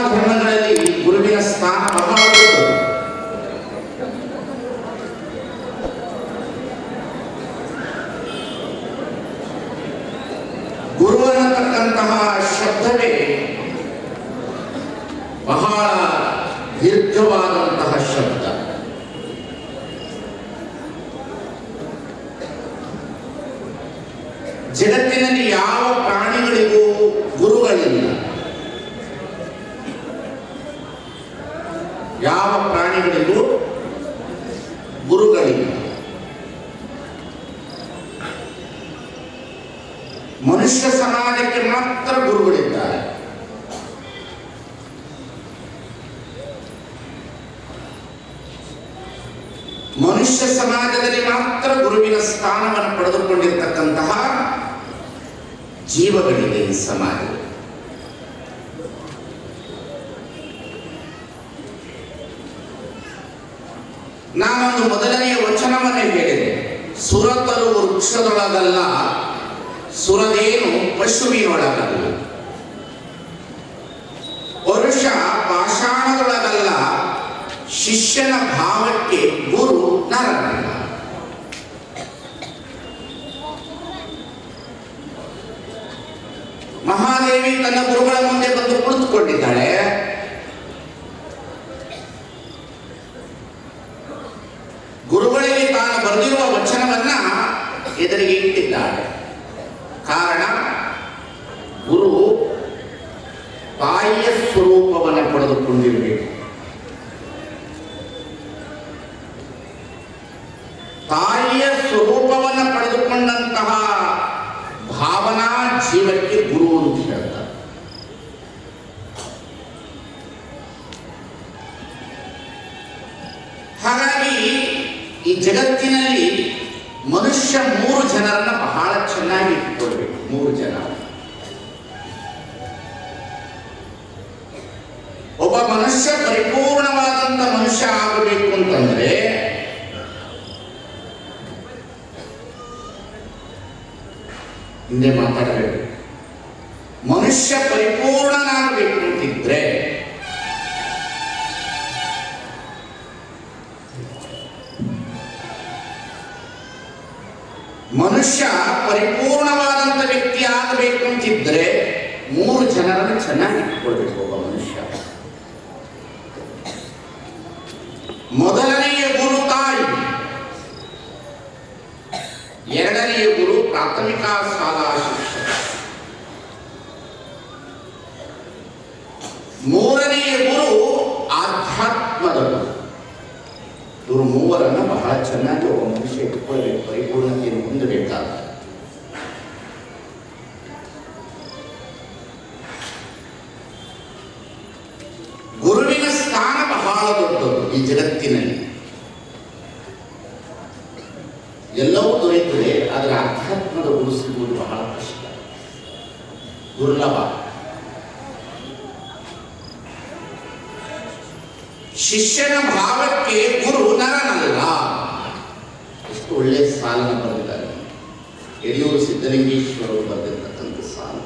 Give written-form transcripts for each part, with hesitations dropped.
ಧರ್ಮಗಳಲ್ಲಿ ಗುರುವಿನ ಸ್ಥಾನ ಬಹಳ ದೊಡ್ಡದು. ಗುರು ಅನ್ನತಕ್ಕಂತಹ ಶಬ್ದವೇ ಬಹಳ ದೀರ್ಘವಾದಂತಹ ಶಬ್ದ. ಜಗತ್ತಿನಲ್ಲಿ ಯಾವ ಪ್ರಾಣಿಗಳಿಗೂ ಗುರುಗಳಿಲ್ಲ. ಯಾವ ಪ್ರಾಣಿಗಳಿಗೂ ಗುರುಗಳಿಲ್ಲ. ಮನುಷ್ಯ ಸಮಾಜಕ್ಕೆ ಮಾತ್ರ ಗುರುಗಳಿದ್ದಾರೆ. ಮನುಷ್ಯ ಸಮಾಜದಲ್ಲಿ ಮಾತ್ರ ಗುರುವಿನ ಸ್ಥಾನವನ್ನು ಪಡೆದುಕೊಂಡಿರತಕ್ಕಂತಹ ಜೀವಗಳಿದೆ ಈ ಸಮಾಜದಲ್ಲಿ. ನಾನೊಂದು ಮೊದಲನೆಯ ವಚನವನ್ನೇ ಹೇಳಿದೆ. ಸುರತರು ವೃಕ್ಷದೊಳಗಲ್ಲ, ಸುರದೇನು ಪಶುವಿನೊಳಗಲ್ಲ. ಪರುಷ ಪಾಷಾಣದೊಳಗಲ್ಲ, ಶಿಷ್ಯನ ಭಾವಕ್ಕೆ ಗುರು ನರನಲ್ಲ. ಮಹಾದೇವಿ ತನ್ನ ಗುರುಗಳ ಮುಂದೆ ಬಂದು ಕುಳಿತುಕೊಂಡಿದ್ದಾಳೆ. ಗುರುಗಳಿಗೆ ತಾನು ಬರೆದಿರುವ ವಚನವನ್ನ ಎದುರಿಗೆ ಇಟ್ಟಿದ್ದಾಳೆ. ಕಾರಣ, ಗುರು ತಾಯಿಯ ಸ್ವರೂಪವನ್ನು ಪಡೆದುಕೊಂಡಿರಬೇಕು. ತಾಯಿಯ ಸ್ವರೂಪವನ್ನು ಪಡೆದುಕೊಂಡಂತಹ ಭಾವನಾ ಜೀವಕ್ಕೆ ಗುರು ಅಂತ ಹೇಳ್ತಾರೆ. ಹಾಗಾಗಿ ಈ ಜಗತ್ತಿನಲ್ಲಿ ಮನುಷ್ಯ 3 ಜನರನ್ನ ಬಹಳ ಚೆನ್ನಾಗಿ ಇಟ್ಕೊಳ್ಬೇಕು. 3 ಜನ. ಒಬ್ಬ ಮನುಷ್ಯ ಪರಿಪೂರ್ಣವಾದಂತ ಮನುಷ್ಯ ಆಗಬೇಕು ಅಂತಂದ್ರೆ ಹಿಂದೆ ಮಾತಾಡಬೇಕು. ಮನುಷ್ಯ ಪರಿಪೂರ್ಣನಾಗಬೇಕು ಅಂತಿದ್ರೆ ಮನುಷ್ಯ ಪರಿಪೂರ್ಣವಾದಂತ ವ್ಯಕ್ತಿ ಆಗಬೇಕು ಅಂತಿದ್ರೆ 3 ಜನರನ್ನು ಚೆನ್ನಾಗಿ ಇಟ್ಕೊಳ್ಬೇಕು. ಒಬ್ಬ ಮನುಷ್ಯ ಮೊದಲನೆಯ ಗುರು ತಾಯಿ, ಎರಡನೆಯ ಗುರು ಪ್ರಾಥಮಿಕ ಶಾಲಾ ಶಿಕ್ಷಕ, ಮೂರನೆಯ ಗುರು ಆಧ್ಯಾತ್ಮದ ಗುರು. ಇವರು 3ರನ್ನ ಬಹಳ ಚೆನ್ನಾಗಿ ಒಬ್ಬ ಮನುಷ್ಯ ಇಟ್ಕೊಳ್ಬೇಕು, ಪರಿಪೂರ್ಣತೆಯನ್ನು ಹೊಂದಬೇಕಾದ. ಗುರುವಿನ ಸ್ಥಾನ ಬಹಳ ದೊಡ್ಡದು ಈ ಜಗತ್ತಿನಲ್ಲಿ. ಎಲ್ಲವೂ ದೊರೆಯುತ್ತದೆ, ಆದರೆ ಆಧ್ಯಾತ್ಮದ ಗುರು ಸಿಗುವುದು ಬಹಳ ಕಷ್ಟ, ದುರ್ಲಭ. ಶಿಷ್ಯನ ಭಾವಕ್ಕೆ ಗುರು ನರನಲ್ಲ. ಎಷ್ಟು ಒಳ್ಳೆಯ ಸಾಲನ್ನು ಬರೆದಿದ್ದಾರೆ. ಯಡಿಯೂರು ಸಿದ್ದಲಿಂಗೇಶ್ವರರು ಬರೆದಿರ್ತಕ್ಕಂಥ ಸಾಲು.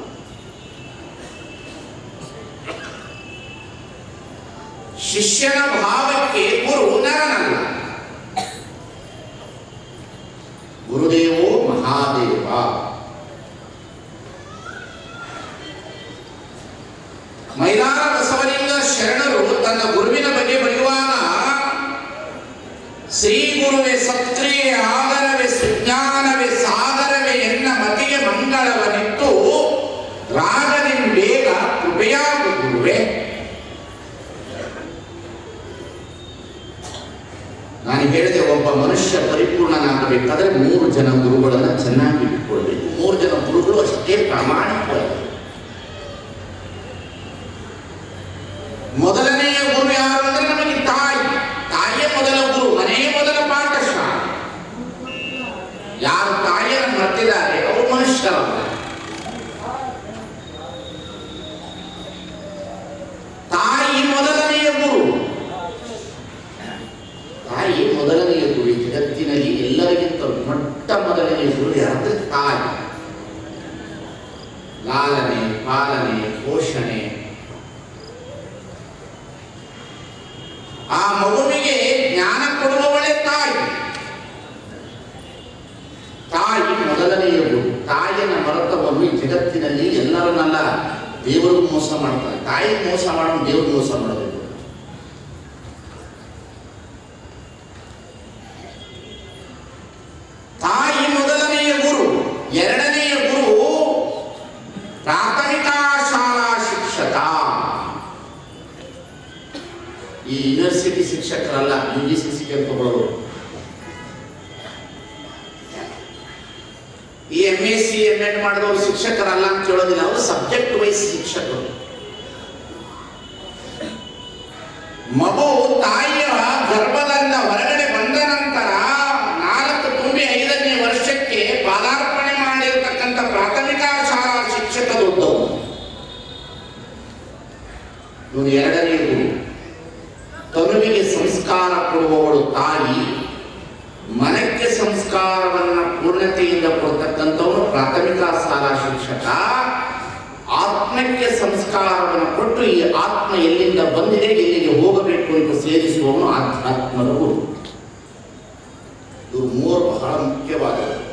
ಶಿಷ್ಯನ ಭಾವಕ್ಕೆ ಗುರು ನರನಲ್ಲ. ಗುರುದೇವೋ ಮಹಾದೇವ. ಮೈಲಾರ ಬಸವಲಿಂಗ ಶರಣರು ತನ್ನ ಗುರುವಿನ ಬಗ್ಗೆ ಬರೆಯುವಾಗ ಶ್ರೀ ಗುರುವೆ ಸತ್ರಿಯೇ ಆದರವೇ ಸುಜ್ಞಾನವೇ ಸಾಗರವೇ ಎನ್ನ ಮತಿಗೆ ಮಂಗಳವನಿತ್ತು ರಾಗದಿನ್ ಬೇಗ ಕೃಪೆಯಾಗು ಗುರುವೆ. ನಾನು ಹೇಳಿದೆ, ಒಬ್ಬ ಮನುಷ್ಯ ಪರಿಪೂರ್ಣನಾಗಬೇಕಾದ್ರೆ 3 ಜನ ಗುರುಗಳನ್ನು ಚೆನ್ನಾಗಿ ಇಟ್ಕೊಳ್ಬೇಕು. 3 ಜನ ಗುರುಗಳು ಅಷ್ಟೇ ಪ್ರಾಮಾಣಿಕವಾಗಿ. ಮೊದಲನೆಯ ಗುರು ಯಾರು ಅಂದ್ರೆ ನಮಗೆ ತಾಯಿ. ತಾಯಿಯೇ ಮೊದಲ ಗುರು, ಮನೆಯೇ ಮೊದಲ ಪಾಠಶಾಲೆ. ಯಾರು ತಾಯಿಯನ್ನು ಮರ್ತಿದ್ದಾರೆ ಅವರು ಮನುಷ್ಯರಲ್ಲ. ತಾಯಿ ಮೊದಲನೆಯ ಗುರು. ತಾಯಿ ಮೊದಲನೆಯ ಗುರು. ಜಗತ್ತಿನಲ್ಲಿ ಎಲ್ಲರಿಗಿಂತ ಮೊಟ್ಟ ಮೊದಲನೆಯ ಗುರು ಯಾರಂದ್ರೆ ತಾಯಿ. ಲಾಲನೆ, ಪಾಲನೆ, ಪೋಷಣೆ ದೇವರಿಗೂ ಮೋಸ ಮಾಡ್ತಾನೆ. ತಾಯಿಗೆ ಮೋಸ ಮಾಡೋನು ದೇವ್ರಿಗೆ ಮೋಸ ಮಾಡೋದು. ತಾಯಿ ಮೊದಲನೆಯ ಗುರು, ಎರಡನೆಯ ಗುರು ಪ್ರಾಥಮಿಕ ಶಾಲಾ ಶಿಕ್ಷಕ. ಈ ಯೂನಿವರ್ಸಿಟಿ ಶಿಕ್ಷಕರಲ್ಲ, UGC ತಗೊಳ್ಳೋರು. ಈ MSc MEd ಮಾಡಿದವರು ಶಿಕ್ಷಕರಲ್ಲ ಅಂತ ಹೇಳೋದಿಲ್ಲ, ಅವರು ಸಬ್ಜೆಕ್ಟ್ ವೈಸ್ ಶಿಕ್ಷಕರು. ಮಗು ತಾಯಿಯ ಗರ್ಭದಿಂದ ಹೊರಗಡೆ ಬಂದ ನಂತರ 4 ತುಂಬಿ 5ನೇ ವರ್ಷಕ್ಕೆ ಪಾದಾರ್ಪಣೆ ಮಾಡಿರತಕ್ಕಂಥ ಪ್ರಾಥಮಿಕ ಶಾಲಾ ಶಿಕ್ಷಕ ದೊಡ್ಡವು. ಇವನು ಎರಡನೆಯದು. ತನುವಿಗೆ ಸಂಸ್ಕಾರ ಕೊಡುವವಳು ತಾಯಿ, ಮನಕ್ಕೆ ಸಂಸ್ಕಾರವನ್ನು ಪೂರ್ಣತೆಯಿಂದ ಕೊಡ್ತಕ್ಕಂಥವನು ಪ್ರಾಥಮಿಕ ಶಾಲಾ ಶಿಕ್ಷಕ. ಆತ್ಮಕ್ಕೆ ಸಂಸ್ಕಾರವನ್ನು ಕೊಟ್ಟು ಈ ಆತ್ಮ ಎಲ್ಲಿಂದ ಬಂದಿದೆ, ಎಲ್ಲಿಗೆ ಹೋಗಬೇಕು ಅಂತ ಸೇರಿಸುವವನು ಆಧ್ಯಾತ್ಮದ ಗುರು. ಇವರು 3 ಬಹಳ ಮುಖ್ಯವಾದವರು.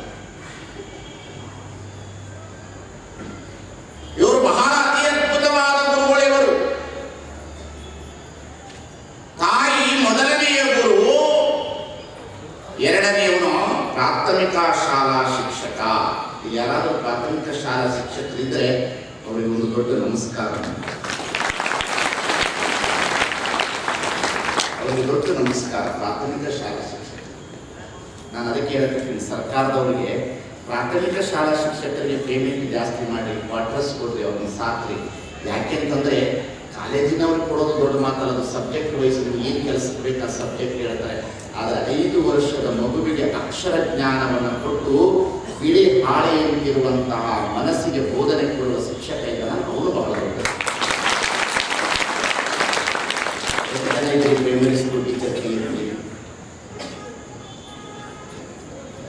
ಇವರು ಬಹಳ ಅತಿ ಅದ್ಭುತವಾದ ಗುರುಗಳಿವರು. ತಾಯಿ ಮೊದಲನೆಯ ಗುರು, ಎರಡನೆಯವನು ಪ್ರಾಥಮಿಕ ಶಾಲಾ ಶಿಕ್ಷಕ. ಯಾರಾದರೂ ಪ್ರಾಥಮಿಕ ಶಾಲಾ ಶಿಕ್ಷಕರಿದ್ರೆ ಅವರಿಗೆ ಒಂದು ದೊಡ್ಡ ನಮಸ್ಕಾರ. ಅವರಿಗೆ ದೊಡ್ಡ ನಮಸ್ಕಾರ. ಪ್ರಾಥಮಿಕ ಶಾಲಾ ಶಿಕ್ಷಕ. ನಾನು ಅದಕ್ಕೆ ಹೇಳ್ತೀನಿ, ಸರ್ಕಾರದವರಿಗೆ ಪ್ರಾಥಮಿಕ ಶಾಲಾ ಶಿಕ್ಷಕರಿಗೆ ಪೇಮೆಂಟ್ ಜಾಸ್ತಿ ಮಾಡಿ, ಕ್ವಾರ್ಟರ್ಸ್ ಕೊಡ್ರಿ, ಅವ್ರನ್ನ ಸಾಕ್ರಿ. ಯಾಕೆಂತಂದ್ರೆ ಕಾಲೇಜಿನವ್ರಿಗೆ ಕೊಡೋದು ದೊಡ್ಡ ಮಾತಲ್ಲ, ಅದು ಸಬ್ಜೆಕ್ಟ್ ವೈಸ್ ಏನು ಕೆಲಸ ಬೇಕು ಆ ಸಬ್ಜೆಕ್ಟ್ ಹೇಳ್ತಾರೆ. ಆದರೆ 5 ವರ್ಷದ ಮಗುವಿಗೆ ಅಕ್ಷರ ಜ್ಞಾನವನ್ನು ಕೊಟ್ಟು ಇಡೀ ಹಾಳೆಯಂತಿರುವಂತಹ ಮನಸ್ಸಿಗೆ ಬೋಧನೆ ಕೊಡುವ ಶಿಕ್ಷಕ ಇದ್ದಾನೆ, ಅವನು ಬಹಳ ದೊಡ್ಡ. ಪ್ರೈಮರಿ ಸ್ಕೂಲ್ ಟೀಚರ್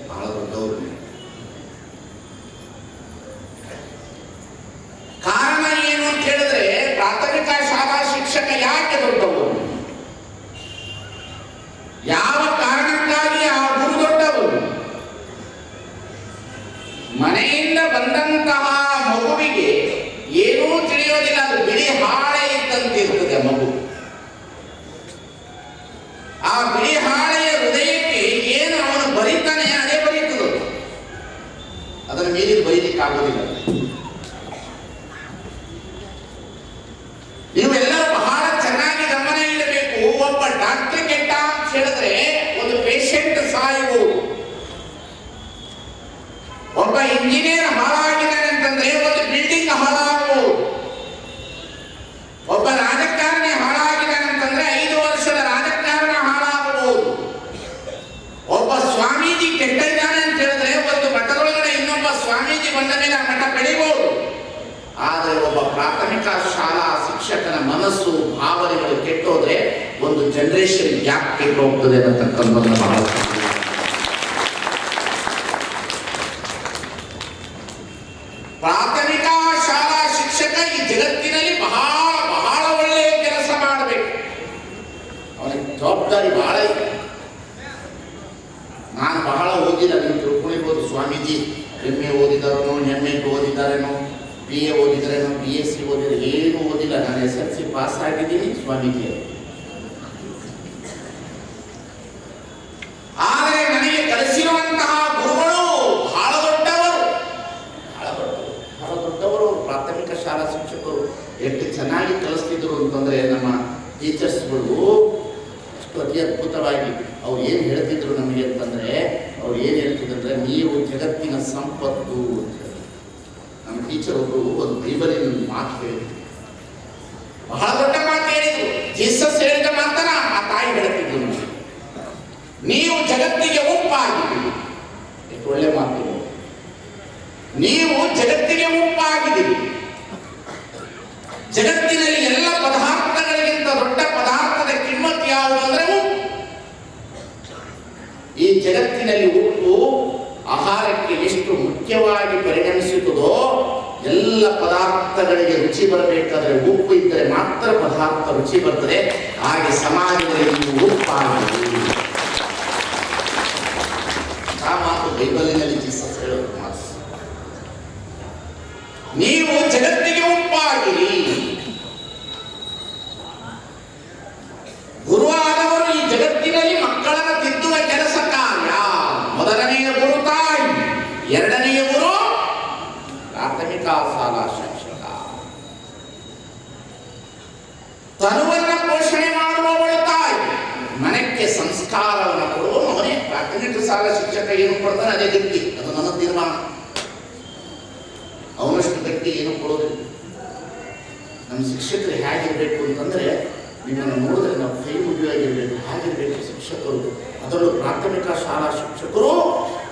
ಬಹಳ ದೊಡ್ಡವರು. ಕಾರಣ ಏನು ಅಂತ ಹೇಳಿದ್ರೆ, ಪ್ರಾಥಮಿಕ ಶಾಲಾ ಶಿಕ್ಷಕ ಯಾಕೆ ದೊಡ್ಡವರು, ಯಾವ ಕಾರಣಕ್ಕಾಗಿ ಆ ಗುರು ದೊಡ್ಡವರು? ಮನೆಯಿಂದ ಬಂದಂತಹ ಮಗುವಿಗೆ ಏನೂ ತಿಳಿಯೋದಿಲ್ಲ, ಅದು ಬಿಳಿ ಹಾಳೆ ಇದ್ದಂತೆ ಇರ್ತದೆ ಮಗು. ಆ ಬಿಳಿ ಹಾಳೆಯ ಹೃದಯಕ್ಕೆ ಏನು ಅವನು ಬರೀತಾನೆ ಅದೇ ಬರೀತದೆ, ಅದರ ಮೇಲೆ ಬರೀಲಿಕ್ಕೆ ಆಗೋದಿಲ್ಲ. ನೀವೆಲ್ಲರೂ ಬಹಳ ಚೆನ್ನಾಗಿ ಗಮನ ಇಡಬೇಕು. ಒಬ್ಬ ಡಾಕ್ಟರ್ ಕೆಟ್ಟ ಅಂತ ಹೇಳಿದ್ರೆ ಒಂದು ಪೇಷಂಟ್ ಸಾಯುವುದು. ಒಬ್ಬ ಇಂಜಿನಿಯರ್ ಹಾಳಾಗಿದ್ದಾನೆ ಅಂತಂದ್ರೆ ಒಂದು ಬಿಲ್ಡಿಂಗ್ ಹಾಳಾಗುವುದು. ಒಬ್ಬ ರಾಜಕಾರಣಿ ಹಾಳಾಗಿದ್ದಾನೆ ಅಂತಂದ್ರೆ 5 ವರ್ಷದ ರಾಜಕಾರಣ ಹಾಳಾಗಬಹುದು. ಒಬ್ಬ ಸ್ವಾಮೀಜಿ ಕೆಟ್ಟ ಇದ್ದಾನೆ ಅಂತ ಹೇಳಿದ್ರೆ ಒಂದು ಮಠದೊಳಗಡೆ ಇನ್ನೊಬ್ಬ ಸ್ವಾಮೀಜಿ ಬಂದ ಮೇಲೆ ಆ ಮಠ ಬೆಳಿಬಹುದು. ಆದರೆ ಒಬ್ಬ ಪ್ರಾಥಮಿಕ ಶಾಲಾ ಶಿಕ್ಷಕನ ಮನಸ್ಸು ಭಾವನೆಗಳು ಕೆಟ್ಟೋದ್ರೆ ಒಂದು ಜನರೇಷನ್ ಗ್ಯಾಪ್ ಕೆಟ್ಟು ಹೋಗ್ತದೆ ಅನ್ನತಕ್ಕಂಥದ್ದನ್ನು ಬಹಳ ಪ್ರಾಥಮಿಕ ಶಾಲಾ ಶಿಕ್ಷಕ ಈ ಜಗತ್ತಿನಲ್ಲಿ ಬಹಳ ಬಹಳ ಒಳ್ಳೆಯ ಕೆಲಸ ಮಾಡಬೇಕು. ಅವನಿಗೆ ಜವಾಬ್ದಾರಿ ಬಹಳ ಇದೆ. ನಾನು ಬಹಳ ಓದಿಲ್ಲ, ನೀವು ತಿಳ್ಕೊಂಡಿರ್ಬೋದು. Swamiji MA ಓದಿದಾರೇನೋ, MA ಓದಿದಾರೇನೋ, BA ಓದಿದ್ರೇನೋ, BSc ಓದಿದ್ರೆ ಏನು ಓದಿಲ್ಲ. ನಾನು SSLC ಪಾಸ್ ಆಗಿದ್ದೀನಿ ಸ್ವಾಮೀಜಿ. ಆದರೆ ನನಗೆ ಕಲಿಸಿರುವಂತಹ ಗುರುಗಳು ಬಹಳ ದೊಡ್ಡವರು, ಬಹಳ ದೊಡ್ಡವರು. ಪ್ರಾಥಮಿಕ ಶಾಲಾ ಶಿಕ್ಷಕರು ಎಷ್ಟು ಚೆನ್ನಾಗಿ ಕಲಿಸ್ತಿದ್ರು ಅಂತಂದ್ರೆ, ನಮ್ಮ ಟೀಚರ್ಸ್ಗಳು ಅಷ್ಟು ಅತಿ ಅದ್ಭುತವಾಗಿ ಅವ್ರು ಏನು ಹೇಳ್ತಿದ್ರು ನಮಗೆ ಅಂತಂದ್ರೆ, ಅವ್ರು ಏನು ಹೇಳ್ತಿದ್ರೆ, ನೀವು ಜಗತ್ತಿನ ಸಂಪತ್ತು ಅಂತ. ನಮ್ಮ ಟೀಚರ್ ಒಬ್ಬರು ಒಂದು ಬೈಬಲಿನ ಮಾತು ಹೇಳಿದ್ರು, ಬಹಳ ದೊಡ್ಡ ಮಾತು ಹೇಳಿದ್ರು. ಜೀಸಸ್ ಹೇಳಿದ ಮಾತನ್ನ ಆ ತಾಯಿ ಹೇಳ್ತಿದ್ರು ನಮಗೆ, ನೀವು ಜಗತ್ತಿಗೆ ಉಪ್ಪಾಗಿದ್ದೀರಿ. ಎಷ್ಟು ಒಳ್ಳೆ ಮಾತು. ನೀವು ಜಗತ್ತಿಗೆ ಉಪ್ಪಾಗಿದ್ದೀರಿ. ಜಗತ್ತಿನಲ್ಲಿ ಎಲ್ಲ ಪದಾರ್ಥಗಳಿಗಿಂತ ದೊಡ್ಡ ಪದಾರ್ಥದ ಕಿಮ್ಮತ್ತು ಯಾವುದು ಅಂದ್ರೆ ಉಪ್ಪು. ಈ ಜಗತ್ತಿನಲ್ಲಿ ಉಪ್ಪು ಆಹಾರಕ್ಕೆ ಎಷ್ಟು ಮುಖ್ಯವಾಗಿ ಪರಿಗಣಿಸುತ್ತದೋ, ಎಲ್ಲ ಪದಾರ್ಥಗಳಿಗೆ ರುಚಿ ಬರಬೇಕಾದ್ರೆ ಉಪ್ಪು ಇದ್ದರೆ ಮಾತ್ರ ಪದಾರ್ಥ ರುಚಿ ಬರ್ತದೆ. ಹಾಗೆ ಸಮಾಜದಲ್ಲಿ ನೀವು ಉಪ್ಪಾಗಿದ್ದೀರಿ. ಆ ಮಾತು ಬೈಬಲಿನಲ್ಲಿ ಜೀಸಸ್ ಹೇಳೋದು ಮಾತು. ನೀವು ಜಗತ್ತಿಗೆ ಉಪ್ಪಾಗಿ ಗುರುವಾಗಿರಿ. ಗುರುವಾದವರು ಈ ಜಗತ್ತಿನಲ್ಲಿ ಮಕ್ಕಳನ್ನು ತಿದ್ದುವ ಕೆಲಸ ಕಾರ್ಯ. ಮೊದಲನೆಯ ಗುರು ತಾಯಿ, ಎರಡನೆಯ ಗುರು ಪ್ರಾಥಮಿಕ ಶಾಲಾ ಶಿಕ್ಷಕ. ತನುವನ್ನ ಪೋಷಣೆ ಮಾಡುವವಳು ತಾಯಿ, ಮನಕ್ಕೆ ಸಂಸ್ಕಾರವನ್ನು ಕೊಡುವ ಅವನೇ ಪ್ರಾಥಮಿಕ ಶಾಲಾ ಶಿಕ್ಷಕ. ಏನು ಕೊಡ್ತಾನೆ ಅದೇ ಗಟ್ಟಿ, ಅದು ನನ್ನ ತೀರ್ಮಾನ. ಅವನಷ್ಟು ಗಟ್ಟಿ ಏನು ಕೊಡೋದಿಲ್ಲ. ನಮ್ಮ ಶಿಕ್ಷಕರು ಹೇಗಿರ್ಬೇಕು ಅಂತಂದ್ರೆ, ನಿಮ್ಮನ್ನು ನೋಡಿದ್ರೆ ನಾವು ಕೈ ಮುಗಿಯಾಗಿರ್ಬೇಕು, ಹಾಗಿರ್ಬೇಕು ಶಿಕ್ಷಕರು. ಅದರಲ್ಲೂ ಪ್ರಾಥಮಿಕ ಶಾಲಾ ಶಿಕ್ಷಕರು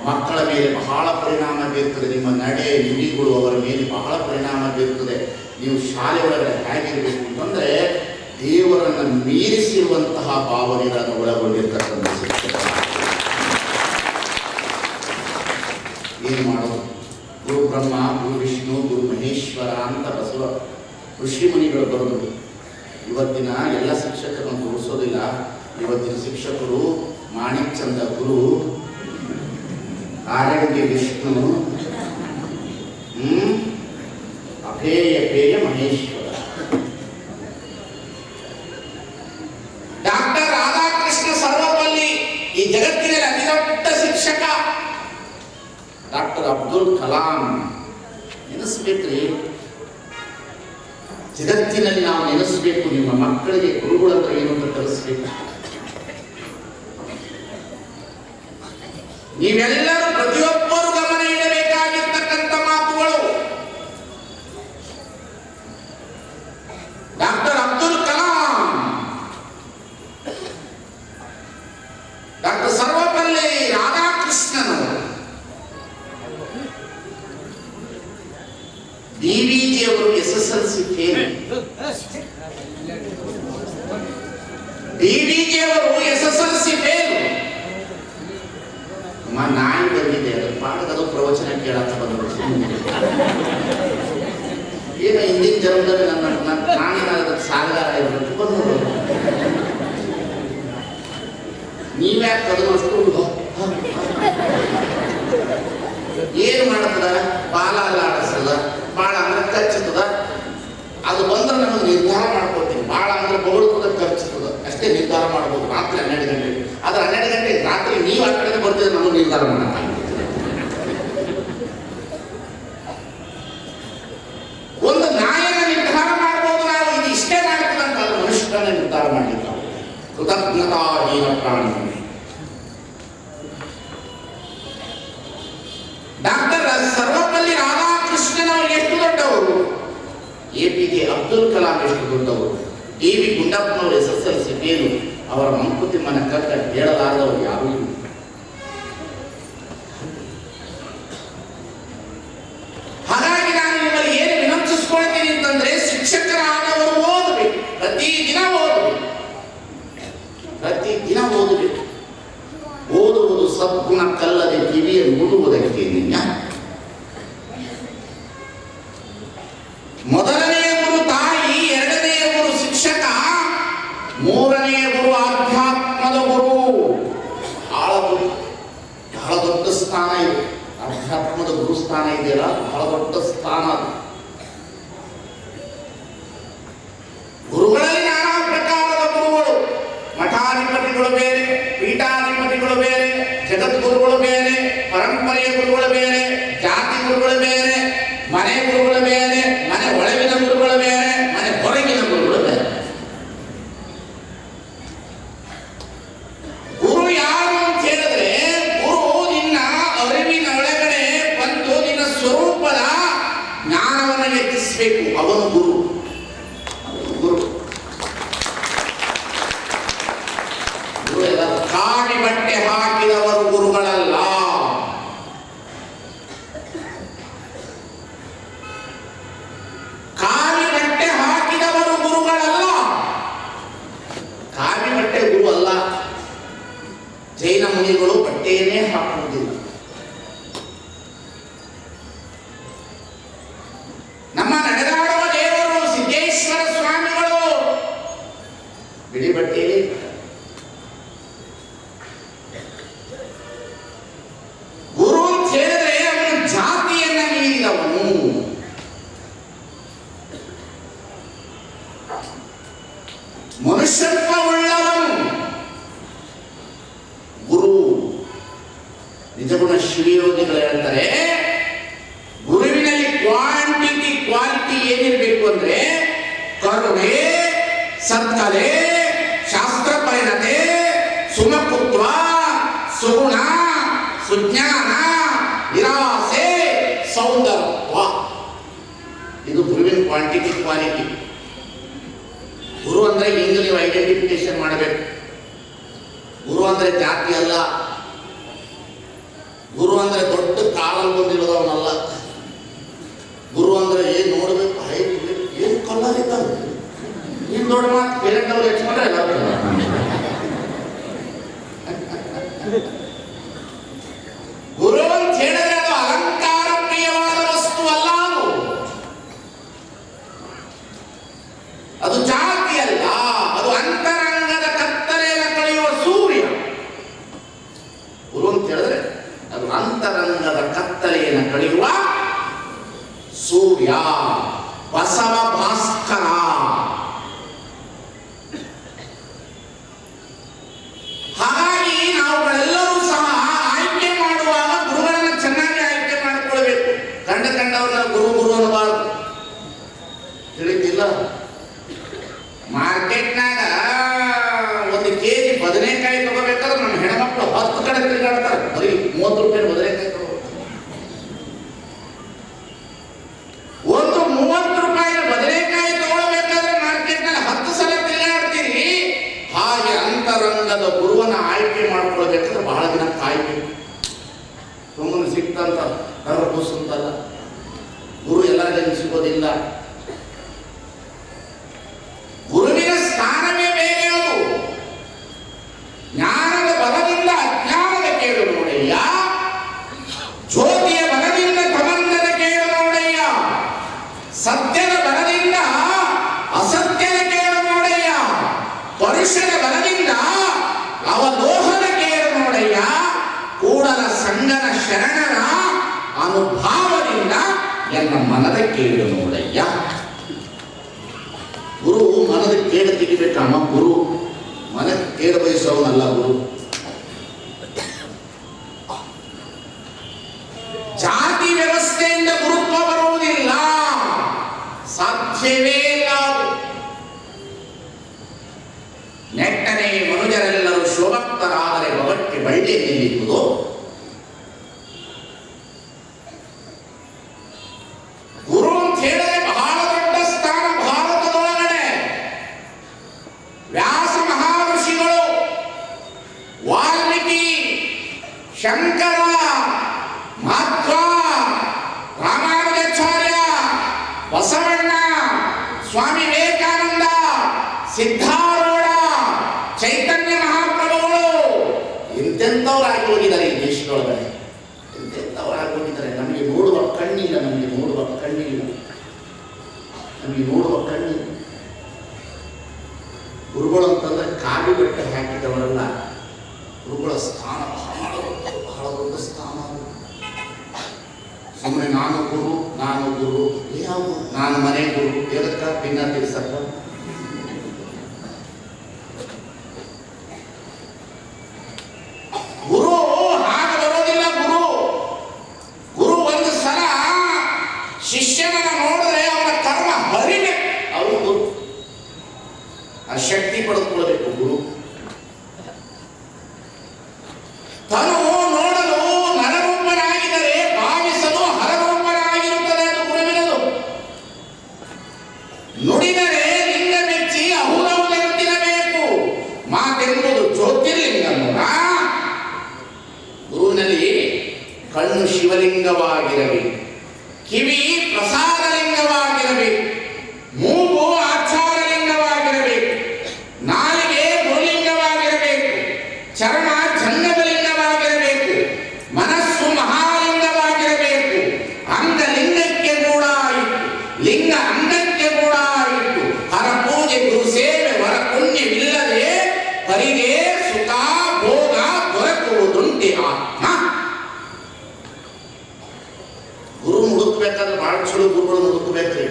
ಮಕ್ಕಳ ಮೇಲೆ ಬಹಳ ಪರಿಣಾಮ ಬೀರ್ತದೆ. ನಿಮ್ಮ ನಡೆ ನುಡಿಗಳು ಅವರ ಮೇಲೆ ಬಹಳ ಪರಿಣಾಮ ಬೀರ್ತದೆ. ನೀವು ಶಾಲೆ ಒಳಗಡೆ ಹೇಗಿರ್ಬೇಕು ಅಂತಂದ್ರೆ, ದೇವರನ್ನು ಮೀರಿಸಿರುವಂತಹ ಭಾವನೆಗಳನ್ನು ಒಳಗೊಂಡಿರ್ತಕ್ಕಂಥ ಶಿಕ್ಷಕ. ಏನು ಮಾಡೋದು? ಗುರು ಬ್ರಹ್ಮ, ಗುರು ವಿಷ್ಣು, ಗುರು ಮಹೇಶ್ವರ ಅಂತ ಬಸವ ಋಷಿ ಮುನಿಗಳು ಬರೆದರು. ಇವತ್ತಿನ ಎಲ್ಲ ಶಿಕ್ಷಕರನ್ನು ತೋರಿಸೋದಿಲ್ಲ. ಇವತ್ತಿನ ಶಿಕ್ಷಕರು ಮಾಣಿಕ್ಚಂದ ಗುರು, ಆರಣ್ಯ ವಿಷ್ಣು, ಅಭೇಯ ಪೇಯ ಮಹೇಶ್ವರ. ಡಾಕ್ಟರ್ ರಾಧಾಕೃಷ್ಣ ಸರ್ವಪಲ್ಲಿ ಈ ಜಗತ್ತಿನಲ್ಲಿ ಅತಿ ದೊಡ್ಡ ಶಿಕ್ಷಕ. ಡಾಕ್ಟರ್ ಅಬ್ದುಲ್ ಕಲಾಂ ನೆನೆಸ್ಬೇಕ್ರಿ. ಜಗತ್ತಿನಲ್ಲಿ ನಾವು ನೆನೆಸಬೇಕು. ನಿಮ್ಮ ಮಕ್ಕಳಿಗೆ ಗುರುಗಳ ಹತ್ರ ಏನು ಅಂತ ಕಲಿಸ್ಬೇಕು. ನೀವೆಲ್ಲರೂ ಪ್ರತಿಯೊಬ್ಬರು ಗಮನ ಇಡಬೇಕಾಗಿರ್ತಕ್ಕಂಥ ಮಾತುಗಳು. ಡಾಕ್ಟರ್ ಅಬ್ದುಲ್ ಕಲಾಂ, ಡಾಕ್ಟರ್ ಸರ್ವಪಲ್ಲಿ ರಾಧಾಕೃಷ್ಣನವರು, DVG ಅವರು SSLC ಫೇಲ್. DVG ಅವರು SSLC ಫೇಲ್. ನಾಯಿ ಬಂದಿದೆ, ಅದರ ಪಾಠದ ಪ್ರವಚನ ಕೇಳತ್ತ ಬಂದರು. ಏನ ಹಿಂದಿನ ಜನ್ಮದಲ್ಲಿ ನಾನೇನಾದ್ರೂ ಸಾಲಗಾರ ಇರಬೇಕು ಬಂದರು. ನೀವ್ಯಾಕೆ ಅದನ್ನು ಅಷ್ಟು ಏನು ಮಾಡ್ತದ? ಬಾಲ ಆಡಿಸ್ತದ, ಬಾಳ ಅಂದ್ರೆ ಖರ್ಚುತ್ತದ. ಅದು ಬಂದ್ರೆ ನಮಗೆ ನಿರ್ಧಾರ ಮಾಡ್ಕೊಳ್ತೀವಿ. ಬಾಳ ಅಂದ್ರೆ ಬಗಳ್ತದ, ಖರ್ಚುತ್ತದ, ಅಷ್ಟೇ ನಿರ್ಧಾರ ಮಾಡ್ಬೋದು. ರಾತ್ರಿ 12 ಗಂಟೆಗೆ. ಆದ್ರೆ 12 ಗಂಟೆಗೆ ರಾತ್ರಿ ನೀವು ಆ ಕಡೆ ಬರ್ತಿದ್ರೆ ನಮಗೆ ನಿರ್ಧಾರ ಮಾಡೋಣ. ಒಂದು ನಾಯನ ನಿರ್ಧಾರ ಮಾಡ್ಬೋದು ನಾವು, ಇದು ಇಷ್ಟೇ ಮಾಡ್ತದಂತ. ಅದು ಮನುಷ್ಯನ ನಿರ್ಧಾರ ಮಾಡಲಿಲ್ಲ. ಕೃತಜ್ಞತಾಹೀನ ಪ್ರಾಣಿ. ಡಾಕ್ಟರ್ ಸರ್ವಪಲ್ಲಿ ರಾಧಾಕೃಷ್ಣನ್ ಅವರು ಎಷ್ಟು ದೊಡ್ಡವರು, APJ ಅಬ್ದುಲ್ ಕಲಾಂ ಎಷ್ಟು ದೊಡ್ಡವರು, DV ಗುಂಡಪ್ಪನವರು SSLC ಫೇಲು. ಅವರ ಮಂಕುತಿಮ್ಮನ ಕಟ್ಟ ಹೇಳಲಾರದವರು ಯಾರು ಇಲ್ಲ. ಹಾಗಾಗಿ ನಾನು ನಿಮ್ಮಲ್ಲಿ ಏನು ವಿನಂತಿಸ್ಕೊಳ್ತೀನಿ ಅಂತಂದ್ರೆ, ಶಿಕ್ಷಕರಾದವರು ಓದಬೇಕು, ಪ್ರತಿದಿನ ಓದಬೇಕು, ಪ್ರತಿದಿನ ಓದಬೇಕು. ಓದುವುದು ಸದ್ಗುಣಕ್ಕಲ್ಲದೆ ಕಿವಿಯ ಮೂಡುವುದಕ್ಕೆ. ನಿನ್ನ ಮೊದಲನೆಯ ಗುರು ತಾಯಿ, ಎರಡನೆಯ ಗುರು ಶಿಕ್ಷಕ, ಮೂರನೆಯ ಗುರು ಆಧ್ಯಾತ್ಮದ ಗುರು. ಬಹಳ ದೊಡ್ಡ ಸ್ಥಾನ ಇದೆ. ಆಧ್ಯಾತ್ಮದ ಗುರು ಸ್ಥಾನ ಇದೆಯಲ್ಲ, ಬಹಳ ದೊಡ್ಡ ಸ್ಥಾನ. ಗುರುಗಳಲ್ಲಿ ನಾನಾ ಪ್ರಕಾರದ ಗುರುಗಳು. ಮಠಾಧಿಪತಿಗಳು ಬೇರೆ, ಪೀಠಾಧಿಪತಿಗಳು ಬೇರೆ, ಜಗದ್ಗುರುಗಳು ಬೇರೆ, ಪರಂಪರೆಯ ಗುರುಗಳು ಬೇರೆ, ಜಾತಿ ಗುರುಗಳು ಬೇರೆ, ಮನೆ ಗುರುಗಳು ಬೇರೆ, ಮನೆ ಒಳಗಿನ ಗುರುಗಳು ಬೇರೆ, ಮನೆ ಹೊರಗಿನ ಗುರುಗಳು ಬೇರೆ. ಗುರು ಯಾರು ಅಂತ ಹೇಳಿದ್ರೆ, ಗುರು ನಿನ್ನ ಅರಿವಿನ ಒಳಗಡೆ ಬಂದು ನಿನ್ನ ಸ್ವರೂಪದ ಜ್ಞಾನವನ್ನು ಹೆಚ್ಚಿಸಬೇಕು. ಅವನು ಗುರು. ಕಾವಿ ಬಟ್ಟೆ ಹಾಕಿದವರು ಗುರುಗಳಲ್ಲ. ಮನುಷ್ಯತ್ವವುಳ್ಳವನು ಗುರು. ನಿಜಗುಣ ಶಿವಯೋಗಿಗಳು ಹೇಳ್ತಾರೆ, ಗುರುವಿನಲ್ಲಿ ಕ್ವಾಲಿಟಿ ಏನಿರಬೇಕು ಅಂದ್ರೆ ಕರುಣೆ, ಸತ್ಕಲೆ, ಶಾಸ್ತ್ರ ಪರಿಣತೆ, ಸುಮಕುತ್ವ, ಸುಗುಣ, ಸುಜ್ಞಾನ, ನಿರಾಸೆ, ಸೌಂದರ್ಯತ್ವ. ಇದು ಗುರುವಿನ ಕ್ವಾಲಿಟಿ. ಗುರು ಅಂದ್ರೆ ಹಿಂಗೆ ನೀವು ಐಡೆಂಟಿಫಿಕೇಶನ್ ಮಾಡಬೇಕು. ಗುರು ಅಂದ್ರೆ ಜಾತಿ ಅಲ್ಲ. ಗುರು ಅಂದ್ರೆ ದೊಡ್ಡ ಕಾಲಲ್ಲಿ ಬಂದಿರೋದವನಲ್ಲ. ಗುರು ಅಂದ್ರೆ ಏನ್ ನೋಡ್ಬೇಕು, ಏನು ಕಲ್ಲರಿದ್ದ ನೀನ್ ದೊಡ್ಡ ಮಾತು ಪೇರೆಂಟ್ ಅವ್ರು ಹೆಚ್ಚಿಕೊಂಡ್ರೆ ಗುರು ಅಂತ ಹೇಳಿದ್ರೆ ಅದು ಅಲಂಕಾರ ಪ್ರಿಯವಾದ ವಸ್ತು ಅಲ್ಲ. ಅದು ಜಾತಿ ಅಲ್ಲ, ಅದು ಅಂತರಂಗದ ಕತ್ತಲೆಯನ್ನು ಕಳೆಯುವ ಸೂರ್ಯ. ಗುರು ಅಂತ ಹೇಳಿದ್ರೆ ಅದು ಅಂತರಂಗದ ಕತ್ತಲೆಯನ್ನು ಕಳೆಯುವ ಸೂರ್ಯ, ಬಸವ ಭಾಸ್ಕರ. ಹಾಗಾಗಿ ನಾವುಗಳೆಲ್ಲರೂ ಸಹ ಆಯ್ಕೆ ಮಾಡುವಾಗ ಗುರುಗಳನ್ನು ಚೆನ್ನಾಗಿ ಆಯ್ಕೆ ಮಾಡಿಕೊಳ್ಬೇಕು. ಕಂಡವ್ರನ್ನ ಗುರು ಅನ್ನಬಾರ್ದು. ತಿಳಿದಿಲ್ಲ, ಮಾರ್ಕೆಟ್ನಾಗ ಒಂದು ಕೆಜಿ ಬದನೆಕಾಯಿ ತಗೋಬೇಕಾದ್ರೆ ನಮ್ಮ ಹೆಣ್ಮಕ್ಳು 10 ಕಡೆ ತಿರುಗಾಡ್ತಾರೆ. ಬರೀ 30 ರೂಪಾಯಿ ಬದನೆಕಾಯಿ ತಗೋ. ಒಂದು 30 ರೂಪಾಯಿ ಬದನೆಕಾಯಿ ತಗೊಳ್ಬೇಕಾದ್ರೆ ಮಾರ್ಕೆಟ್ನಲ್ಲಿ 10 ಸಲ ತಿರುಗಾಡ್ತೀರಿ. ಹಾಗೆ ಅಂತರಂಗದ ಗುರುವನ್ನ ಆಯ್ಕೆ ಮಾಡ್ಕೊಳ್ಬೇಕಾದ್ರೆ ಬಹಳ ದಿನ ಕಾಯ್ಬೇಕು. ಸುಮ್ಮನೆ ಸಿಕ್ತಂತ ಅಂತಲ್ಲ. ಗುರು ಎಲ್ಲರಿಗೂ ಸಿಗೋದಿಲ್ಲ. ಗುರುವಿನ ಸ್ಥಾನವೇ ಬೇರೆ. ಅದು ಜ್ಞಾನದ ಬಲದಿಂದ ಅಜ್ಞಾನದ ಕೇಳು ನೋಡಯ್ಯ, ಜ್ಯೋತಿಯ ಬಲದಿಂದ ಕಮಂಡದ ಕೇಳು ನೋಡಯ್ಯ, ಸತ್ಯದ ಬಲದಿಂದ ಅಸತ್ಯದ ಕೇಳು ನೋಡಯ್ಯ, ಪರುಷದ ಬಲದಿಂದ ಅವಲೋಹದ ಕೇಳು ನೋಡಯ್ಯ, ಕೂಡಲ ಸಂಗನ ಶರಣರ ಅನುಭಾವದಿಂದ ಎನ್ನ ಮನದ ಕೇಳು ನೋಡಯ್ಯ. ಗುರು ಮನದ ಕೇಡ ತೆಗಿಬೇಕಮ್ಮ. ಗುರು ಮನ ಕೇಡ ಬಯಸೋನಲ್ಲ. ಗುರು ಜಾತಿ ವ್ಯವಸ್ಥೆಯಿಂದ ಗುರುತ್ವ ಬರುವುದಿಲ್ಲ, ಸಾಧ್ಯವೇ ಇಲ್ಲ. ನೆಟ್ಟನೆ ಮನುಜರೆಲ್ಲರೂ ಶೋಭಕ್ತರಾದರೆ ಒಗಕ್ಕೆ ಬಳ್ಳಿ ನಿಲ್ಲಿಸುವುದು. ಗುರು ಅಂತ ಹೇಳಿದ್ರೆ ಬಹಳ ದೊಡ್ಡ ಸ್ಥಾನ ಭಾರತದೊಳಗಡೆ. ವ್ಯಾಸ ಮಹರ್ಷಿಗಳು, ವಾಲ್ಮೀಕಿ, ಶಂಕರ, ಮಾಧ್ವ, ರಾಮಾನುಜಾಚಾರ್ಯ, ಬಸವಣ್ಣ, ಸ್ವಾಮಿ ವಿವೇಕಾನಂದ, ಸಿದ್ಧಾರೂಢ, ಚೈತನ್ಯ ಮಹಾಪ್ರಭುಗಳು ಎಂತೆಂಥವರಾಗಿ ಹೋಗಿದ್ದಾರೆ ಈ ದೇಶದೊಳಗಡೆ. ಎಂತೆಂಥವರಾಗಿ ಹೋಗಿದ್ದಾರೆ. ನಮಗೆ ನೋಡುವ ಕಣ್ಣಿಲ್ಲ. ಗುರುಗಳು ಅಂತಂದ್ರೆ ಕಾಲು ಬೆಟ್ಟ ಹಾಕಿದವರಲ್ಲ. ಗುರುಗಳ ಸ್ಥಾನ ಬಹಳ ದೊಡ್ಡ ಸ್ಥಾನ. ಸುಮ್ಮನೆ ನಾನು ಗುರು ಯಾವ ನಾನು ಮನೆ ಗುರು ಎದಕ್ಕ ಭಿನ್ನ ತಿಳಿಸಕ್ಕ. ಗುರು ಹಾಗೆ ಬರೋದಿಲ್ಲ. ಗುರು ಒಂದು ಸಲ ಶಿಷ್ಯನನ್ನ ನೋಡಿದ್ರೆ ಅವನ ಕರ್ಮ ಹರಿವೆ. ಅವರು ಗುರು ಆ ಶಕ್ತಿ ಪಡೆದುಕೊಳ್ಳಬೇಕು. ಗುರು ತನು ನೋಡಲು ನರರೂಪನಾಗಿದ್ದರೆ ಭಾವಿಸಲು ಹರರೂಪನಾಗಿರುತ್ತದೆ. ಅದು ಗುರುವಿನದು. ನುಡಿದರೆ ಲಿಂಗ ಮೆಚ್ಚಿ ಅಹುರಹುದೆಂತಿರಬೇಕು. ಮಾತೆಂಬುದು ಜ್ಯೋತಿರ್ಲಿಂಗಮೂಲ. ಗುರುವಿನಲ್ಲಿ ಕಣ್ಣು ಶಿವಲಿಂಗವಾಗಿರಬೇಕು, ಕಿವಿ ಪ್ರಸಾದಲಿಂಗವಾಗಿರಬೇಕು, ಮೂಗು ಆಚಾರಲಿಂಗವಾಗಿರಬೇಕು, ನಾಲಿಗೆ ಗುರುಲಿಂಗವಾಗಿರಬೇಕು, ಚರ್ಮ ಜಂಗಮಲಿಂಗವಾಗಿರಬೇಕು, ಮನಸ್ಸು ಮಹಾಲಿಂಗವಾಗಿರಬೇಕು. ಅಂಗಲಿಂಗಕ್ಕೆ ಕೂಡ ಆಯಿತು, ಲಿಂಗ ಅಂಗಕ್ಕೆ ಕೂಡ ಆಯಿತು. ಹರ ಪೂಜೆ ಗುರು ಸೇವೆ ವರ ಪುಣ್ಯವಿಲ್ಲದೆ ಹರಿಗೆ ಸುಖ ಭೋಗ ದೊರಕುವುದುಂಟೆ ಆತ್ಮ. ಗುರು ಹುಡುಕ್ಬೇಕಾದ್ರೆ ಬಹಳ ಚಲೋ ಗುರುಗಳು ಹುಡುಕ್ಬೇಕ್ರಿ.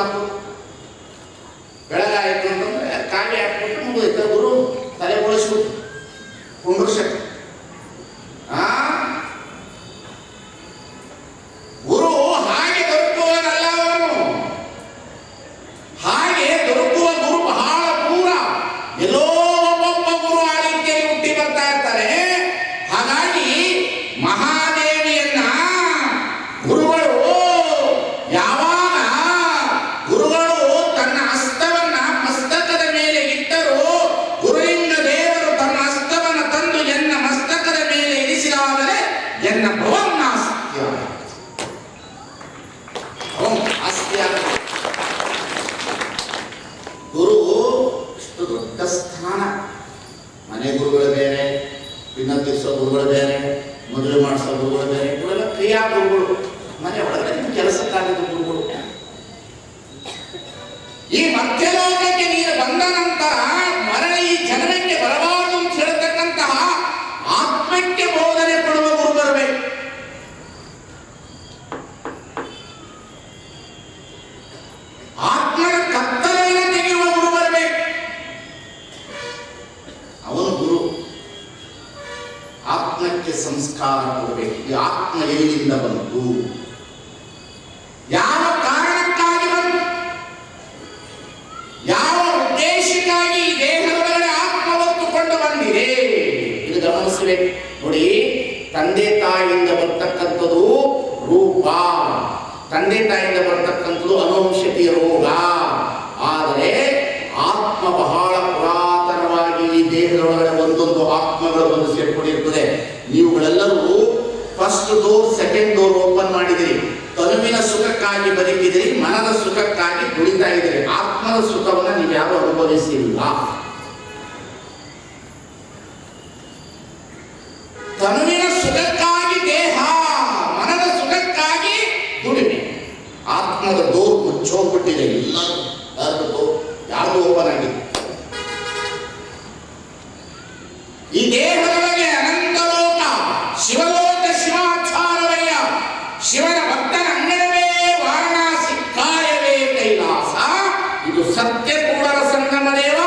ಮಾತು. ಬೆಳಗಾಯಿತು ಅಂತಂದ್ರೆ ಕಾಗೆ ಹಾಕ್ಬಿಟ್ಟು ಮುಗಿದೈತೆ, ಗುರು ತಲೆ ಬೋಳಿಸ್ಬಿಟ್ಟು ಕುಂಡ್ರಶಕ್ತಿ. ಗುರು ಹಾಗೆ ದೊರಕುವನಲ್ಲ ಅವನು. ಹಾಗೆ ದೊರಕುವ ಗುರು ಬಹಳ ದೂರ, ಎಲ್ಲೋ ಒಬ್ಬೊಬ್ಬ ಗುರು ಆ ರೀತಿಯಲ್ಲಿ ಹುಟ್ಟಿ ಬರ್ತಾ ಇರ್ತಾರೆ. ಹಾಗಾಗಿ ಮಹಾದೇವಿಯನ್ನ ಗುರುಗಳು ಯಾವಾಗ ಗುರುಗಳು ತನ್ನ ಹಸ್ತವನ್ನ ಮಸ್ತಕದ ಮೇಲೆ ಇಟ್ಟರು, ಗುರುಲಿಂಗ ದೇವರು ತನ್ನ ಹಸ್ತವನ್ನು ತಂದು ಎನ್ನ ಮಸ್ತಕದ ಮೇಲೆ ಇರಿಸಿದಾದರೆ ಎನ್ನ ಭವನ್ನಾಸ್ತ್ಯ ಗುರು ಇಷ್ಟು ದೊಡ್ಡ ಸ್ಥಾನ. ಮನೆ ಗುರುಗಳು ಬೇರೆ, ಪಿನ್ನ ತೀರ್ಸೋ ಗುರುಗಳು ಬೇರೆ, ಮದುವೆ ಮಾಡಿಸೋ ಗುರುಗಳು ಬೇರೆ, ಇವರೆಲ್ಲ ಕ್ರಿಯಾ ಗುರುಗಳು. ಮನೆ ಒಳಗಡೆ ಕೆಲಸಕ್ಕಾಗಿದ್ದ ಗುರುಗಳು. ಈ ಮಧ್ಯಲೋಕಕ್ಕೆ ನೀನು ಬಂದ ನಂತರ ಮರಣ ಈ ಜನನಕ್ಕೆ ಬರಬಾರದು ಅಂತ ಹೇಳ್ತಕ್ಕಂತಹ ಆತ್ಮಕ್ಕೆ ಬೋಧನೆ ಕೊಡುವ ಗುರು ಬರಬೇಕು. ಆತ್ಮನ ಕತ್ತಲೆಯನ್ನು ತೆಗೆಯುವ ಗುರು ಬರಬೇಕು. ಅವನು ಗುರು. ಆತ್ಮಕ್ಕೆ ಸಂಸ್ಕಾರ ಕೊಡಬೇಕು. ಈ ಆತ್ಮ ಎಲ್ಲಿಂದ ಬಂತು, ಯಾವ ಕಾರಣಕ್ಕಾಗಿ ಬಂತು, ಯಾವ ಉದ್ದೇಶಕ್ಕಾಗಿ ಈ ದೇಹದೊಳಗಡೆ ಆತ್ಮ ಹೊತ್ತುಕೊಂಡು ಬಂದಿದೆ, ಇದು ಗಮನಿಸಬೇಕು. ನೋಡಿ, ತಂದೆ ತಾಯಿಯಿಂದ ಬರ್ತಕ್ಕಂಥದ್ದು ರೂಪ, ತಂದೆ ತಾಯಿಯಿಂದ ಬರ್ತಕ್ಕಂಥದ್ದು ಅನುವಂಶೀಯ ರೋಗ. ಆದರೆ ಆತ್ಮ ಬಹಳ ಪುರಾತನವಾಗಿ ಈ ದೇಹದೊಳಗಡೆ ಒಂದೊಂದು ಆತ್ಮಗಳು ಬಂದು ಸೇರ್ಕೊಂಡಿರ್ತದೆ. ನೀವುಗಳೆಲ್ಲರೂ first door second door open ಮಾಡಿದಿರಿ. ತನುವಿನ ಸುಖಕ್ಕಾಗಿ ಬದುಕಿದಿರಿ, ಮನದ ಸುಖಕ್ಕಾಗಿ ದುಡಿತಾ ಇದ್ದೀರಿ. ಆತ್ಮದ ಸುಖವನ್ನು ನೀವು ಯಾರು ಅನುಭವಿಸಿಲ್ಲ. ತನುವಿನ ಸುಖಕ್ಕಾಗಿ ದೇಹ, ಮನದ ಸುಖಕ್ಕಾಗಿ ದುಡಿಮೆ. ಆತ್ಮದ ಡೋರ್ ಮುಚ್ಚೋಗ್ಬಿಟ್ಟಿದೆ. ಎಲ್ಲರೂ ಯಾರು ಓಪನ್ ಆಗಿದೆ. ಈ ದೇಹದೊಳಗೆ ಅನಂತ ಲೋಕ, ಶಿವಲೋಕ ಶಿವಾಚಾರವಯ್ಯ, ಶಿವನ ಭಕ್ತನ ಅಂಗಣವೇ ವಾರಣಾಸಿ, ಕಾಯವೇ ಕೈಲಾಸ. ಇದು ಸತ್ಯ ಕೂಡರ ಸಂಗಮ ದೇವ.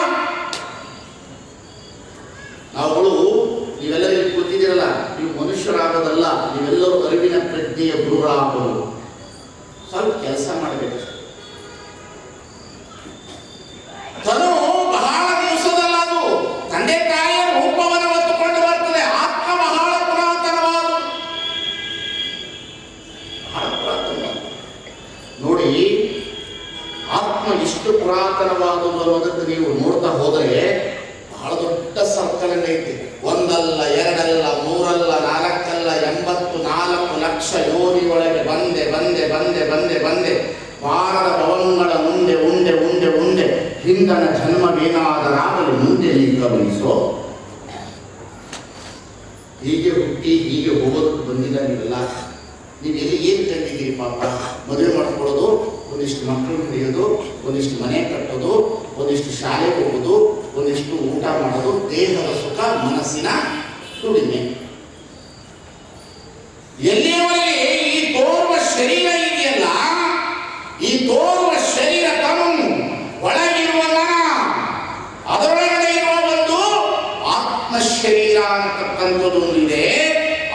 ನಾವುಗಳು ನೀವೆಲ್ಲರೂ ಕೂತಿದ್ದೀರಲ್ಲ, ನೀವು ಮನುಷ್ಯರಾಗೋದಲ್ಲ, ನೀವೆಲ್ಲರೂ ಅರಿವಿನ ಪ್ರಜ್ಞೆಯ ಗುರುಗಳಾಗೋದು. ಸ್ವಲ್ಪ ಕೆಲಸ ಮಾಡಬೇಕು. ತನು ಬಹಳ ದಿವಸದಲ್ಲ, ಅದು ತಂದೆ ತಾಯಿಯ ರೂಪವನ್ನು ಹೊತ್ತುಕೊಂಡು ಬರ್ತದೆ. ಆತ್ಮ ಬಹಳ ಪುರಾತನವಾದ, ಬಹಳ ಪುರಾತನವಾದ. ನೋಡಿ, ಆತ್ಮ ಎಷ್ಟು ಪುರಾತನವಾದದ್ದು ಅನ್ನೋದಕ್ಕೆ ನೀವು ನೋಡ್ತಾ ಹೋದರೆ ಬಹಳ ದೊಡ್ಡ ಸರ್ಕಲ್ ಐತಿ. ಒಂದಲ್ಲ, ಎರಡಲ್ಲ, ಮೂರಲ್ಲ, ನಾಲ್ಕಲ್ಲ, 84 ಲಕ್ಷ ಯೋನಿ ಒಳಗೆ ಬಂದೆ ಬಂದೆ ಬಂದೆ ಬಂದೆ ಬಂದೆ ಬಾರದ ಭವನಗಳ ಮುಂದೆ ಉಂಡೆ ಉಂಡೆ ಉಂಡೆ ಹಿಂದನ ಜನ್ಮವೇನಾದರಾಗಲಿ ಮುಂದೆ ನೀ ಗಮನಿಸೋ. ಹೀಗೆ ಹುಟ್ಟಿ ಹೀಗೆ ಹೋಗೋದಕ್ಕೆ ಬಂದಿಲ್ಲ ನೀವೆಲ್ಲ. ನೀವು ಎಲ್ಲಿ ಏನು ಕಂಡಿದ್ದೀರಿ ಪಾಪ? ಮದುವೆ ಮಾಡ್ಕೊಳ್ಳೋದು, ಒಂದಿಷ್ಟು ಮಕ್ಕಳು ಹಿಡಿಯೋದು, ಒಂದಿಷ್ಟು ಮನೆ ಕಟ್ಟೋದು, ಒಂದಿಷ್ಟು ಶಾಲೆಗೆ ಹೋಗೋದು, ಒಂದಿಷ್ಟು ಊಟ ಮಾಡೋದು, ದೇಹದ ಸುಖ, ಮನಸ್ಸಿನ ದುಡಿಮೆ. ಎಲ್ಲಿಯವರೆಗೆ ಈ ತೋರುವ ಶರೀರ ಇದೆಯಲ್ಲ, ಈ ತೋರುವ ಶರೀರ ತನು, ಒಳಗಿರುವ ಮನ, ಅದರೊಳಗಡೆ ಇರುವ ಒಂದು ಆತ್ಮ ಶರೀರ ಅಂತಕ್ಕಂಥದ್ದು ಇದೆ.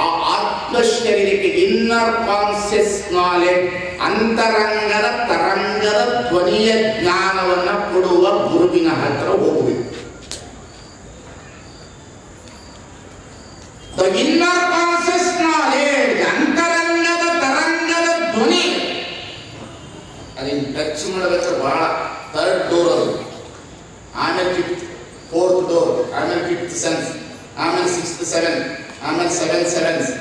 ಆ ಆತ್ಮ ಶರೀರಕ್ಕೆ ಇನ್ನರ್ ಕಾನ್ಸಿಯಸ್ ನಾಲೆಡ್ಜ್, ಅಂತರಂಗದ ತರಂಗದ ಧ್ವನಿಯ ಜ್ಞಾನವನ್ನ ಕೊಡುವ ಗುರುವಿನ ಹತ್ರ ಹೋಗಬೇಕು. ಇನ್ನರ್ ಕಾನ್ಸಿಯಸ್ ನಾಲೆಡ್ಜ್, ಅಂತರಂಗದ ತರಂಗದ ಧ್ವನಿ, ಅದನ್ನು ಟಚ್ ಮಾಡಬೇಕಾದ್ರೆ ಬಹಳ. ಥರ್ಡ್ ಡೋರ್ ಅದು, ಆಮೇಲೆ ಫೋರ್ತ್ ಡೋರ್, ಆಮೇಲೆ ಫಿಫ್ತ್ ಸೆನ್ಸ್, ಆಮೇಲೆ ಸಿಕ್ಸ್ತ್ ಸೆವೆನ್, ಆಮೇಲೆ 7 ಸೆವೆನ್ಸ್.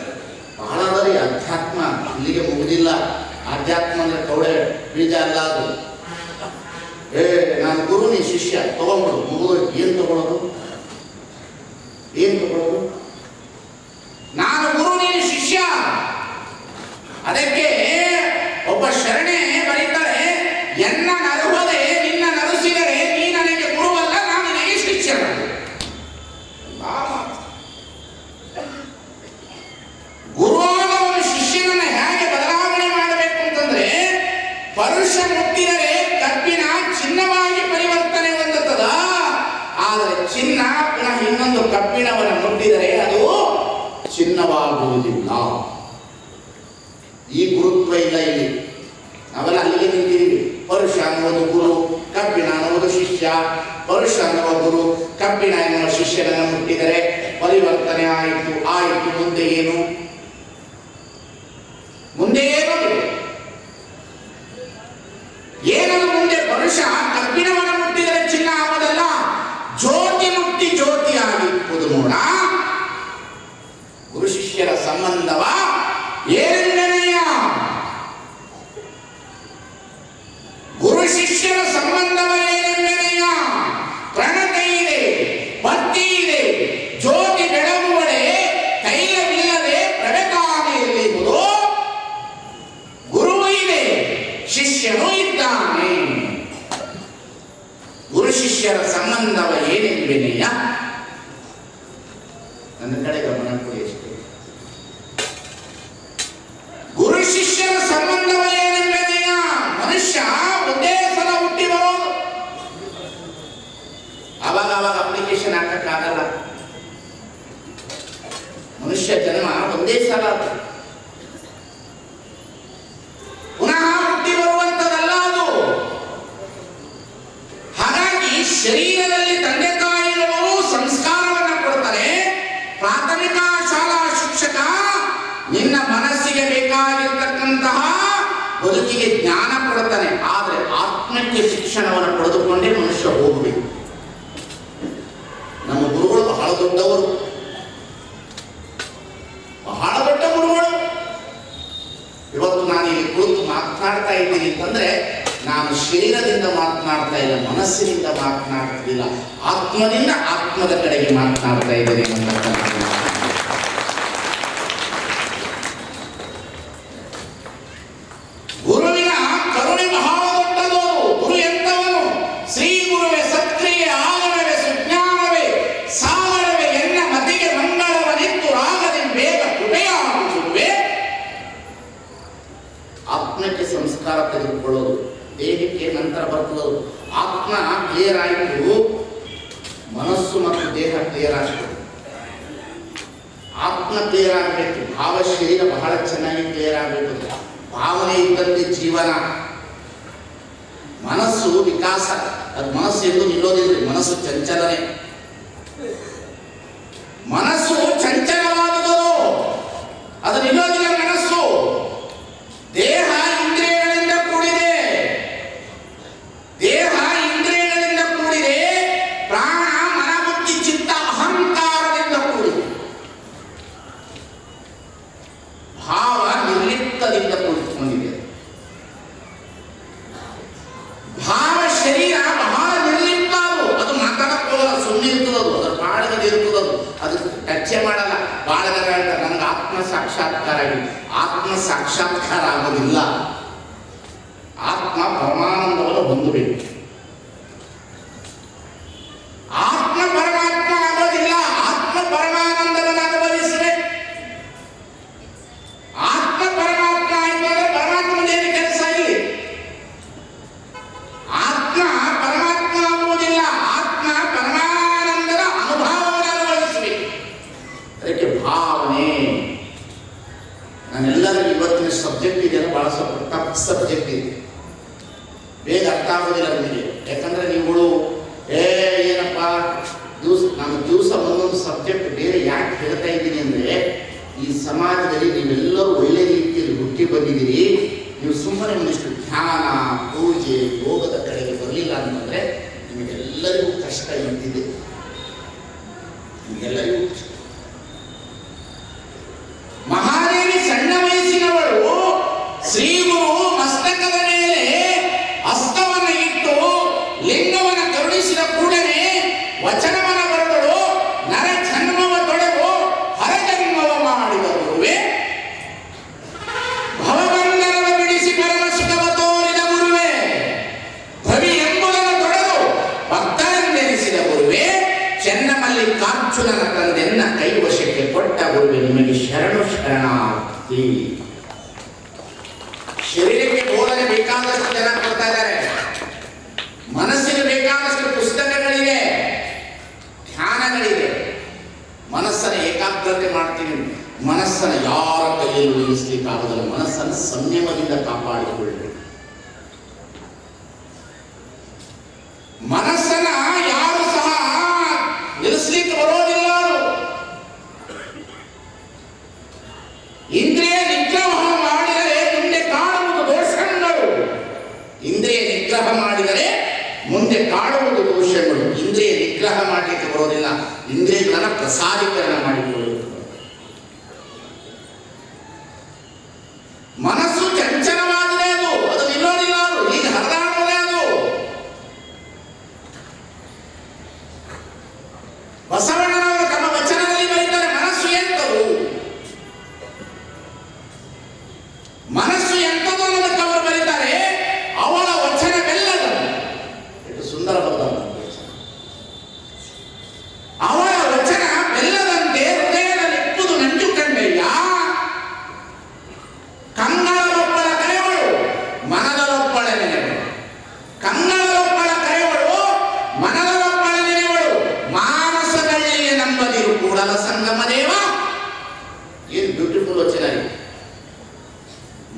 ಬಹಳ ಅದರಿ ಅಧ್ಯಾತ್ಮ. ಇಲ್ಲಿಗೆ ಮುಗಿದಿಲ್ಲ. ಅಧ್ಯಾತ್ಮ ಅಂದ್ರೆ ಕೌಡೆ ಬೀಜ ಅಲ್ಲ ಅದು. ನಾನು ಗುರು, ನೀ ಶಿಷ್ಯ, ತಗೊಂಡ್ಬಿಡು, ಮುಗಿದು. ಏನು ತಗೊಳ್ಳೋದು? ಏನು ತಗೊಳ್ಳೋದು? ನಾನು ಗುರು, ನೀನು ಶಿಷ್ಯ. ಅದಕ್ಕೆ ಒಬ್ಬ ಶರಣೆ ಬರೀತಾರೆ, ಎನ್ನ ನರುವದೆ ನಿನ್ನ ನರುಸಿದರೆ ನೀ ನನಗೆ ಗುರುವಲ್ಲ, ನಾನು ನಿನಗೆ ಶಿಷ್ಯನ. ಗುರುವಾದ ಒಂದು ಶಿಷ್ಯನನ್ನು ಹೇಗೆ ಬದಲಾವಣೆ ಮಾಡಬೇಕು ಅಂತಂದ್ರೆ, ಪರುಷ ಮುಟ್ಟಿದರೆ ಪರುಷ ಅನ್ನುವ ಗುರು ಕಬ್ಬಿಣ ಎನ್ನುವ ಶಿಷ್ಯನನ್ನು ಮುಟ್ಟಿದರೆ ಪರಿವರ್ತನೆ ಆಯಿತು. ಮುಂದೆ ಏನು? ಏನದು ಮುಂದೆ? ಪರುಷ ಕಬ್ಬಿಣವನ್ನು ಮುಟ್ಟಿದರೆ ಚಿನ್ನ ಆಗುವುದಲ್ಲ, ಜ್ಯೋತಿ ಮುಟ್ಟಿ ಜ್ಯೋತಿ ಆಗಿರುವುದು ನೋಡ. ಗುರು ಶಿಷ್ಯರ ಸಂಬಂಧವ ಏನೆಂದನೆಯ? ಗುರು ಶಿಷ್ಯರ ಸಂಬಂಧವ ಏನೆಂದನೆಯ? ಪ್ರಣತೆ ಇದೆ, ಭಕ್ತಿ ಇದೆ, ಜ್ಯೋತಿ ಬೆಳಗುವಡೆ ತೈಲವಿಲ್ಲದೆ ಪ್ರವೇಕಾನೆಯಲ್ಲಿರುವುದು. ಗುರುವು ಇದೆ, ಶಿಷ್ಯನು ಇದ್ದಾನೆ. ಗುರು ಶಿಷ್ಯರ ಸಂಬಂಧವ ಏನೆಂಬೆನೆಯ? ನನ್ನ ಕಡೆ ಗಮನ ಕೊಡಿ ಅಷ್ಟೇ. ಗುರು ಶಿಷ್ಯರ ಸಂಬಂಧವ ಏನೆಂಬೆನೆಯ? ಮನುಷ್ಯ ಒಂದೇ ಸಲ ಹುಟ್ಟಿ ಬರೋದು. ಅವಾಗ ಅಪ್ಲಿಕೇಶನ್ ಹಾಕಕ್ಕಾಗಲ್ಲ. ಮನುಷ್ಯ ಜನ್ಮ ಒಂದೇ ಸಲ, ಪುನಃ ಹುಟ್ಟಿ ಬರುವಂತದಲ್ಲ ಅದು. ಹಾಗಾಗಿ ಶರೀರದಲ್ಲಿ ತಂದೆ ತಾಯಿಗಳು ಸಂಸ್ಕಾರವನ್ನು ಕೊಡ್ತಾರೆ. ಪ್ರಾಥಮಿಕ ಶಾಲಾ ಶಿಕ್ಷಕ ನಿನ್ನ ಮನಸ್ಸಿಗೆ ಬೇಕಾಗಿರ್ತಕ್ಕಂತಹ ಬದುಕಿಗೆ ಜ್ಞಾನ ಕೊಡ್ತಾನೆ. ಆದರೆ ಆತ್ಮಕ್ಕೆ ಶಿಕ್ಷಣವನ್ನು ಪಡೆದುಕೊಂಡೇ ಮನುಷ್ಯ ಹೋಗಬೇಕು. ನಮ್ಮ ಗುರುಗಳು ಬಹಳ ದೊಡ್ಡವರು, ಬಹಳ ದೊಡ್ಡ ಗುರುಗಳು. ಇವತ್ತು ನಾನು ಇಲ್ಲಿ ಕುಳಿತು ಮಾತನಾಡ್ತಾ ಇದ್ದೀನಿ ಅಂತಂದ್ರೆ ನಾನು ಶರೀರದಿಂದ ಮಾತನಾಡ್ತಾ ಇಲ್ಲ, ಮನಸ್ಸಿನಿಂದ ಮಾತನಾಡ್ತಿಲ್ಲ, ಆತ್ಮದಿಂದ ಆತ್ಮದ ಕಡೆಗೆ ಮಾತನಾಡ್ತಾ ಇದ್ದೇನೆ. ಗುರುವಿನ ಕರುಣೆ ಬಹಳ ದೊಡ್ಡದು. ಗುರು ಎಂತವನು? ಶ್ರೀ ಗುರುವೇ ಸತ್ಕ್ರಿಯೆ, ಆಗರವೇ ಸುಜ್ಞಾನವೇ, ಸಾಗರವೇ ಎನ್ನ ಮತಿಗೆ ಮಂಗಳವನಿತ್ತು ರಾಗದಿ ಬೇಗ ಕೃಪೆಯಾಗುತ್ತುವೆ. ಆತ್ಮಕ್ಕೆ ಸಂಸ್ಕಾರ ತೆಗೆದುಕೊಳ್ಳೋದು, ದೇಹಕ್ಕೆ ನಂತರ ಬರ್ತದದು. ಆತ್ಮ ಕ್ಲಿಯರ್ ಆಯಿತು, ಮನಸ್ಸು ಮತ್ತು ದೇಹ ಕ್ಲಿಯರ್ ಆಗ್ತದೆ. ಆತ್ಮ ಕ್ಲಿಯರ್ ಆಗಬೇಕು, ಭಾವ ಶರೀರ ಬಹಳ ಚೆನ್ನಾಗಿ ಕ್ಲಿಯರ್ ಆಗಬೇಕು. ಭಾವನೆ ಇದ್ದಂತೆ ಜೀವನ. ಮನಸ್ಸು ವಿಕಾಸ, ಅದು ಮನಸ್ಸು ಎಂದು ನಿಲ್ಲೋದಿಲ್ಲ. ಮನಸ್ಸು ಚಂಚಲನೆ, ಮನಸ್ಸು ಚಂಚಲವಾದುದು, ಅದು ನಿಲ್ಲೋದಿಲ್ಲ. ಮನಸ್ಸು ದೇಹ ಇಂದ್ರಿಯಗಳಿಂದ ಕೂಡಿದೆ, ದೇಹ ಇಂದ್ರಿಯಗಳಿಂದ ಕೂಡಿದೆ. ಪ್ರಾಣ ಮನ ಬುದ್ಧಿ ಚಿತ್ತ ಅಹಂಕಾರದಿಂದ ಕೂಡಿದೆ. ಭಾವ ನಿರ್ಲಿಪ್ತದಿಂದ ಕೂಡಿಕೊಂಡಿದೆ. ಭಾವ ಶರೀರ ಬಹಳ ನಿರ್ಲಿಪ್ತ, ಅದು ಮಾತಾಡಕ್ಕೋಗಲ್ಲ, ಸುಮ್ಮನೆ ಇರ್ತದದು, ಅದರ ಬಾಳಗದೆ ಇರ್ತದದು, ಅದು ಟಚ್ ಮಾಡಲ್ಲ. ಬಾಳಗದ ಹೇಳ್ತಾರೆ ನನಗೆ ಆತ್ಮ ಸಾಕ್ಷಾತ್ಕಾರ ಆಗಿದೆ. ಆತ್ಮ ಸಾಕ್ಷಾತ್ಕಾರ ಆಗೋದಿಲ್ಲ. ಆತ್ಮ ಪರಮಾನಂದವನ್ನು ಹೊಂದಬೇಕು. ಆತ್ಮ ಪರಮಾತ್ಮ ಆಗೋದಿಲ್ಲ. ಆತ್ಮ ಪರಮಾನಂದವನ್ನು ಅನುಭವಿಸಬೇಕು. ಆತ್ಮ ಪರಮಾತ್ಮ ಆಯ್ತು ಅಂದ್ರೆ ಪರಮಾತ್ಮನೇನು ಕೆಲಸ ಇಲ್ಲಿ? ಆತ್ಮ ಪರಮಾತ್ಮ ಆಗುವುದಿಲ್ಲ. ಆತ್ಮ ಪರಮಾನಂದದ ಅನುಭವವನ್ನು ಅನುಭವಿಸಬೇಕು. ಅದಕ್ಕೆ ಭಾವನೆ. ನಾನೆಲ್ಲರಿಗೂ ಇವತ್ತಿನ ಸಬ್ಜೆಕ್ಟ್ ಇದೆಯಲ್ಲ ಬಹಳ ಸ್ವಲ್ಪ ಟಫ್ ಸಬ್ಜೆಕ್ಟ್ ಇದೆ, ಬೇಗ ಅರ್ಥ ಆಗೋದಿಲ್ಲ ನಿಮಗೆ. ಯಾಕಂದ್ರೆ ನೀವುಗಳು ಏನಪ್ಪ ನಾನು ದಿವಸ ಒಂದೊಂದು ಸಬ್ಜೆಕ್ಟ್ ಬೇರೆ ಯಾಕೆ ಹೇಳ್ತಾ ಇದ್ದೀನಿ ಅಂದ್ರೆ, ಈ ಸಮಾಜದಲ್ಲಿ ನೀವೆಲ್ಲರೂ ಒಳ್ಳೆ ರೀತಿಯಲ್ಲಿ ಹುಟ್ಟಿ ಬಂದಿದ್ದೀರಿ. ನೀವು ಸುಮ್ಮನೆ ಒಂದಿಷ್ಟು ಧ್ಯಾನ, ಪೂಜೆ, ಯೋಗದ ಕಡೆಗೆ ಬರಲಿಲ್ಲ ಅಂತಂದ್ರೆ ನಿಮಗೆಲ್ಲರಿಗೂ ಕಷ್ಟ ಇದ್ದಿದೆ. ನಿಮಗೆಲ್ಲರಿಗೂ ಕಷ್ಟ. ಮಹಾದೇವಿ ಸಣ್ಣ ವಯಸ್ಸಿನವಳು ಶ್ರೀಗುರು ಮಸ್ತಕದ ಮೇಲೆ ಹಸ್ತವನ್ನು ಇಟ್ಟು ಲಿಂಗವನ್ನು ಕರುಣಿಸಿದ ಕೂಡಲೇ ವಚನವನ್ನು ಬರೆದಳು. ನರ ಜನ್ಮವ ತೊಡೆದು ಹರಜನ್ಮವ ಮಾಡಿದ ಗುರುವೇ, ಭವಬಂಧನವ ಬಿಡಿಸಿ ಪರಮ ಸುಖವ ತೋರಿದ ಗುರುವೇ, ಭವಿ ಎಂಬುದನ್ನು ತೊಡೆದು ಭಕ್ತರೆಂದೆನಿಸಿದ ಗುರುವೇ, ಚೆನ್ನಮಲ್ಲಿಕಾರ್ಜುನನ ತಂದೆನ್ನ ಕೈವಶಕ್ಕೆ ಕೊಟ್ಟ ಗುರುವೆ, ನಿಮಗೆ ಶರಣು ಶರಣಾರ್ಥಿ. ಶರೀರಕ್ಕೆ ಬೋಧನೆ ಬೇಕಾದಷ್ಟು ಜನ ಕೊಡ್ತಾ ಇದ್ದಾರೆ, ಮನಸ್ಸಿಗೆ ಬೇಕಾದಷ್ಟು ಪುಸ್ತಕಗಳಿವೆ, ಧ್ಯಾನಗಳಿವೆ. ಮನಸ್ಸನ್ನು ಏಕಾಗ್ರತೆ ಮಾಡ್ತೀವಿ. ಮನಸ್ಸನ್ನು ಯಾರ ಕೈಯಲ್ಲಿ ಉಳಿಸಲಿಕ್ಕಾಗೋದಿಲ್ಲ. ಮನಸ್ಸನ್ನು ಸಂಯಮದಿಂದ ಕಾಪಾಡಿಕೊಳ್ಳಬೇಕು. ಮನಸ್ಸನ್ನ ಯಾರ ಪ್ರಸಾದೀಕರಣ ಮಾಡಿಕೊಳ್ಳುವುದು. ಮನಸ್ಸು ಚಂಚಲವಾದರೆ ಅದು ನಿಲ್ಲೋದಿಲ್ಲ, ಅದು ಈಗ ಹರಿದಾಡುವುದೇ ಅದು. ಬಸವಣ್ಣನವರು ತಮ್ಮ ವಚನದಲ್ಲಿ ಬರೀತಾರೆ, ಮನಸ್ಸು ಎಂತದು, ಮನಸ್ಸು ಎಂತದು ಅನ್ನೋದಕ್ಕೆ ಅವರು ಬರೀತಾರೆ, ಅವಳ ವಚನವೆಲ್ಲದ. ಎಷ್ಟು ಸುಂದರ ಬರೆದ ಅವಳ ವಚನ ಬೆಲ್ಲದಂತೆ ಹೃದಯದಲ್ಲಿಪ್ಪುದು ನಂಜು ಕಂಡಯ್ಯ. ಕಂಗಳರೊಬ್ಬಳ ಕರೆವಳು ಮನದರೊಬ್ಬಳ ನೆನೆವಳು, ಕಂಗಳರೊಬ್ಬಳ ಕರೆವಳು ಮನದರೊಬ್ಬಳ ನೆನೆವಳು. ಮಾನಸದಳ್ಳಿಯ ನಂಬದಿರು ಕೂಡಲ ಸಂಗಮ ದೇವ. ಏನು ಬ್ಯೂಟಿಫುಲ್ ವಚನ ಇದೆ.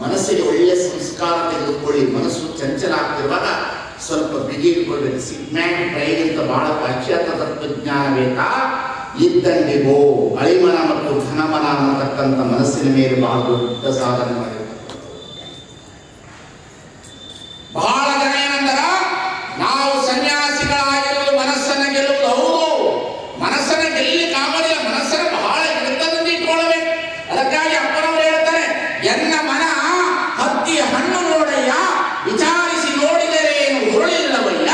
ಮನಸ್ಸಿಗೆ ಒಳ್ಳೆಯ ಸಂಸ್ಕಾರ ತೆಗೆದುಕೊಳ್ಳಿ. ಮನಸ್ಸು ಚಂಚಲ ಆಗ್ತಿರುವಾಗ ಸ್ವಲ್ಪ ಬಿಗಿದುಕೊಳ್ಳಬೇಕು. ಸಿಗ್ಮ್ಯಾಟಿಕ್ ಪ್ರೈಡ್ ಅಂತ ಬಹಳ ಪಾಶ್ಚಾತ್ಯ ತತ್ವಜ್ಞಾನ ಬೇಕಾ. ಇದ್ದಂಗೆಗೋ ಅಳಿಮನ ಮತ್ತು ಘನಮನ ಅನ್ನತಕ್ಕಂಥ ಮನಸ್ಸಿನ ಮೇಲೆ ಬಹಳ ದೊಡ್ಡ ಸಾಧನೆ ಮಾಡಿರ್ತಾರೆ. ಬಹಳ ಜನ ಏನಂತಾರ, ನಾವು ಸನ್ಯಾಸಿಗಳಾಗಿರೋದು ಮನಸ್ಸನ್ನು ಗೆಲ್ಲುವುದು. ಹೌದು, ಮನಸ್ಸನ್ನು ಗೆಲ್ಲಲಿಕ್ಕೆ ಆಗೋದಿಲ್ಲ, ಮನಸ್ಸನ್ನು ಬಹಳ ಹಿಡಿತದಿಂದ ಇಟ್ಕೊಳ್ಬೇಕು. ಅದಕ್ಕಾಗಿ ಅಪ್ಪನವರು ಹೇಳ್ತಾರೆ, ಎನ್ನ ಮನ ಹತ್ತಿ ಹಣ್ಣು ನೋಡಯ್ಯ, ವಿಚಾರಿಸಿ ನೋಡಿದರೆ ಏನು ಉರುಳಿಲ್ಲವಯ್ಯ.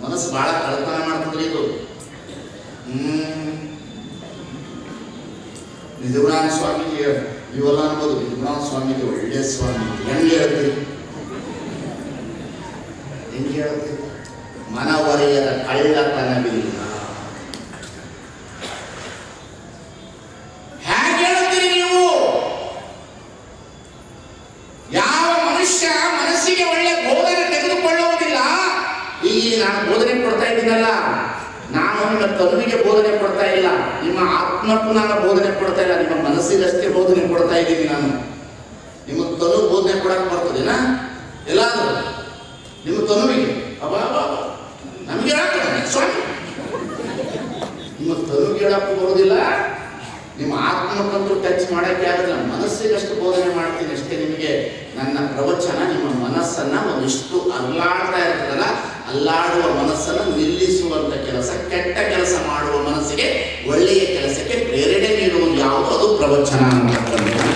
ಮನಸ್ಸು ಬಹಳ ಕಳತನ ಮಾಡ್ತದ್ರಿ ಇದು. ನಿಜಗುಣಾನ ಸ್ವಾಮೀಜಿ ಇವೆಲ್ಲ ಅನ್ಬೋದು. ನಿಜಗುಣಾನ ಸ್ವಾಮೀಜಿ ಒಳ್ಳೆಯ ಸ್ವಾಮಿ. ಹೆಂಗೆ ಹೇಳ್ತೀವಿ, ಹೆಂಗೆ ಹೇಳ್ತೀವಿ, ಮನವರೆಯದ ಕಳ್ಳತನವಿಲ್ಲ. ಹೇಗೆ ಹೇಳ್ತೀರಿ ನೀವು? ಯಾವ ಮನುಷ್ಯ ಮನಸ್ಸಿಗೆ ಒಳ್ಳೆ ಬೋಧನೆ ತೆಗೆದುಕೊಳ್ಳುವುದಿಲ್ಲ. ಈಗ ನಾನು ಬೋಧನೆ ಕೊಡ್ತಾ ಇದ್ದೀನಲ್ಲ, ನಾನು ನಿಮ್ಮ ತನುವಿಗೆ ಬೋಧನೆ ಕೊಡ್ತಾ ಇಲ್ಲ, ನಿಮ್ಮ ಆತ್ಮಕ್ಕೂ ನಾನು ಬೋಧನೆ ಕೊಡ್ತಾ ಇಲ್ಲ, ನಿಮ್ಮ ಮನಸ್ಸಿಗಷ್ಟೇ ಬೋಧನೆ ಕೊಡ್ತಾ ಇದ್ದೀನಿ ನಾನು. ನಿಮ್ಮ ತನು ಬೋಧನೆ ಕೊಡಕ್ಕೆ ಬರ್ತದೇನಾ? ಎಲ್ಲಾದರೂ ನಿಮ್ಮ ತನುವಿಗೆ ಅಬ್ಬಾ ನಮ್ಗೆ ಹೇಳಕ್ಕೆ ಸ್ವಾಮಿ, ನಿಮ್ಮ ತನುವಿಗೆ ಹೇಳಕ್ಕೂ ಬರೋದಿಲ್ಲ, ನಿಮ್ಮ ಆತ್ಮಕ್ಕಂತೂ ಟಚ್ ಮಾಡೋಕ್ಕೆ ಆಗೋದಿಲ್ಲ. ಮನಸ್ಸಿಗಷ್ಟು ಬೋಧನೆ ಮಾಡ್ತೀನಿ ಅಷ್ಟೇ. ನಿಮಗೆ ನನ್ನ ಪ್ರವಚನ ನಿಮ್ಮ ಮನಸ್ಸನ್ನು ಒಂದಿಷ್ಟು ಅಲ್ಲಾಡ್ತಾ ಇರ್ತದಲ್ಲ, ಅಲ್ಲಾಡುವ ಮನಸ್ಸನ್ನು ನಿಲ್ಲಿಸುವಂಥ ಕೆಲಸ, ಕೆಟ್ಟ ಕೆಲಸ ಮಾಡುವ ಮನಸ್ಸಿಗೆ ಒಳ್ಳೆಯ ಕೆಲಸಕ್ಕೆ ಪ್ರೇರಣೆ ನೀಡುವುದು ಯಾವುದು? ಅದು ಪ್ರವಚನ ಅಂತಕ್ಕಂಥದ್ದು.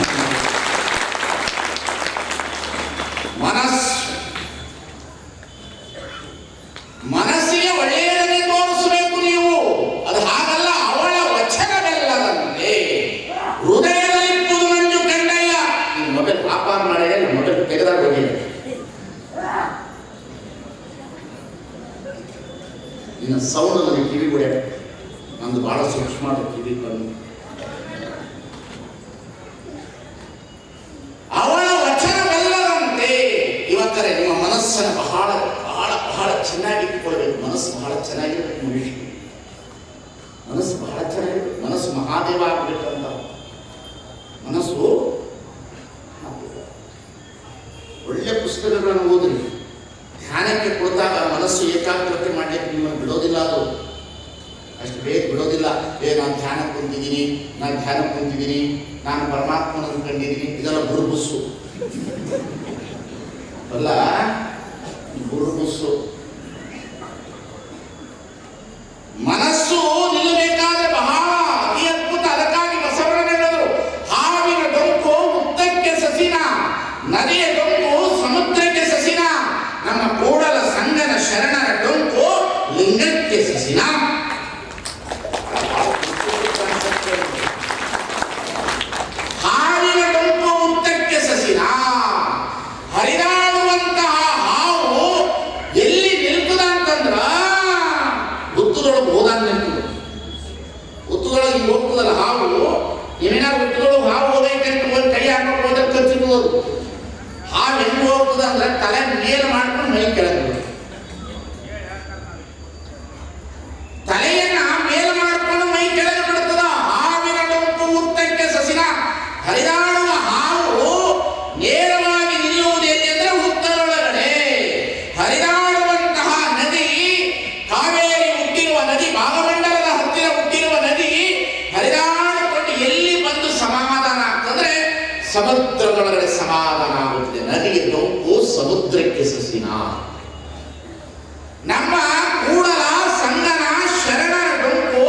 ಮನಸ್ಸಿಗೆ ಒಳ್ಳೆಯದನ್ನೇ ತೋರಿಸಬೇಕು ನೀವು. ಅದು ಹಾಗಲ್ಲ, ಅವಳ ವಚನವೆಲ್ಲದಂತೆ ಹೃದಯದಲ್ಲಿಪ್ಪುದು ನಂಜು ಕಂಡಯ್ಯ. ಈ ಮೊಬೈಲ್ ವ್ಯಾಪಾರ ಮಾಡಿದೆ, ಮೊಬೈಲ್ ತೆಗೆದಾಗ ಹೋಗಿ ಇನ್ನು ಸೌಂಡ್ ನನಗೆ ಕಿವಿ ಬಿಡ, ನಂದು ಬಹಳ ಸೂಕ್ಷ್ಮ ಕಿವಿ ಕಣ್ಣು. ಅವಳ ವಚನವೆಲ್ಲದಂತೆ. ಇವತ್ತರೆ ನಿಮ್ಮ ಮನಸ್ಸನ್ನು ಬಹಳ ಬಹಳ ಬಹಳ ಚೆನ್ನಾಗಿಟ್ಟುಕೊಳ್ಬೇಕು. ಮನಸ್ಸು ಬಹಳ ಚೆನ್ನಾಗಿರ್ಬೇಕು ಮನುಷ್ಯ, ಮನಸ್ಸು ಬಹಳ ಚೆನ್ನಾಗಿರ್ಬೇಕು. ಮನಸ್ಸು ಮಹಾದೇವ ಆಗಬೇಕಂತ ಮನಸ್ಸು. ಒಳ್ಳೆ ಪುಸ್ತಕಗಳನ್ನು ಓದ್ರಿ. ಧ್ಯಾನಕ್ಕೆ ಕೊಡ್ತಾಗ ಮನಸ್ಸು ಏಕಾಗ್ರತೆ ಮಾಡಲಿಕ್ಕೆ ನಿಮ್ಮನ್ನು ಬಿಡೋದಿಲ್ಲ, ಅದು ಅಷ್ಟು ಬೇಗ ಬಿಡೋದಿಲ್ಲ. ನಾನು ಧ್ಯಾನಕ್ಕೆ ಕುಂತಿದ್ದೀನಿ, ನಾನು ಪರಮಾತ್ಮನನ್ನು ಕಂಡಿದ್ದೀನಿ, ಇದೆಲ್ಲ ಬುರುಬುಸ್ಸು ಅಲ್ಲ, ಬುರುಬುಸ್ಸು. ಮನಸ್ಸು ನಿಲ್ಲಬೇಕಾದ್ರೆ ಬಹಳ ಅತಿ ಅದ್ಭುತ. ಅದಕ್ಕಾಗಿ ಬಸವಣ್ಣ ಹೇಳಿದರು, ಹಾವಿನ ಡೊಂಕು ಮುತ್ತಕ್ಕೆ ಸಸಿನ, ನದಿಯ ಡೊಂಕು ಸಮುದ್ರಕ್ಕೆ ಸಸಿನ, ನಮ್ಮ ಕೂಡಲ ಸಂಗನ ಶರಣರ ಡೊಂಕು ಲಿಂಗಕ್ಕೆ ಸಸಿನ. ಹಾವಿನ ಡೊಂಕು ಮುತ್ತಕ್ಕೆ ಸಸಿನ. ಹರಿದಾಡುವಂತಹ ಹಾವು ಎಲ್ಲಿ ನಿಲ್ತದ ಅಂತಂದ್ರ ಹುತ್ತದೊಳಗೆ ಹೋದಾಗ ನಿಲ್ತದೆ. ಹುತ್ತದೊಳಗೆ ಹಿಂಗೆ ಹೋಗ್ತದಲ್ಲ ಹಾವು, ಏನೇನಾದ್ರು ಹುತ್ತದೊಳಗೆ ಹಾವು ಹೋಗೈತಂತ ಹೋಗಿ ಕೈ ಹಾಕೊಂಡು ಹೋದಾಗ ಕಚ್ಚಿಬೋದು. ಹಾವು ಹೆಂಗೆ ಹೋಗ್ತದ ಅಂದ್ರೆ ತಲೆ ಮೇಲೆ ಮಾಡ್ಕೊಂಡು ಮೈ ಕೆಳಗೆ, ತಲೆಯನ್ನ ಮೇಲೆ ಮಾಡ್ಕೊಂಡು ಮೈ ಕೆಳಗೆ ಬಿಡ್ತದ. ಹಾವಿನ ಡೊಂಕು ಮುತ್ತಕ್ಕೆ ಸಸಿನ. ಹರಿದಾಡುವ ಹಾವು ನೇರವಾಗಿ ನಿಲ್ಲುವುದು ಎಲ್ಲಿ ಅಂದ್ರೆ ಹುತ್ತದೊಳಗಡೆ. ಹರಿದಾಡುವಂತಹ ನದಿ, ಕಾವೇರಿ ಹುಟ್ಟಿರುವ ನದಿ, ಭಾಗಮಂಡಲದ ಹತ್ತಿರ ಹುಟ್ಟಿರುವ ನದಿ ಹರಿದಾಡಿಕೊಂಡು ಎಲ್ಲಿ ಬಂದು ಸಮಾಧಾನ ಆಗ್ತಂದ್ರೆ ಸಮುದ್ರದೊಳಗಡೆ ಸಮಾಧಾನ ಆಗುತ್ತದೆ. ನದಿಗೆ ಡೊಂಕು, ಸಮುದ್ರಕ್ಕೆ ಸಸಿನ. ನಮ್ಮ ಕೂಡಲ ಸಂಗನ ಶರಣರ ಡೊಂಕು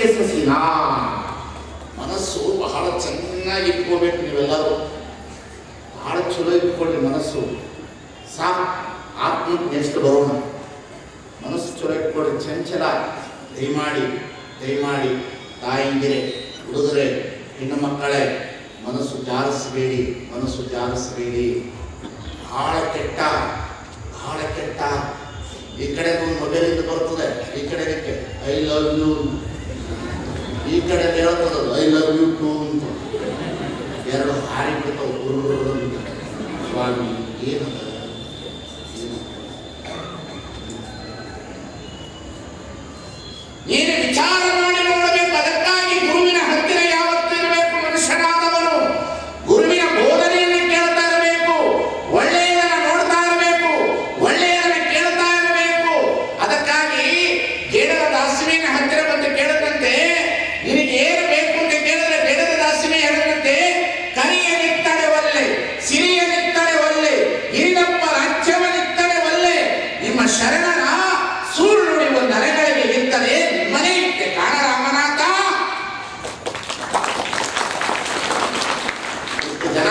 ಬೆಳವಣಿಗೆಗೆ ಸಸಿನಾ. ಮನಸ್ಸು ಬಹಳ ಚೆನ್ನಾಗಿ ಇಟ್ಕೋಬೇಕು. ನೀವೆಲ್ಲರೂ ಬಹಳ ಚಲೋ ಇಟ್ಕೊಳ್ಳಿ ಮನಸ್ಸು. ಸಾಕು, ಆತ್ಮಕ್ಕೆ ನೆಕ್ಸ್ಟ್ ಬರೋಣ. ಮನಸ್ಸು ಚಲೋ ಇಟ್ಕೊಳ್ಳಿ. ಚಂಚಲ ದಯಮಾಡಿ ತಾಯಿಂದಿರೆ, ಹುಡುಗರೆ, ಹೆಣ್ಣು ಮಕ್ಕಳೇ, ಮನಸ್ಸು ಜಾರಿಸಬೇಡಿ. ಬಹಳ ಕೆಟ್ಟ. ಈ ಕಡೆ ಒಂದು ಮೊಬೈಲಿಂದ ಬರ್ತದೆ, ಈ ಕಡೆ ಐ ಲವ್ ಯು, ಈ ಕಡೆ ಹೇಳ್ತದ ಐ ಲವ್ ಯು ಟು ಅಂತ. ಎರಡು ಹಾರಿ ಬಿಡ್ತಾವ. ಸ್ವಾಮಿ ಏನದ? ನೀನು ವಿಚಾರ ಮಾಡಿ ನೋಡಬೇಕು. ಅದಕ್ಕಾಗಿ ಗುರುವಿನ ಹತ್ತಿರ ಯಾವತ್ತೂ ಇರಬೇಕು. ಮನುಷ್ಯನಾದವನು ಗುರುವಿನ ಬೋಧನೆಯನ್ನು ಕೇಳ್ತಾ ಇರಬೇಕು. ಒಳ್ಳೆಯದನ್ನು ನೋಡ್ತಾ ಇರಬೇಕು. ಒಳ್ಳೆಯದನ್ನು ಕೇಳ್ತಾ ಇರಬೇಕು. ಅದಕ್ಕಾಗಿ ಗೇಡದ ದಾಸಿಮೆಯ ಹತ್ತಿರ ಬಂದು ಕೇಳದಂತೆ, ನಿನಗೆ ಏನು ಬೇಕು ಅಂತ ಕೇಳಿದ್ರೆ ಗೇಡದ ದಾಸಿಮೆ ಹೇಳದಂತೆ, ಕರಿಯನಿತ್ತಡೆ ಒಲ್ಲೆ, ಸಿರಿಯನಿತ್ತಡೆ ಒಲ್ಲೆ, ಹಿರಿದಪ್ಪ ರಾಜ್ಯವನಿತ್ತಡೆ ಒಲ್ಲೆ, ನಿಮ್ಮ ಶರಣನ ಸೂರು ನುಡಿಯುವ ನರೆಗಳಿಗೆ ಇರ್ತದೆ, ನಿಮ್ಮನೆ ಇತ್ತೆ ಕಾಣ ರಾಮನಾಥ. ಇಷ್ಟು ಜನ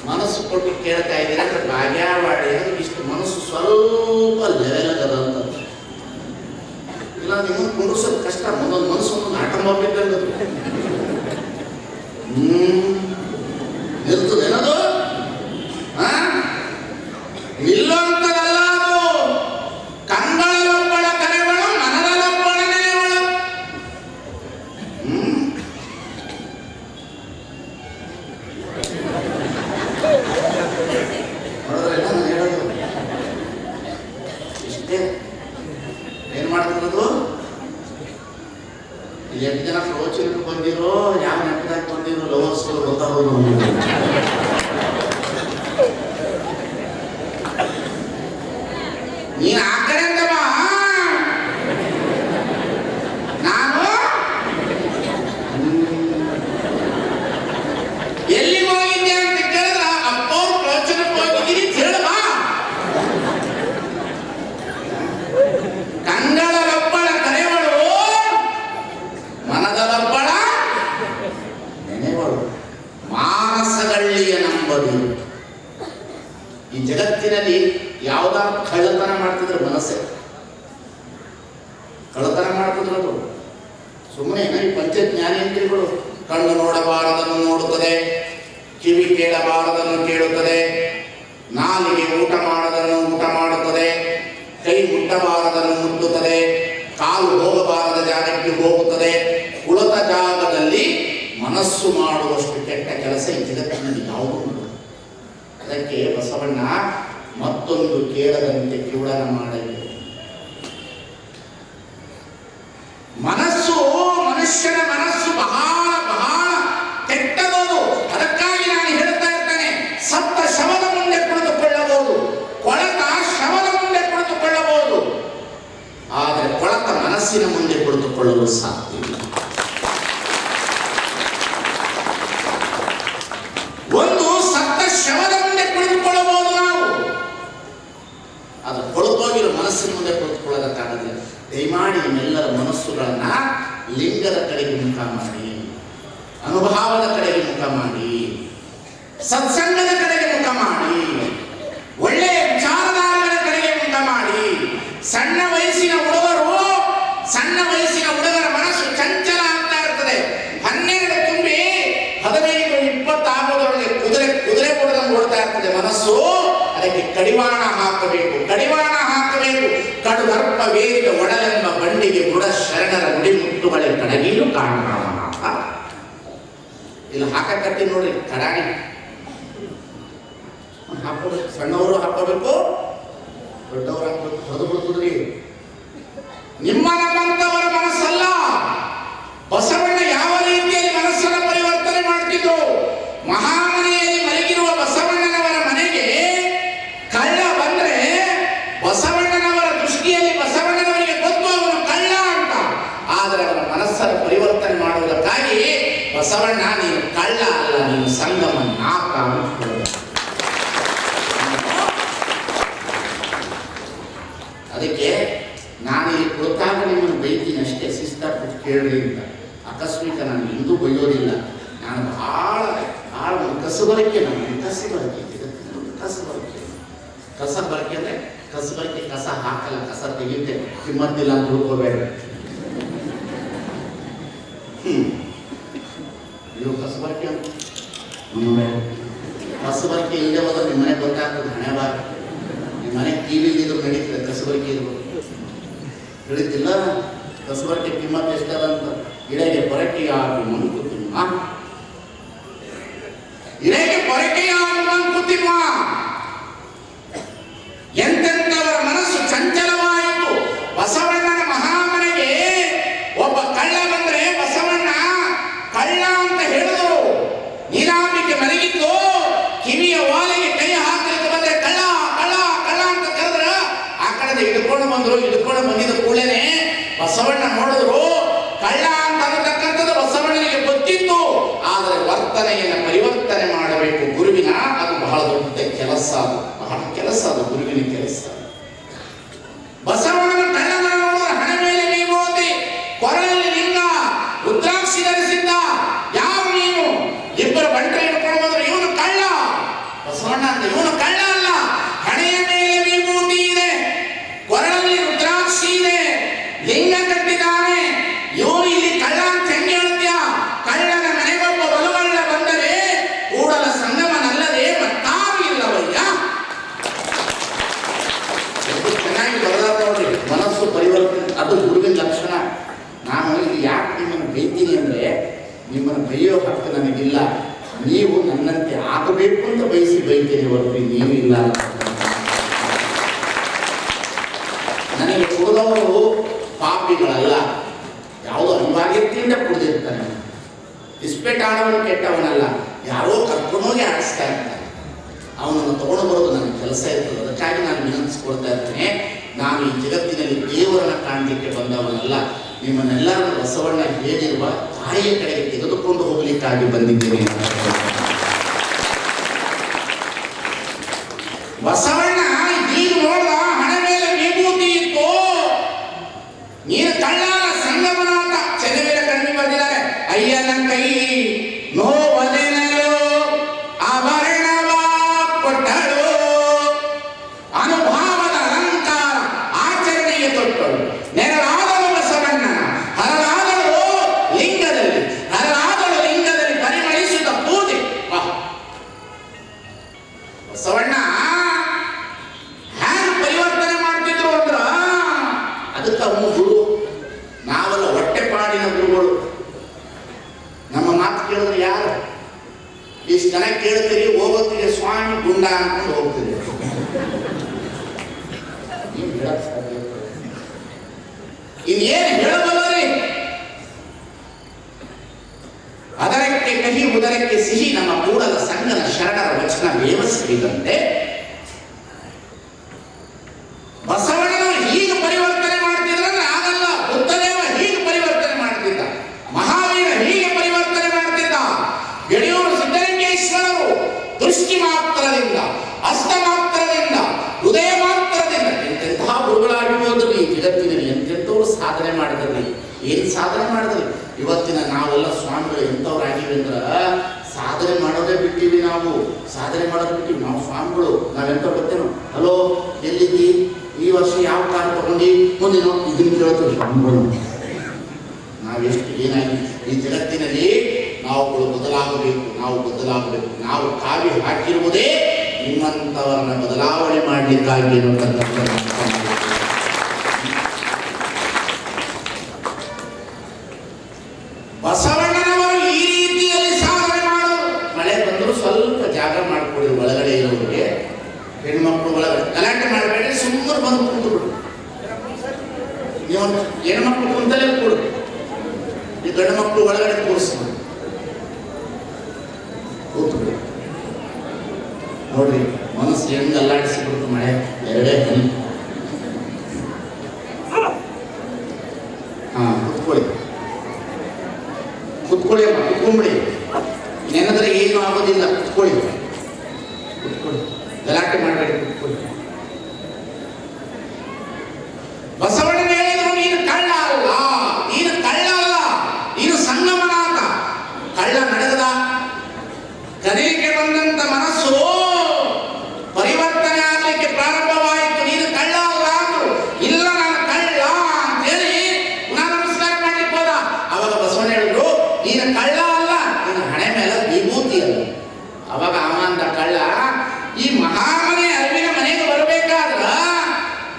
ಮನಸ್ಸು ಕೊಟ್ಟು ಕೇಳ್ತಾ ಇದ್ದೀರ ಅಂದ್ರೆ ಭಾಗ್ಯವಾಡಿ ಇಷ್ಟು ಮನಸ್ಸು ಸ್ವಲ್ಪ ಲೆವೆಲ್ ಅದ ಅಂತ. ಇಲ್ಲ ನಿಮ್ಮನ್ನು ಕುಂಡಿಸೋದು ಕಷ್ಟ. ಒಂದೊಂದು ಮನಸ್ಸು ಒಂದೊಂದು ಆಟೋಮೊಬೈಲ್ ಇರ್ತದೇನದು? ನಿಲ್ಲುವಂಥದ್ದಲ್ಲ ಅದು. ಕಂಗಳೊಬ್ಬಳ ಕರೆಗಳು, ಮನದಲ್ಲೊಬ್ಬಳ ನೆನೆಗಳು. ನೋಡಿದ್ರೆಲ್ಲ ನಾನು ಹೇಳೋದು ಇಷ್ಟೇ. ಏನ್ ಮಾಡ್ತಿರೋದು? ಎಷ್ಟು ಜನ ಪ್ರೋಚಿಗೆ ಬಂದಿರೋ, ಯಾವ ನೆಟ್ಟದಾಗ ಬಂದಿರೋ ಲವರ್ಸ್ಗಳು ಗೊತ್ತಾಗೋದು. ನೀನು ಆ ಕಡೆಯಿಂದ ಬಾ, ನಾನು ಎಲ್ಲಿ ಹೋಗಿದ್ದೆ ಅಂತ ಕೇಳಿದ್ರ ಅಪ್ಪ ಅವ್ರು ಪ್ರೋಚನಕ್ಕೆ ಹೋಗಿದ್ದೀನಿ ಹೇಳಬಾ. ಕಂಗಳೊಬ್ಬಳ ಕರೆವಳು, ಮನದಲ್ಲೊಬ್ಬಳ ನೆನೆವಳು, ಮಾನಸಗಳ್ಳಿಯ ನಂಬದು. ಈ ಜಗತ್ತಿನಲ್ಲಿ ಯಾವುದಾದ್ರು ಕಳ್ಳತನ ಮಾಡ್ತಿದ್ರೆ ಮನಸ್ಸೇ ಕಳ್ಳತನ ಮಾಡ್ತಿದ್ರು. ಸುಮ್ಮನೆ ಈ ಪಂಚಜ್ಞಾನೇಂದ್ರಿಯಗಳು ಕಣ್ಣು ನೋಡಬಾರದನ್ನು ನೋಡುತ್ತದೆ, ಕಿವಿ ಕೇಳಬಾರದನ್ನು ಕೇಳುತ್ತದೆ, ನಾಲಿಗೆ ಊಟ ಮಾಡದನ್ನು ಊಟ ಮಾಡುತ್ತದೆ, ಕೈ ಮುಟ್ಟಬಾರದನ್ನು ಮುಟ್ಟುತ್ತದೆ, ಕಾಲು ಹೋಗಬಾರದ ಜಾಗಕ್ಕೆ ಹೋಗುತ್ತದೆ. ಕುಳಿತ ಜಾಗದಲ್ಲಿ ಮನಸ್ಸು ಮಾಡುವಷ್ಟು ಕೆಟ್ಟ ಕೆಲಸ ಈ ಜಗತ್ತಿನಲ್ಲಿ ಯಾವುದೂ ಮಾಡುವುದು. ಅದಕ್ಕೆ ಬಸವಣ್ಣ ಮತ್ತೊಂದು ಕೇಳದಂತೆ ಕಿವುಡನ ಮಾಡಬೇಕು. ಮನುಷ್ಯನ ಮನಸ್ಸು ಬಹಳ ಕೆಟ್ಟದದು. ಅದಕ್ಕಾಗಿ ನಾನು ಹೇಳ್ತಾ ಇರ್ತೇನೆ, ಸತ್ತ ಶವದ ಮುಂದೆ ಕುಳಿತುಕೊಳ್ಳಬಹುದು, ಕೊಳತ ಶವದ ಮುಂದೆ ಕುಳಿತುಕೊಳ್ಳಬಹುದು, ಆದರೆ ಕೊಳತ ಮನಸ್ಸಿನ ಮುಂದೆ ಕುಳಿತುಕೊಳ್ಳಲು ಸಾಧ್ಯವಿಲ್ಲ. ಒಂದು ಸತ್ತ ಶವದ ಮುಂದೆ ಕುಳಿತುಕೊಳ್ಳಬಹುದು ನಾವು, ಅದು ಕೊಳತೋಗಿರೋ ಮನಸ್ಸಿನ ಮುಂದೆ ಕುಳಿತುಕೊಳ್ಳೋದಕ್ಕಾಗಲಿಲ್ಲ. ದಯಮಾಡಿ ನಿಮ್ಮೆಲ್ಲರ ಮನಸ್ಸುಗಳನ್ನ ಲಿಂಗದ ಕಡೆಗೆ ಮುಖ ಮಾಡಿ, ಅನುಭಾವದ ಕಡೆಗೆ ಮುಖ ಮಾಡಿ, ಸತ್ಸಂಗದ ಕಡೆಗೆ ಮುಖ ಮಾಡಿ, ಒಳ್ಳೆಯ ವಿಚಾರಧಾರೆಗಳ ಕಡೆಗೆ ಮುಖ ಮಾಡಿ. ಸಣ್ಣ ವಯಸ್ಸಿನ ಹುಡುಗರ ಮನಸ್ಸು ಚಂಚಲ ಆಗ್ತಾ ಇರ್ತದೆ. 12 ತುಂಬಿ 15-20 ಆಗೋದ್ರೊಳಗೆ ಕುದುರೆ ಹೊಡೆದಂಗೆ ಓಡ್ತಾ ಇರ್ತದೆ ಮನಸ್ಸು. ಅದಕ್ಕೆ ಕಡಿವಾಣ ಹಾಕಬೇಕು. ಕಡುಗರ್ಪ ವೇದ ಒಡಲೆಂಬ ಬಂಡಿಗೆ ಬುಡ ಶರಣರ ಗುಡಿ ಮುಟ್ಟುಗಳೇ ಕಡಗಿಲು ಕಾಣರಾಮನಾಥ. ಇಲ್ಲಿ ಹಾಕಿ ನೋಡ್ರಿ, ಕಡಾಣಿ ಹಾಕೋಬೇಕು. ಸಣ್ಣವರು ಹಾಕೋಬೇಕು, ದೊಡ್ಡವರು ಹಾಕೋಬೇಕು. ಹೊರದು ಬಿಡ್ತದ್ರಿ. ನಿಮ್ಮ ನಮ್ಮಂತವರ ಮನಸ್ಸಲ್ಲ. ಬಸವಣ್ಣ ಯಾವ ರೀತಿಯಲ್ಲಿ ಮನಸ್ಸನ್ನು ಪರಿವರ್ತನೆ ಮಾಡ್ತಿದ್ರು. ಮಹಾಮನೆಯಲ್ಲಿ ಮಲಗಿರುವ ಬಸವಣ್ಣನವರ ಮನೆಗೆ ಕಳ್ಳ ಬಂದ್ರೆ ಬಸವಣ್ಣನವರ ದೃಷ್ಟಿಯಲ್ಲಿ ಬಸವಣ್ಣನವರಿಗೆ ಗೊತ್ತು ಅವನು ಕಳ್ಳ ಅಂತ. ಆದರೆ ಅವರ ಮನಸ್ಸನ್ನು ಪರಿವರ್ತನೆ ಮಾಡುವುದಕ್ಕಾಗಿ ಬಸವಣ್ಣ ನೀನು ಕಳ್ಳ ಅಲ್ಲ, ನೀನು ಸಂಗಮ ನಾಕ. ಅದಕ್ಕೆ ನಾನು ಇಲ್ಲಿ ಕುಳಿತಾಗ ನಿಮ್ಮನ್ನು ಬೈತೀನಿ ಅಷ್ಟೇ, ಶಿಸ್ತಾಗ್ಬಿಟ್ಟು ಕೇಳ್ರಿ ಅಂತ. ಆಕಸ್ಮಿಕ ನಾನು ಎಂದೂ ಬೈಯೋದಿಲ್ಲ. ನಾನು ಭಾಳ ಭಾಳ ಒಂದು ಕಸಬರಕೆ, ನಾನು ಕಸಬರಕೆ ಕಸಬರಕೆ ಅಂದರೆ ಕಸಬರಕೆ ಕಸ ಹಾಕಲ್ಲ, ಕಸ ತೆಗಿತೆ, ಕಿಮ್ಮತ್ತಿಲ್ಲ ಅಂತ ತಿಳ್ಕೋಬೇಡ. ಇದು ಕಸಬರಕೆ ಅಂತ ಕಸಬರಕೆ ಇಲ್ಲದೆ ಹೋದ್ರೆ ನಿಮ್ಮ ಮನೆಗೆ ಗೊತ್ತಾಗ್ತದೆ. ಹಣೆ ಬಾರ ನಿಮ್ಮ ಮನೆಗೆ ಟಿವಿ ಇದ್ರೂ ನಡೀತದೆ, ಕಸಬರಕೆ ಇರ್ಬೋದು. ತಿಳಿತಿಲ್ಲ ಕಸಬರಕೆ ಕಿಮ್ಮತ್ತು ಎಷ್ಟದ ಅಂತ. ಇಳೆಗೆ ಪೊರಕೆಯಾಗಿ ಮಂಕುತಿಮ್ಮ, ಇಳೆಗೆ ಪೊರಕೆಯಾಗಿ ಮಂಕುತಿಮ್ಮ. ಎಂತೆಂಥವರ ಮನಸ್ಸು ಚಂಚಲವಾಯಿತು. ಬಸವಣ್ಣನ ಮಹಾಮನೆಗೆ ಒಬ್ಬ ಕಳ್ಳ ಬಂದ್ರೆ ಬಸವಣ್ಣ ಕಳ್ಳ ಅಂತ ಹೇಳಿದ್ರು. ನೀಲಾಂಬಿಕೆ ಮಲಗಿದ್ದು ಕಿವಿಯ ವಾಲಿಗೆ ಕೈ ಹಾಕಲಿಕ್ಕೆ ಬಂದ್ರೆ ಕಳ್ಳ ಕಳ್ಳ ಕಳ್ಳ ಅಂತ ಕರೆದ್ರ ಆ ಕಡೆ ಹಿಡ್ಕೊಂಡು ಬಂದ್ರು. ಹಿಡ್ಕೊಂಡು ಬಂದಿದ್ದ ಕೂಡಲೇ ಬಸವಣ್ಣ ನೋಡಿದ್ರು. ಕಳ್ಳ ಅಂತ ಅನ್ನತಕ್ಕಂಥದ್ದು ಬಸವಣ್ಣನಿಗೆ ಗೊತ್ತಿತ್ತು. ಆದರೆ ವರ್ತನೆಯನ್ನು ಪರಿವರ್ತನೆ ಮಾಡಬೇಕು ಗುರುವಿನ, ಅದು ಬಹಳ ದೊಡ್ಡ ಕೆಲಸ, ಅದು ಬಹಳ ಕೆಲಸ, ಅದು ಗುರುವಿನ ಕೆಲಸ. ಬಸವಣ್ಣನ ಕಳ್ಳನ ನೋಡಿದ್ರೆ ಹಣೆ ಮೇಲೆ ವಿಭೂತಿ, ಕೊರಳಲ್ಲಿ ಲಿಂಗ, ರುದ್ರಾಕ್ಷಿ ಧರಿಸಿದ್ದ. ಯಾರು ನೀನು? ಇಬ್ಬರು ಬಂಟರು ಹಿಡ್ಕೊಂಡು ಬಂದ್ರು. ಇವನು ಕಳ್ಳ ಬಸವಣ್ಣ ಅಂತ. ಇವನು ಕಳ್ಳ ಅಲ್ಲ, ಹಣೆಯ ಮೇಲೆ ವಿಭೂತಿ ಇದೆ, ಕೊರಳಲ್ಲಿ ರುದ್ರಾಕ್ಷಿ ಇದೆ, ಲಿಂಗ ಕಟ್ಟಿದ್ದಾನೆ. ಇವನು ಇಲ್ಲಿ ಕಳ್ಳ ಅಂತ ಹೆಂಗೆ ಹೇಳ್ತೀಯ? ಕಳ್ಳನ ಮನೆಗೊಬ್ಬ ಬಲುಗಳ್ಳ ಬಂದರೆ ಕೂಡಲ ಸಂಗಮನಲ್ಲದೆ ಮತ್ತಾರು ಇಲ್ಲವಯ್ಯ. ಚೆನ್ನಾಗಿ ಬರದಾರ ನೋಡ್ರಿ. ಮನಸ್ಸು ಪರಿವರ್ತನೆ ಅದು ಗುರುವಿನ ಲಕ್ಷಣ. ನಾನು ಇಲ್ಲಿ ಯಾಕೆ ನಿಮ್ಮನ್ನು ಬೈತೀನಿ ಅಂದರೆ, ನಿಮ್ಮನ್ನು ಬೈಯೋ ಹಕ್ಕು ನನಗಿಲ್ಲ. ನೀವು ನನ್ನಂತೆ ಆಗಬೇಕು ಅಂತ ಬಯಸಿ ಬೈತೀನಿ ಹೊರತು ನೀವು ಇಲ್ಲ. ನನಗೆ ಕುಡಿದವರು ಪಾಪಿಗಳಲ್ಲ, ಯಾವುದೋ ಅನಿವಾರ್ಯತೆಯಿಂದ ಕುಡಿದಿರ್ತಾನೆ. ಇಸ್ಪೇಟ್ ಆಡೋನು ಕೆಟ್ಟವನಲ್ಲ, ಯಾರೋ ಕರ್ಕೊಂಡೋಗಿ ಆಡಿಸ್ತಾ ಇರ್ತಾನೆ. ಅವನನ್ನು ತಗೊಂಡು ಬರೋದು ನನ್ನ ಕೆಲಸ ಇರ್ತದೆ. ಅದಕ್ಕಾಗಿ ನಾನು ವಿನಂತಿಸ್ಕೊಳ್ತಾ ಇರ್ತೇನೆ, ನಾನು ಈ ಜಗತ್ತಿನಲ್ಲಿ ದೇವರನ್ನ ಕಾಣಲಿಕ್ಕೆ ಬಂದವನಲ್ಲ. ನಿಮ್ಮನ್ನೆಲ್ಲರನ್ನು ಬಸವಣ್ಣ ಹೇಳಿರುವ ತಾಯಿಯ ಕಡೆಗೆ ತೆಗೆದುಕೊಂಡು ಹೋಗ್ಲಿಕ್ಕಾಗಿ ಬಂದಿದ್ದೇನೆ. ಬಸವಣ್ಣ ಈಗ ನೋಡ್ದ, ಹಣೆ ಮೇಲೆ ವಿಭೂತಿ ಇತ್ತು. ನೀನು ಕಳ್ಳನ ಸಂಗಮನಾಥ. ಚೆನ್ನವೀರ ಕಣ್ಣಿ ಬರೆದಿದ್ದಾರೆ, ಅಯ್ಯನ ಕೈ ನೋವದೆನಲು ಆಭರಣವ ಕೊಟ್ಟಳು, ಅನುಭಾವದ ಅಲಂಕಾರ ಆಚರಣೆಗೆ ತೊಟ್ಟಳು. ನೆರಳಾದಳು ಬಸವಣ್ಣನ, ಹರಳಾದಳು ಲಿಂಗದಲ್ಲಿ, ಹರಳಾದಳು ಲಿಂಗದಲ್ಲಿ ಪರಿಮಳಿಸಿದ ಪೂಜೆ. ಬಸವಣ್ಣ ಹ್ಯಾಂಗ ಪರಿವರ್ತನೆ ಮಾಡ್ತಿದ್ರು ಅಂದ್ರ, ಅದಕ್ಕೆ ಅವನು ಗುರು. ನಾವೆಲ್ಲ ಹೊಟ್ಟೆಪಾಡಿನ ಗುರುಗಳು. ನಮ್ಮ ಮಾತು ಕೇಳಿದ್ರೆ ಯಾರು? ಇಷ್ಟು ಜನ ಕೇಳ್ತೀರಿ, ಹೋಗೋತ್ತಿಗೆ ಸ್ವಾಮಿ ಗುಂಡ ಅನ್ಕೊಂಡು ಹೋಗ್ತೀರಿ. ಇನ್ನೇನು ಹೇಳಬಲ್ಲರಿ? ಅದರಕ್ಕೆ ಕಹಿ ಉದರಕ್ಕೆ ಸಿಹಿ, ನಮ್ಮ ಕೂಡಲ ಸಂಗನ ಶರಣರ ವಚನ ಬೇವಸಿದಂತೆ ಬಸವಣ್ಣನವರು ಹೀಗೆ ಪರಿವರ್ತನೆ ಮಾಡ್ತಿದ್ರಂದ್ರೆ ಆಗಲ್ಲ. ಬುದ್ಧದೇವ ಹೀಗೆ ಪರಿವರ್ತನೆ ಮಾಡ್ತಿದ್ದ, ಮಹಾವೀರ ಹೀಗೆ ಪರಿವರ್ತನೆ ಮಾಡ್ತಿದ್ದ. ಗೆಳೆಯವರು ಸಿದ್ದಲಿಂಗೇಶ್ವರರು ದೃಷ್ಟಿ ಮಾತ್ರದಿಂದ, ಹಸ್ತ ಮಾತ್ರದಿಂದ, ಹೃದಯ ಮಾತ್ರದಿಂದ ಎಂತೆಂತಹ ಗುರುಗಳಾಗಿ ಹೋದ್ರಿ. ಈ ಜಗತ್ತಿನಲ್ಲಿ ಎಂತೆಂಥವ್ರು ಸಾಧನೆ ಮಾಡಿದ್ರಿ. ಏನು ಸಾಧನೆ ಮಾಡಿದ್ರಿ? ಇವತ್ತಿನ ನಾವೆಲ್ಲ ಸ್ವಾಮಿಗಳು ಎಂಥವ್ರಾಗಿವಿ ಅಂದ್ರೆ ಸಾಧನೆ ಮಾಡೋದೇ ಬಿಟ್ಟಿವಿ. ನಾವು ಸಾಧನೆ ಮಾಡೋದು ಬಿಟ್ಟಿವಿ. ನಾವು ಸ್ವಾಮಿಗಳು ನಾವೆಂತ ಗೊತ್ತೇನು? ಹಲೋ ಎಲ್ಲಿದ್ದಿ? ಈ ವರ್ಷ ಯಾವ ಕಾರ್ ತಗೊಂಡು ಮುಂದಿನ ಇದನ್ನು ಕೇಳ್ತೀವಿ ಸ್ವಾಮಿಗಳು. ನಾವೆಷ್ಟು ಏನಾಗಿ ಈ ಜಗತ್ತಿನಲ್ಲಿ ನಾವುಗಳು ಬದಲಾಗಬೇಕು, ನಾವು ಬದಲಾಗಬೇಕು. ನಾವು ಕಾವಿ ಹಾಕಿರುವುದೇ ನಿಮ್ಮಂಥವರನ್ನ ಬದಲಾವಣೆ ಮಾಡಲಿಕ್ಕಾಗಿ ಅನ್ನೋದನ್ನ ಬಸವಣ್ಣನವರು ಈ ರೀತಿಯಲ್ಲಿ ಸಾಧನೆ ಮಾಡೋರು. ಮಳೆ ಬಂದರೂ ಸ್ವಲ್ಪ ಜಾಗ ಮಾಡಿಕೊಡಿ ಒಳಗಡೆ ಇರೋರಿಗೆ. ಹೆಣ್ಮಕ್ಳು ಒಳಗಡೆ ಗಲಾಟೆ ಮಾಡಬೇಡಿ, ಸುಮ್ಮನೆ ಬಂದು ಕೂತು ಬಿಡು. ನೀವು ಹೆಣ್ಮಕ್ಳು ಕುಂತಲೇ ಕೊಡು, ಈ ಗಂಡು ಮಕ್ಕಳು ಒಳಗಡೆ ಕೂರಿಸ್ಬಿಡು, ಕೂತು ಬಿಡು. ನೋಡ್ರಿ ಮನಸ್ಸು ಹೆಂಗೆ ಅಲ್ಲಾಡಿಸಿಬಿಡ್ತು ಮಳೆ. ಎರಡೇ ಹನಿ. ಕುತ್ಕೊಳ್ಳಿ ಕುತ್ಕೊಳ್ಳಿ ಅಮ್ಮ, ಕುತ್ಕೊಂಡ್ಬಿಡಿ. ನೆನೆದ್ರೆ ಏನು ಆಗೋದಿಲ್ಲ. ಕುತ್ಕೊಳ್ಳಿ ಕುತ್ಕೊಳ್ಳಿ, ಗಲಾಟೆ ಮಾಡಬೇಡಿ, ಕುತ್ಕೊಳ್ಳಿ. ಬಸವಣ್ಣ ಹೇಳಿದ್ರು, ನೀನು ಕಳ್ಳ ಅಲ್ಲ, ನೀನು ಕಳ್ಳ ಅಲ್ಲ, ನೀನು ಕಳ್ಳ ಅಲ್ಲ, ನಿನ್ನ ಹಣೆ ಮೇಲೆ ವಿಭೂತಿ ಅಲ್ಲ. ಅವಾಗ ಅವ ಅಂದ ಕಳ್ಳ, ಈ ಮಹಾಮನೆ ಅರಿವಿನ ಮನೆಗೆ ಬರಬೇಕಾದ್ರ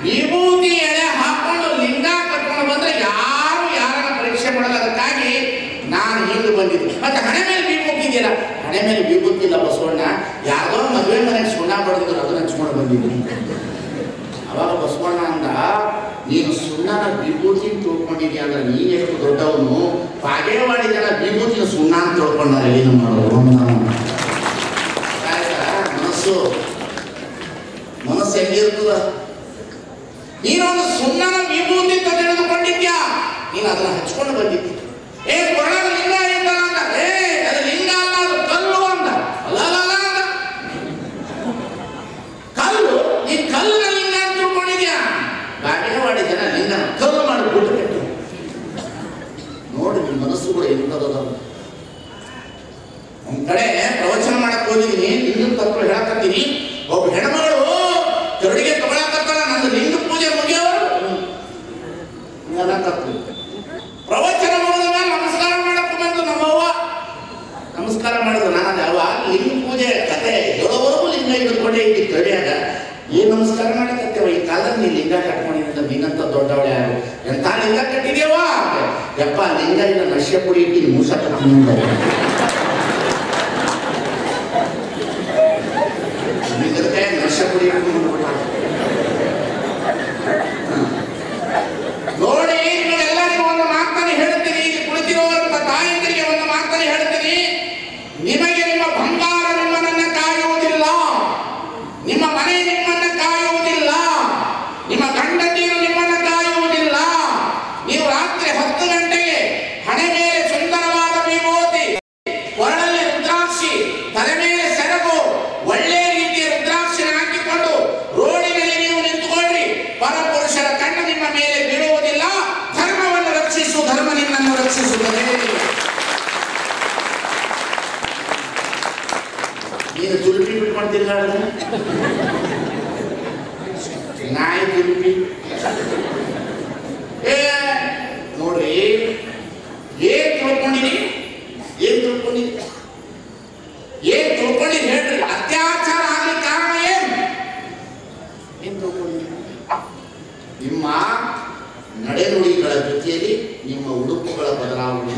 ವಿಭೂತಿ ಎಳೆ ಹಾಕೊಂಡು ಲಿಂಗ ಕಟ್ಕೊಂಡು ಬಂದ್ರೆ ಯಾರು ಯಾರನ್ನ ಪರೀಕ್ಷೆ ಮಾಡಲ್ಲ. ಅದಕ್ಕಾಗಿ ನಾನು ಹಿಂದೆ ಬಂದಿದ್ದೆ. ಮತ್ತೆ ಹಣೆ ಮೇಲೆ ವಿಭೂತಿ ಇದೆಯಲ್ಲ, ಹಣೆ ಮೇಲೆ ವಿಭೂತಿ ಇಲ್ಲ ಬಸವಣ್ಣ, ಯಾವ್ದೋ ಮದುವೆ ಮನೆಗೆ ಸುಣ್ಣ ಬಡ್ದಿದ್ರು ಅದನ್ನ ಹಂಚ್ಕೊಂಡು ಬಂದಿದ್ದೀನಿ. ಅವಾಗ ಬಸವಣ್ಣ ಅಂದ, ನೀನು ಸುಣ್ಣನ ವಿಭೂತಿ ತಿಳ್ಕೊಂಡಿದ್ಯಾ ಅಂದ್ರೆ ನೀನ್ ಎಷ್ಟು ದೊಡ್ಡವನು, ಬಾಗೇವಾಡಿ ಜನ ವಿಭೂತಿನ ಸುಣ್ಣ ಅಂತ ತಿಳ್ಕೊಂಡಾರೆ. ಏನು ಮಾಡೋದು? ಮನಸ್ಸು ಹೆಂಗಿರ್ತದ? ನೀನೊಂದು ಸುಣ್ಣನ ವಿಭೂತಿ ಅಂತ ತಿಳಿದುಕೊಂಡಿದ್ಯಾ, ನೀನು ಅದನ್ನ ಹಚ್ಕೊಂಡು ಬಂದಿದ್ದಿ. ಕೊರಳದ ಲಿಂಗ ಇದ್ದಲ್ಲ ಅಂತ, ಅದು ಲಿಂಗ ಅಲ್ಲ, ಅದು ಕಲ್ಲು ಅಂತ. ಅಲ್ಲ ಅಂದ, ಕಲ್ಲು, ನೀನ್ ಕಲ್ಲಿನ ಲಿಂಗ ಅಂತ ತಿಳ್ಕೊಂಡಿದ್ಯಾ. ಬಾಗೇವಾಡಿ ಜನ ಲಿಂಗನ ಕಲ್ಲು ಮಾಡಿ ಬಿಟ್ಟು ಕೆಟ್ಟು. ನೋಡಿ ನಿನ್ನ ಮನಸ್ಸು ಕೂಡ ಎಂತದ. ಒಂದ್ ಕಡೆ ಪ್ರವಚನ ಮಾಡಕ್ ಹೋಗಿದ್ದೀನಿ, ಲಿಂಗದ ತತ್ವ ಹೇಳಕತ್ತೀನಿ. ಒಬ್ಬ ಹೆಣ್ಮಗಳು ಕರುಡಿಗೆ ತಗೊಳಕತ್ತಾಳ, ನಂದು ಲಿಂಗ ಪೂಜೆ ಮುಗಿಯೋರು ಪ್ರವಚನ ಮುಗಿದ ಮೇಲೆ ನಮಸ್ಕಾರ ಮಾಡಕ್ಕೆ ಬಂದು ನಮ್ಮವ್ವ ನಮಸ್ಕಾರ ಮಾಡಿದ್ರು. ನಾನು ಯಾವ ಲಿಂಗ ಪೂಜೆ ಕತೆ ಹೇಳೋವರೆಗೂ ಲಿಂಗ ಹಿಡ್ಕೊಂಡೇ ಇದ್ದಿ ಕಡಿಯಾಗ. ಏನ್ ನಮಸ್ಕಾರ ಮಾಡಕತ್ತೇವ, ಈ ಕಾಲದಲ್ಲಿ ನೀ ಲಿಂಗ ಕಟ್ಕೊಂಡಿದ್ದ, ನೀನಂತ ದೊಡ್ಡವಳೆ ಯಾರು, ಎಂತ ಲಿಂಗ ಕಟ್ಟಿದೇವಾ? ಯಪ್ಪ ಲಿಂಗ ಇಲ್ಲ, ನಶ್ಯ ಪುಡಿ ಇಟ್ಟು ಮೂಸ ಕಟ್ಕೊಂಡ ನಶ್ಯ ಪುಡಿ ನೋಡಿ. ನಿಮಗೆಲ್ಲರಿಗೂ ಒಂದು ಮಾತನ್ನು ಹೇಳ್ತೀನಿ, ಇಲ್ಲಿ ಕುಳಿತಿರುವಂತ ತಾಯಂದಿರಿಗೆ ಒಂದು ಮಾತನ್ನು ಹೇಳ್ತೀನಿ. ನಿಮಗೆ ನಿಮ್ಮ ಬಂಗಾರ ನಿಮ್ಮನ್ನ ಕಾಯುವುದಿಲ್ಲ, ನಿಮ್ಮ ಮನೆ ನಿಮ್ಮನ್ನ ಕಾಯುವುದಿಲ್ಲ, ನಿಮ್ಮ ಗಂಡತಿಯರು ನಿಮ್ಮನ್ನ ಕಾಯುವುದಿಲ್ಲ. ನೀವು ರಾತ್ರಿ 10 ಗಂಟೆಗೆ ಹಣೆ ಮೇಲೆ ಸುಂದರವಾದ ವಿಭೂತಿ, ಕೊರಳಲ್ಲಿ ರುದ್ರಾಕ್ಷಿ, ತಲೆ ಮೇಲೆ ಸೆರಗು, ಒಳ್ಳೆ ರೀತಿಯ ರುದ್ರಾಕ್ಷಿನ ಹಾಕಿಕೊಂಡು ರೋಡಿನಲ್ಲಿ ನೀವು ನಿಂತುಕೊಳ್ಳಿ. ಪರಪುರುಷರ ಕಣ್ಣು ನಿಮ್ಮ ಮೇಲೆ ಬೀಳುವುದಿಲ್ಲ. ಧರ್ಮವನ್ನು ರಕ್ಷಿಸು, ಧರ್ಮ ನಿನ್ನನ್ನು ರಕ್ಷಿಸುತ್ತದೆ. ನೀನು ತುಳುಪಿ ಬಿಟ್ಕೊಂತಿಲ್ಲ, ನಾಯಿ ತುಳುಪಿ ನೋಡ್ರಿ. ಏನ್ ತಿಳ್ಕೊಂಡಿರಿ? ಏನ್ ತಿಳ್ಕೊಂಡಿರಿ? ಏನ್ ತಿಳ್ಕೊಂಡಿರಿ ಹೇಳ್ರಿ? ಅತ್ಯಾಚಾರ ಆಗ್ಲಿಕ್ಕೆ ಕಾರಣ ಏನ್ ತಿಳ್ಕೊಂಡಿರಿ? ನಿಮ್ಮ ನಡೆನುಡಿಗಳ ಜೊತೆಯಲ್ಲಿ ನಿಮ್ಮ ಉಡುಪುಗಳ ಬದಲಾವಣೆ.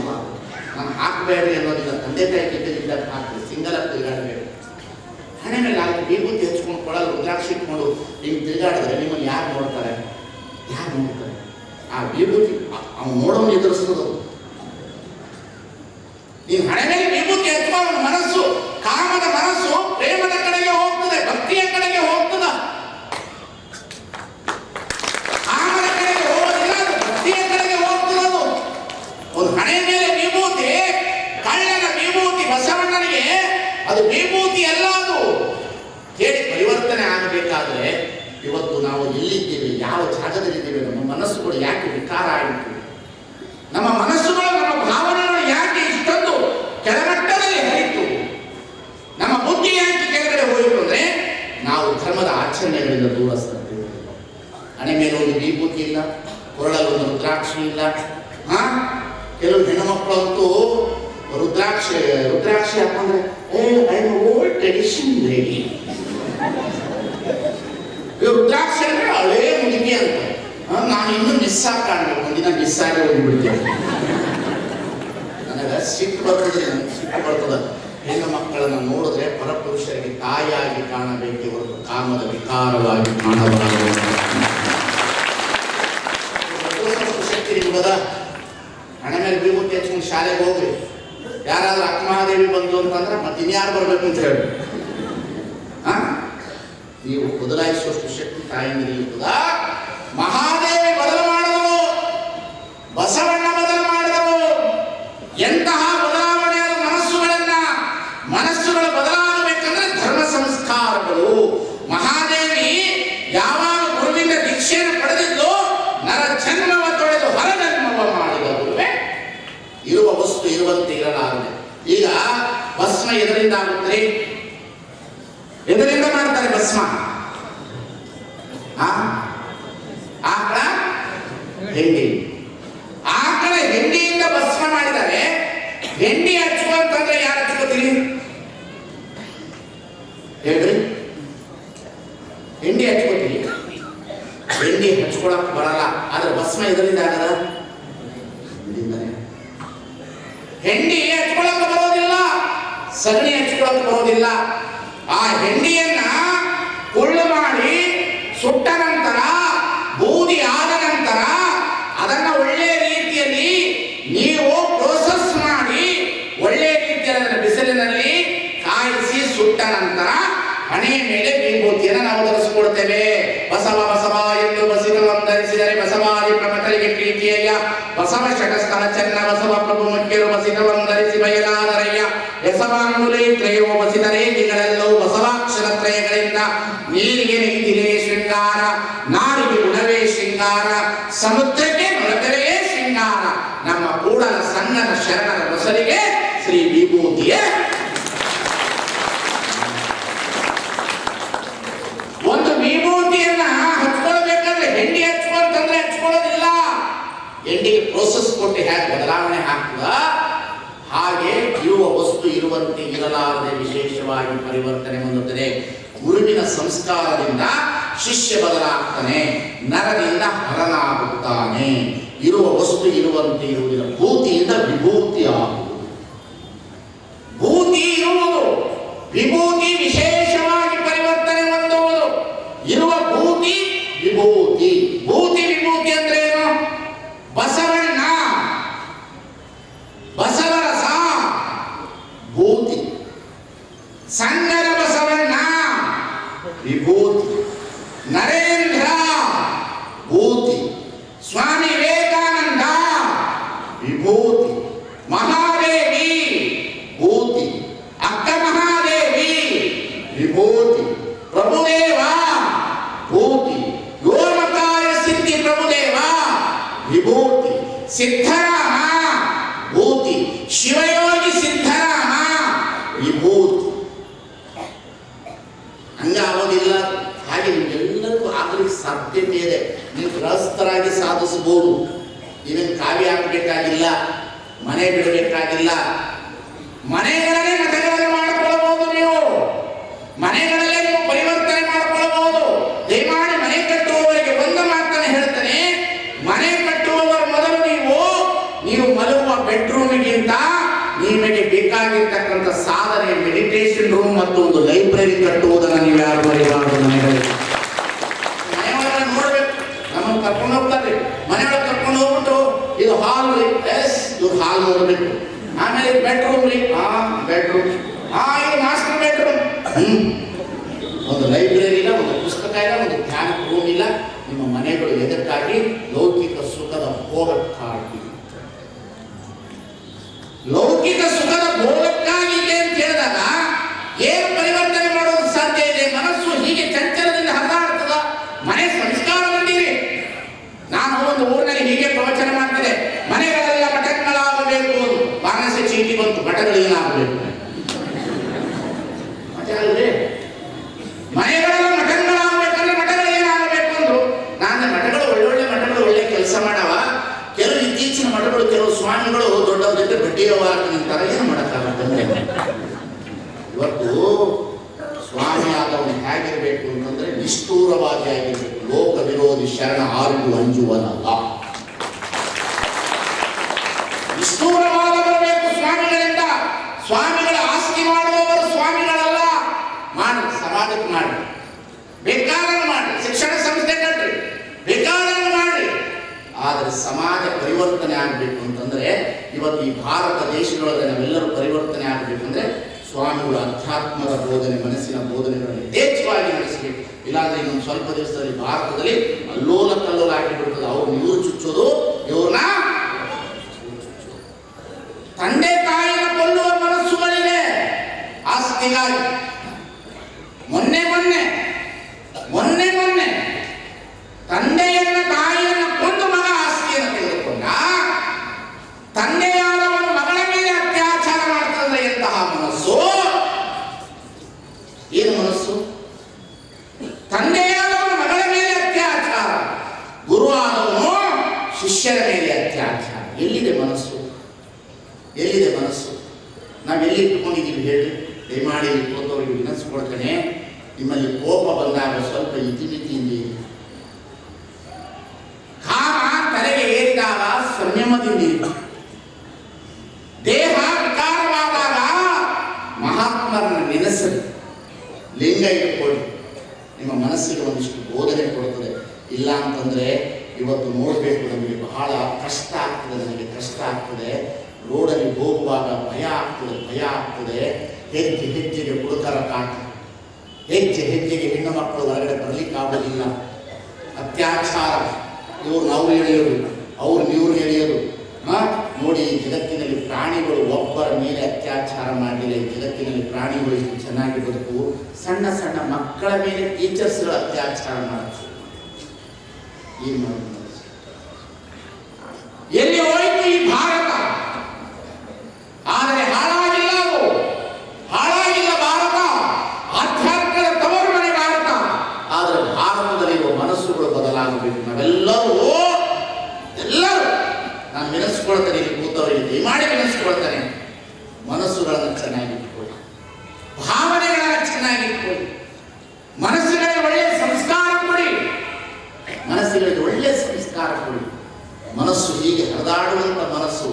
ನಾನು ಹಾಕಬೇಡ್ರಿ ಅನ್ನೋದಿಲ್ಲ, ತಂದೆ ತಾಯಿ ಕಿಟ್ಟಿದ್ದ ಹಾಕಿ ಸಿಂಗಲ್ ಆಗಿ ತಿರುಗಾಡಬೇಡಿ. ಹಣೆ ಮೇಲೆ ಹಾಕಿ ವಿಭೂತಿ ಹಚ್ಕೊಂಡು ಕೊಡಲು ರುದ್ರಾಕ್ಷಿ ಇಟ್ಕೊಂಡು ಹಿಂಗೆ ತಿರುಗಾಡಿದ್ರೆ ನಿಮ್ಮನ್ನು ಯಾರು ನೋಡ್ತಾರೆ? ಯಾರು ನೋಡ್ತಾರೆ? ಆ ವಿಭೂತಿ ಅವ್ನು ನೋಡೋನು ಎದುರಿಸ್ತದ. ನೀವು ಹಣೆ ಮೇಲೆ ವಿಭೂತಿ ಹಚ್ಚುವ ಅವನ ಮನಸ್ಸು, ಕಾಮದ ಮನಸ್ಸು ಪ್ರೇಮದ ಕಡೆಗೆ ಹೋಗ್ತದೆ, ಭಕ್ತಿಯ ಕಡೆಗೆ ಹೋಗ್ತದ. ಕಾಮದ ಕಡೆಗೆ ಹೋಗೋದಿಲ್ಲ, ಅದು ಭಕ್ತಿಯ ಕಡೆಗೆ ಹೋಗ್ತದದು. ಒಂದು ಹಣೆ ಮೇಲೆ ವಿಭೂತಿ, ಕಳ್ಳನ ವಿಭೂತಿ ಬಸವಣ್ಣನಿಗೆ ಅದು ವಿಭೂತಿ ಎಲ್ಲ. ಅದು ಹೇಳಿ ಪರಿವರ್ತನೆ ಆಗಬೇಕಾದ್ರೆ ಇವತ್ತು ನಾವು ಎಲ್ಲಿದ್ದೇವೆ, ಯಾವ ಜಾಗದಲ್ಲಿದ್ದೇವೆ, ನಮ್ಮ ಮನಸ್ಸುಗಳು ಯಾಕೆ ವಿಕಾರ ಆಗಿತ್ತು, ನಮ್ಮ ಮನಸ್ಸುಗಳು, ನಮ್ಮ ಭಾವನೆಗಳು ಯಾಕೆ ಇಷ್ಟೊಂದು ಕೆಳಮಟ್ಟದಲ್ಲಿ ಹರಿತು, ನಮ್ಮ ಬುದ್ಧಿ ಯಾಕೆ ಕೆಳಗಡೆ ಹೋಯಿತು ಅಂದ್ರೆ ನಾವು ಧರ್ಮದ ಆಚರಣೆಗಳಿಂದ ದೂರಸ್ತಿದ್ದೇವೆ. ಹಣೆ ಮೇಲೆ ಒಂದು ವಿಭೂತಿ ಇಲ್ಲ, ಕೊರಳಲ್ಲಿ ಒಂದು ರುದ್ರಾಕ್ಷಿ ಇಲ್ಲ. ಕೆಲವು ಹೆಣ್ಣು ಮಕ್ಕಳಂತೂ ರುದ್ರಾಕ್ಷಿ ಹಾಕೊಂಡ್ರೆ ಓಲ್ಡ್ ಟ್ರೆಡಿಷನ್ ಲೇಡಿ. ರುದ್ರಾಕ್ಷಿ ಅಂದ್ರೆ ಹಳೇ ಮುದುಕಿ ಅಂತ. ನಾನು ಇನ್ನೂ ಮಿಸ್ ಆಗಿ ಕಾಣಬೇಕು, ಒಂದಿನ ಮಿಸ್ ಆಗಿ ಹೋಗಿಬಿಡ್ತೇನೆ. ನನಗೆ ಸಿಟ್ಟು ಬರ್ತದ. ಹೆಣ್ಣು ಮಕ್ಕಳನ್ನ ನೋಡಿದ್ರೆ ಪರಪುರುಷರಿಗೆ ತಾಯಿಯಾಗಿ ಕಾಣಬೇಕೆ ಹೊರತು ಕಾಮದ ವಿಕಾರವಾಗಿ ಕಾಣಬಾರದು. ಶಕ್ತಿ ನಿಮಗದ. ಹಣೆ ಮೇಲೆ ವಿಭೂತಿ ಹಚ್ಕೊಂಡು ಶಾಲೆಗೆ ಹೋಗ್ರಿ. ಯಾರಾದ್ರೂ ಅಕ್ಕಮಹಾದೇವಿ ಬಂದು ಅಂತಂದ್ರೆ ಮತ್ತೆ ಇನ್ಯಾರು ಬರ್ಬೇಕು ಅಂತ ಹೇಳಿ ನೀವು ಬದಲಾಯಿಸುವಷ್ಟು ಶಕ್ತಿ ತಾಯಿಯಲ್ಲಿ ಇರ್ತದ. ಮಹಾದೇವಿ ಬದಲು ಮಾಡಿದವು, ಬಸವಣ್ಣ ಬದಲು ಮಾಡಿದವು. ಎಂತಹ ಬದಲಾವಣೆ ಮನಸ್ಸುಗಳ ಬದಲಾಗಬೇಕಂದ್ರೆ ಧರ್ಮ ಸಂಸ್ಕಾರಗಳು. ಮಹಾದೇವಿ ಯಾವಾಗ ಗುರುವಿನ ದೀಕ್ಷೆಯನ್ನು ಪಡೆದಿದ್ದು, ನರ ಜನ್ಮವ ತೊಳೆದು ಹೊರ ಜನ್ಮವ ಮಾಡಿದ ಗುರುವೆ ಇರುವ ವಸ್ತು ಇರುವಂತೆ ಇರಲಾರದೆ. ಈಗ ಭಸ್ಮ ಎದರಿಂದ ಆಗುತ್ತೆ? ಎದರಿಂದ ಮಾಡ್ತಾರೆ ಭಸ್ಮ? ಆಕಳ ಹೆಂಡಿ. ಆಕಳ ಹೆಂಡಿಯಿಂದ ಭಸ್ಮ ಮಾಡಿದರೆ ಹೆಂಡಿ ಹಚ್ಚುವ ಅಂತಂದ್ರೆ ಯಾರು ಹಚ್ಕೋತೀರಿ ಹೇಳ್ರಿ? ಹೆಂಡಿ ಹಚ್ಕೋತೀರಿ? ಹೆಂಡಿ ಹಚ್ಕೊಳಕ್ ಬರಲ್ಲ, ಆದ್ರೆ ಭಸ್ಮ ಇದರಿಂದ ಆಗದ. ಹೆಂಡಿ ಹಚ್ಕೊಳಕ್ ಬರೋದಿಲ್ಲ, ಸಗಣಿ ಹಚ್ಕೊಳಕ್ ಬರೋದಿಲ್ಲ. ಆ ಹೆಂಡಿಯನ್ನ ಕುಳ್ಳು ಮಾಡಿ ಸುಟ್ಟ ನಂತರ ಬೂದಿ ಆದ ನಂತರ ಅದನ್ನ ಒಳ್ಳೆ ರೀತಿಯಲ್ಲಿ ನೀವು ಪ್ರೋಸೆಸ್ ಮಾಡಿ ಒಳ್ಳೆ ರೀತಿಯಲ್ಲಿ ಬಿಸಿಲಿನಲ್ಲಿ ಕಾಯಿಸಿ ಸುಟ್ಟ ನಂತರ ಹಣೆಯ ಮೇಲೆ ವಿಭೂತಿಯನ್ನು ನಾವು ಧರಿಸಿಕೊಡ್ತೇವೆ. ಬಸವ ಬಸವ ಎಂದು ಬಸಿದವನ್ನು ಧರಿಸಿದರೆ ಬಸವಾದಿ ಪ್ರಮತರಿಗೆ ಪ್ರೀತಿಯಯ್ಯ. ಬಸವ ಶಕಸ್ಥಳ ಚೆನ್ನ ಬಸವ ಪ್ರಭು ಮುಖ್ಯರು ಬಸಿದವನ್ನು ಧರಿಸಿ ಬಯಲಾದರಯ್ಯ. ಯಸವಾಂಗುಲಿ ತ್ರಯೋ ಬಸಿದರೆ ದಿಗಳೆಲ್ಲವೂ ಬಸವಾಕ್ಷರ ತ್ರಯಗಳಿಂದ ನೀರಿಗೆ ನೀತಿರೇ ಶೃಂಗಾರ, ನಾರಿಗೆ ಗುಣವೇ ಶೃಂಗಾರ, ಸಮುದ್ರಕ್ಕೆ ಮೊಳಕವೇ ಶೃಂಗಾರ. ನಮ್ಮ ಕೂಡಲ ಸಂಗನ ಶರಣರ ಬಸರಿಗೆ ಶ್ರೀ ವಿಭೂತಿಯೇ ಒಂದು. ವಿಭೂತಿಯನ್ನ ಹಚ್ಕೊಳ್ಬೇಕಂದ್ರೆ ಹೆಂಡಿ ಹಚ್ಕೊಂತಂದ್ರೆ ಹಚ್ಕೊಳ್ಳೋದಿಲ್ಲ. ಹೆಂಡಿಗೆ ಪ್ರೋಸೆಸ್ ಕೊಟ್ಟು ಹೇಗೆ ಬದಲಾವಣೆ ಆಗ್ತದ ಹಾಗೆ ಇರುವ ವಸ್ತು ಇರುವಂತೆ ಇರಲಾರದೆ ವಿಶೇಷವಾಗಿ ಪರಿವರ್ತನೆ ಹೊಂದುತ್ತದೆ. ಗುರುವಿನ ಸಂಸ್ಕಾರದಿಂದ ಶಿಷ್ಯ ಬದಲಾಗ್ತಾನೆ, ನರದಿಂದ ಹರನಾಗುತ್ತಾನೆ. ಇರುವ ವಸ್ತು ಇರುವಂತೆ ಇರುವುದಿಲ್ಲ. ಭೂತಿಯಿಂದ ವಿಭೂತಿ ಆಗುವುದು. ಭೂತಿ ಇರುವುದು, ವಿಭೂತಿ ವಿಶೇಷವಾಗಿ ಪರಿವರ್ತನೆ ಹೊಂದುವುದು. ಇರುವ ಭೂತಿ ವಿಭೂತಿ. ಭೂತಿ ವಿಭೂತಿ ಅಂದ್ರೆ ಏನು? ಬಸವಣ್ಣ, ಬಸವರಸ ಭೂತಿ, ಸಂಗರ ಬಸವಣ್ಣ ವಿಭೂತಿ, ನರೇಂದ್ರ ಭೂತಿ, ಸ್ವಾಮಿ ವಿವೇಕಾನಂದ ವಿಭೂತಿ, ಮಹಾದೇವಿ ಭೂತಿ, ಅಕ್ಕ ಮಹಾದೇವಿ ವಿಭೂತಿ, ಪ್ರಭುದೇವ ಭೂತಿ, ಯೋಮಕಾಯ ಸಿದ್ಧಿ ಪ್ರಭುದೇವ ವಿಭೂತಿ, ಸಿದ್ಧರಾಮ ಭೂತಿ, ಶಿವಯೋಗಿ ಸಿದ್ಧರಾಮ ವಿಭೂತಿ. ಹಂಗಾಗೋದಿಲ್ಲ. ಹಾಗೆ ನಿಮ್ಗೆಲ್ಲರಿಗೂ ಆಗಲಿಕ್ಕೆ ಸಾಧ್ಯತೆ ಇದೆ. ನೀವು ಗೃಹಸ್ಥರಾಗಿ ಸಾಧಿಸಬಹುದು. ನೀವೇನು ಕಾವ್ಯ ಹಾಕಬೇಕಾಗಿಲ್ಲ, ಮನೆ ಬಿಡಬೇಕಾಗಿಲ್ಲ. ಮನೆಗಳಲ್ಲೇ ಮತಗಳನ್ನು ಮಾಡಿಕೊಳ್ಳಬಹುದು. ನೀವು ಮನೆಗಳಲ್ಲೇ ನೀವು ಪರಿವರ್ತನೆ ಮಾಡಿಕೊಳ್ಳಬಹುದು. ದಯಮಾಡಿ ಮನೆ ಕಟ್ಟುವವರಿಗೆ ಒಂದು ಮಾತನ್ನು ಹೇಳ್ತಾನೆ, ಮನೆ ಕಟ್ಟುವವರ ಮೊದಲು ನೀವು ಮಲಗುವ ಬೆಡ್ರೂಮಿಗಿಂತ ನಿಮಗೆ ಬೇಕಾಗಿರ್ತಕ್ಕಂಥ ಸಾಧನೆ ಮೆಡಿಟೇಷನ್ ರೂಮ್ ಮತ್ತು ಒಂದು ಲೈಬ್ರರಿ ಕಟ್ಟುವುದನ್ನು ನೀವು ಯಾರು ಮರೆಯಬಾರದು. ಮನೆಗಳಿಗೆ ಮನೆಯೊಳಗೆ ನೋಡ್ಬೇಕು. ನಮ್ಮನ್ನು ಕರ್ಕೊಂಡು ಹೋಗ್ತಾರೆ, ಮನೆಯೊಳಗೆ ಕರ್ಕೊಂಡು ಹೋಗ್ಬಿಟ್ಟು ಇದು ಹಾಲ್ ರೀ, ಎಸ್ ಇದು ಹಾಲ್ ನೋಡ್ಬೇಕು. ಆಮೇಲೆ ಬೆಡ್ರೂಮ್ ರೀ, ಬೆಡ್ರೂಮ್, ಇದು ಮಾಸ್ಟರ್ ಬೆಡ್ರೂಮ್. ಒಂದು ಲೈಬ್ರರಿ ಇಲ್ಲ, ಒಂದು ಪುಸ್ತಕ ಇಲ್ಲ, ಒಂದು ಧ್ಯಾನ ರೂಮ್ ಇಲ್ಲ. ನಿಮ್ಮ ಮನೆಗಳು ಎದಕ್ಕಾಗಿ? ಲೌಕಿಕ ಸುಖದ ಭೋಗಕ್ಕಾಗಿ. ಲೌಕಿಕ ಸುಖದ ಭೋಗಕ್ಕಾಗಿ ಅಂತ ಹೇಳಿದಾಗ ಏನು ಪರಿವರ್ತನೆ ಮಾಡೋದು ಸಾಧ್ಯ ಇದೆ? ಮನಸ್ಸು ಹೀಗೆ ಚಂಚಲದಿಂದ ಹರಿದಾಡ್ತದ. ಮನೆ ಸಂಸ್ಕಾರ ಬಂದಿರಿ. ನಾನು ಒಂದು ಊರಿನಲ್ಲಿ ಹೀಗೆ ಪ್ರವಚನ ಮಾಡ್ತಿದ್ದೆ, ಮನೆಗಳೆಲ್ಲ ಮಠಗಳಾಗಬೇಕು. ಬಾನಸೆ ಚೀಟಿ ಬಂತು, ಮಠಗಳೇನಾಗಬೇಕು? ಮನೆಗಳೆಲ್ಲ ಮಠಗಳಾಗಬೇಕಂದ್ರೆ ಮಠಗಳು ಏನಾಗಬೇಕು ಅಂದ್ರು. ನಾನು ಮಠಗಳು ಒಳ್ಳೊಳ್ಳೆ ಮಠಗಳು ಒಳ್ಳೆ ಕೆಲಸ ಮಾಡವ. ಕೆಲವು ಇತ್ತೀಚಿನ ಮಠಗಳು, ಕೆಲವು ಸ್ವಾಮಿಗಳು ದೊಡ್ಡವ್ರ ಜೊತೆ ಬಡ್ಡಿ ವ್ಯವಹಾರ ನಿಂತಾರ. ಏನು ಮಾಡೋಕ್ಕಾಗತ್ತಂದ್ರೆ ಇವತ್ತು ಸ್ವಾಮಿ ಆದವನು ಹೇಗಿರ್ಬೇಕು ಅಂತಂದ್ರೆ ನಿಷ್ಠೂರವಾಗಿ ಆಗಿರ್ಬೇಕು. ಲೋಕ ವಿರೋಧಿ ಶರಣ ಆರಿಗೂ ಅಂಜುವನಲ್ಲ. ನಿಷ್ಠೂರವಾದ ಬರಬೇಕು ಸ್ವಾಮಿಗಳಿಂದ. ಸ್ವಾಮಿಗಳ ಆಸ್ತಿ ಮಾಡುವವರು ಸ್ವಾಮಿಗಳಲ್ಲ. ಮಾಡಿ, ಸಮಾಜಕ್ಕೆ ಮಾಡಿ, ಬೇಕಾದಂಗೆ ಮಾಡಿ, ಶಿಕ್ಷಣ ಸಂಸ್ಥೆ ಕಟ್ರಿ, ಬೇಕಾದಂಗೆ ಮಾಡಿ. ಆದರೆ ಸಮಾಜ ಪರಿವರ್ತನೆ ಆಗಬೇಕು ಅಂತಂದ್ರೆ ಇವತ್ತು ಈ ಭಾರತ ದೇಶದೊಳಗೆ ನಾವೆಲ್ಲರೂ ಪರಿವರ್ತನೆ ಆಗಬೇಕಂದ್ರೆ ಸ್ವಾಮಿಗಳ ಅಧ್ಯಾತ್ಮದ ಬೋಧನೆ, ಮನಸ್ಸಿನ ಬೋಧನೆಗಳನ್ನು ಯಥೇಚ್ಛವಾಗಿ ನಡೆಸಬೇಕು. ಇಲ್ಲಾಂದ್ರೆ ಇನ್ನೊಂದು ಸ್ವಲ್ಪ ದಿವಸದಲ್ಲಿ ಭಾರತದಲ್ಲಿ ಅಲ್ಲೋಲ ಕಲ್ಲೋಲ ಆಗಿಬಿಡ್ತದೆ. ಅವ್ರು ಇವ್ರು ಚುಚ್ಚೋದು, ಇವ್ರನ್ನ ತಂದೆ ತಾಯಿನ ಕೊಲ್ಲುವ ಮನಸ್ಸುಗಳಿದೆ ಆಸ್ತಿಗಾಗಿ. ಮೊನ್ನೆ ತಂದೆಯನ್ನ ತಾಯಿಯನ್ನ ಕೊಂದು ಮಗ ಆಸ್ತಿಯನ್ನು ತೆಗೆದುಕೊಂಡ. ತಂದೆಯಾದವನು ಮಗಳ ಮೇಲೆ ಅತ್ಯಾಚಾರ ಮಾಡ್ತಂದ್ರೆ ಎಂತಹ ಮನಸ್ಸು? ಏನು ಮನಸ್ಸು? ತಂದೆಯಾದವನು ಮಗಳ ಮೇಲೆ ಅತ್ಯಾಚಾರ, ಗುರುವಾದವನು ಶಿಷ್ಯರ ಮೇಲೆ ಅತ್ಯಾಚಾರ. ಎಲ್ಲಿದೆ ಮನಸ್ಸು? ಎಲ್ಲಿದೆ ಮನಸ್ಸು? ನಾವೆಲ್ಲಿ ಇಟ್ಕೊಂಡಿದ್ದೀವಿ ಹೇಳಿ? ದಯಮಾಡಿ ಕೂತವರಿಗೆ ವಿನಂತಿಸ್ಕೊಳ್ತೇನೆ, ನಿಮ್ಮಲ್ಲಿ ಕೋಪ ಬಂದಾಗ ಸ್ವಲ್ಪ ಇತಿಮಿತಿಯಿಂದ ಇರಿ. ಕಾಮ ತಲೆಗೆ ಏರಿದಾಗ ಸಂಯಮದಿಂದ ಇರಿ. ದೇಹ ವಿಕಾರವಾದಾಗ ಮಹಾತ್ಮರನ್ನು ನೆನೆಸಲಿ, ಲಿಂಗ ಇಟ್ಕೊಳ್ಳಿ. ನಿಮ್ಮ ಮನಸ್ಸಿಗೆ ಒಂದಿಷ್ಟು ಬೋಧನೆ ಕೊಡುತ್ತದೆ. ಇಲ್ಲ ಅಂತಂದರೆ ಇವತ್ತು ನೋಡಬೇಕು, ನಮಗೆ ಬಹಳ ಕಷ್ಟ ಆಗ್ತದೆ, ನನಗೆ ಕಷ್ಟ ಆಗ್ತದೆ. ರೋಡಲ್ಲಿ ಹೋಗುವಾಗ ಭಯ ಆಗ್ತದೆ. ಹೆಜ್ಜೆ ಹೆಜ್ಜೆಗೆ ಹುಡುಕರ ಕಾಟ, ಹೆಜ್ಜೆ ಹೆಜ್ಜೆಗೆ ಹೆಣ್ಣು ಮಕ್ಕಳು ಹೊರಗಡೆ ಬರಲಿಕ್ಕಾಗೋದಿಲ್ಲ. ಅತ್ಯಾಚಾರ, ಇವ್ರು ನಾವು ಎಳೆಯೋದು, ಅವ್ರು ಇವ್ರು ಎಳೆಯೋದು. ನೋಡಿ, ಈ ಜಗತ್ತಿನಲ್ಲಿ ಪ್ರಾಣಿಗಳು ಒಬ್ಬರ ಮೇಲೆ ಅತ್ಯಾಚಾರ ಮಾಡಲಿಲ್ಲ. ಈ ಜಗತ್ತಿನಲ್ಲಿ ಪ್ರಾಣಿಗಳು ಇಷ್ಟು ಚೆನ್ನಾಗಿ ಬದುಕು. ಸಣ್ಣ ಸಣ್ಣ ಮಕ್ಕಳ ಮೇಲೆ ಟೀಚರ್ಸ್ಗಳು ಅತ್ಯಾಚಾರ ಮಾಡ್ತಾರೆ. ಏನು ಮಾಡೋದು? ಎಲ್ಲಿ ಹೋಯಿತು ಈ ಭಾರತ? ಆದರೆ ಹಾಳಾಗಿಲ್ಲ ಭಾರತ, ಆಧ್ಯಾತ್ಮದ ತವರು ಮನೆ ಭಾರತ. ಆದರೆ ಭಾರತದಲ್ಲಿರುವ ಮನಸ್ಸುಗಳು ಬದಲಾಗಬೇಕು. ನಾವೆಲ್ಲರೂ ನಾನು ನೆನೆಸ್ಕೊಳ್ತೇನೆ, ಇಲ್ಲಿ ಕೂತವರಿಗೆ ದಯಮಾಡಿ ನೆನೆಸ್ಕೊಳ್ತೇನೆ, ಮನಸ್ಸುಗಳನ್ನು ಚೆನ್ನಾಗಿಟ್ಕೊಳ್ಳಿ, ಭಾವನೆಗಳನ್ನು ಚೆನ್ನಾಗಿಟ್ಕೊಳ್ಳಿ, ಮನಸ್ಸುಗಳಿಗೆ ಒಳ್ಳೆಯ ಸಂಸ್ಕಾರ ಕೊಡಿ. ಮನಸ್ಸು ಹೀಗೆ ಹರಿದಾಡುವಂಥ ಮನಸ್ಸು,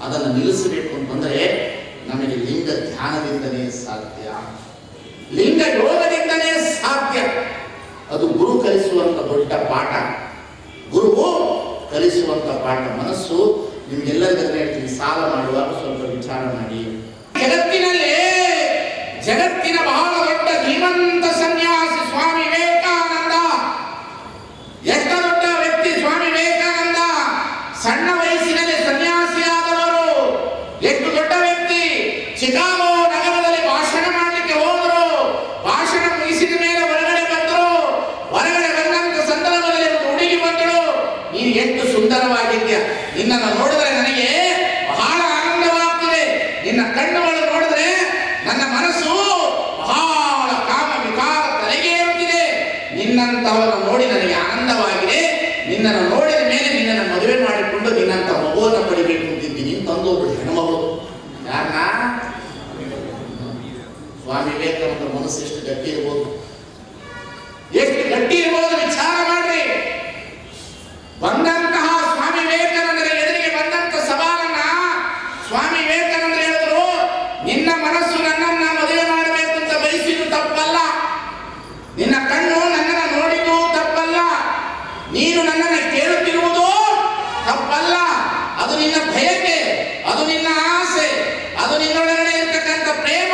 ಅದನ್ನು ನಿಲ್ಲಿಸಬೇಕು ಅಂತಂದರೆ ನಮಗೆ ಲಿಂಗ ಧ್ಯಾನದಿಂದಲೇ ಸಾಧ್ಯ, ಲಿಂಗ ಯೋಗದಿಂದಲೇ ಸಾಧ್ಯ. ಅದು ಗುರು ಕಲಿಸುವಂಥ ದೊಡ್ಡ ಪಾಠ, ಗುರುವು ಕಲಿಸುವಂಥ ಪಾಠ. ಮನಸ್ಸು ನಿಮ್ಗೆಲ್ಲರಿಗೂ ಹೇಳ್ತೀನಿ, ಸಾಲ ಮಾಡುವಾಗ ಸ್ವಲ್ಪ ವಿಚಾರ ಮಾಡಿ. ಜಗತ್ತಿನ ಬಹಳ ದೊಡ್ಡ ಧೀಮಂತ ಸನ್ಯಾಸಿ ಸ್ವಾಮಿ ವಿವೇಕಾನಂದ. ಎಷ್ಟು ದೊಡ್ಡ ವ್ಯಕ್ತಿ ಸ್ವಾಮಿ ವಿವೇಕಾನಂದ! ಸಣ್ಣ ವಯಸ್ಸಿನಲ್ಲಿ ಸನ್ಯಾಸಿಯಾದವರು. ಎಷ್ಟು ದೊಡ್ಡ ವ್ಯಕ್ತಿ! ಚಿಕಾಗೋ ನಗರದಲ್ಲಿ ಭಾಷಣ ಮಾಡಲಿಕ್ಕೆ ಹೋದರು. ಭಾಷಣ ಮುಗಿಸಿದ ಮೇಲೆ ಹೊರಗಡೆ ಬಂದರು. ಹೊರಗಡೆ ಬಂದಂತ ಸಂದರ್ಭದಲ್ಲಿ ಒಂದು ಹುಡುಗಿ ಬಂದಳು. ನೀನು ಎಷ್ಟು ಸುಂದರವಾಗಿದ್ಯಾ, ನಿನ್ನನ್ನು ನೋಡಿದ್ರೆ ನನಗೆ ಬಹಳ ಆನಂದವಾಗ್ತಿದೆ. ನಿನ್ನ ಕಣ್ಣುಗಳು ನೋಡಿದ್ರೆ ನನ್ನ ಮನಸ್ಸು ಬಹಳ ಕಾಮ ವಿಕಾರ ತಲೆಗೇರುತ್ತಿದೆ. ನಿನ್ನಂತಹವನ್ನು ನೋಡಿ ನನಗೆ ಆನಂದವಾಗಿದೆ. ನಿನ್ನನ್ನು ನೋಡಿದ ಮೇಲೆ ನಿನ್ನನ್ನು ಮದುವೆ ಮಾಡಿಕೊಂಡು ನಿನ್ನಂತ ಮಗುವನ್ನು ಪಡಿಬೇಕು ಅಂತಿದ್ದೀನಿ. ತಂದು ಒಬ್ಬಳು ಹೆಣ್ಮಗಳು. ಯಾರನ್ನ? ಸ್ವಾಮಿ ವಿವೇಕಾನಂದ ಮನಸ್ಸು ಎಷ್ಟು ಗಟ್ಟಿ ಇರ್ಬೋದು, ಎಷ್ಟು ಗಟ್ಟಿ ಇರ್ಬೋದು ವಿಚಾರ ಮಾಡ್ರಿ. ಬಂದಂತಹ ಸ್ವಾಮಿ ವಿವೇಕಾನಂದರ ಎದುರಿಗೆ ಬಂದಂತ ಸವಾಲನ್ನ ಸ್ವಾಮಿ ವಿವೇಕಾನಂದರು ಹೇಳಿದ್ರು, ನಿನ್ನ ಮನಸ್ಸು ನನ್ನನ್ನ ಮದುವೆ ಮಾಡಬೇಕು ಅಂತ ಬಯಸಿದ್ದು ತಪ್ಪಲ್ಲ, ನಿನ್ನ ಕಣ್ಣು ನನ್ನನ್ನು ನೋಡಿದ್ದು ತಪ್ಪಲ್ಲ, ನೀನು ನನ್ನನ್ನು ಕೇಳುತ್ತಿರುವುದು ತಪ್ಪಲ್ಲ. ಅದು ನಿನ್ನ ಬಯಕೆ, ಅದು ನಿನ್ನ ಆಸೆ, ಅದು ನಿನ್ನೊಳಗಡೆ ಇರ್ತಕ್ಕಂಥ ಪ್ರೇಮ.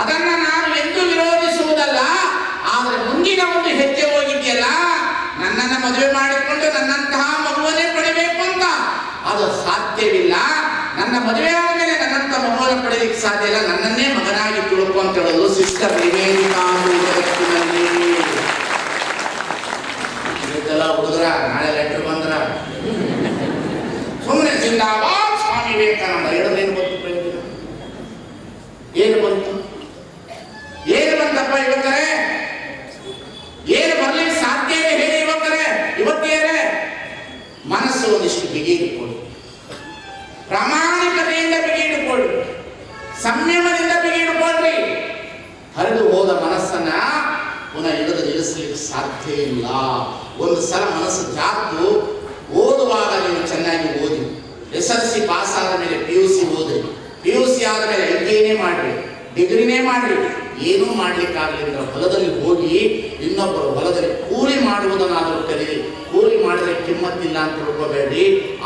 ಅದನ್ನ ನಾನು ಎಂದೂ ವಿರೋಧಿಸುವುದಲ್ಲ. ಆದರೆ ಮುಂದಿನ ಒಂದು ಹೆಜ್ಜೆ ಹೋಗಿದೆಯಲ್ಲ, ನನ್ನನ್ನು ಮದುವೆ ಮಾಡಿಕೊಂಡು ನನ್ನಂತಹ ಮಗುವನ್ನೇ ಪಡಿಬೇಕು ಅಂತ, ಅದು ಸಾಧ್ಯವಿಲ್ಲ. ನನ್ನ ಮದುವೆ ಆದಮೇಲೆ ನನ್ನಂತ ಮಗುವನ್ನು ಪಡೆಯಲಿಕ್ಕೆ ಸಾಧ್ಯ ಇಲ್ಲ. ನನ್ನನ್ನೇ ಮಗನಾಗಿ ತುಳುಕು ಅಂತ ಹೇಳೋದು ಸಿಸ್ಟರ್ ನಿವೇದಿತಾ. ಹುಡುಗರ ನಾಳೆ ಲೆಟರ್ ಬಂದ್ರ ಸುಮ್ಮನೆ ಜಿಂದಾಬಾದ್ ಸ್ವಾಮಿ ವಿವೇಕಾನಂದ ಹೇಳಿದ್ರೆ ಏನು ಬಂತು ಪ್ರಯೋಜನ? ಏನು ಬಂತಪ್ಪ ಯುವಕರೇ? ಏನು ಬರ್ಲಿಕ್ಕೆ ಸಾಧ್ಯವೇ ಹೇಳಿ ಯುವಕರೇ, ಯುವತಿಯರೇ? ಮನಸ್ಸು ಒಂದಿಷ್ಟು ಬಿಗಿದುಕೊಳ್ಳಿ, ಪ್ರಾಮಾಣಿಕತೆಯಿಂದ ಬಿಗಿದುಕೊಳ್ಳಿ, ಸಂಯಮದಿಂದ ಬಿಗಿದುಕೊಳ್ಳಿ. ಹರಿದು ಹೋದ ಮನಸ್ಸನ್ನ ಪುನಃ ಹಿಡಿದು ನಿಲ್ಲಿಸಲಿಕ್ಕೆ ಸಾಧ್ಯ ಇಲ್ಲ. ಒಂದು ಸಲ ಮನಸ್ಸು ಜಾತು, ಓದುವಾಗ ನೀವು ಚೆನ್ನಾಗಿ ಓದಿ. SSLC ಪಾಸ್ ಆದ ಮೇಲೆ PUC ಓದಿ, PUC ಆದ ಮೇಲೆ MBA ಮಾಡ್ರಿ, ಡಿಗ್ರಿನೇ ಮಾಡ್ರಿ. ಏನೂ ಮಾಡ್ಲಿಕ್ಕಾಗಲಿಲ್ಲ. ಹೊಲದಲ್ಲಿ ಹೋಗಿ ಇನ್ನೊಬ್ಬರು ಹೊಲದಲ್ಲಿ ಕೂಲಿ ಮಾಡುವುದನ್ನಾದರೂ ಕಲೀರಿ. ಕೂಲಿ ಮಾಡಿದ್ರೆ ಕಿಮ್ಮತ್ತಿಲ್ಲ ಅಂತ ತಿಳ್ಕೋಬೇಡಿ.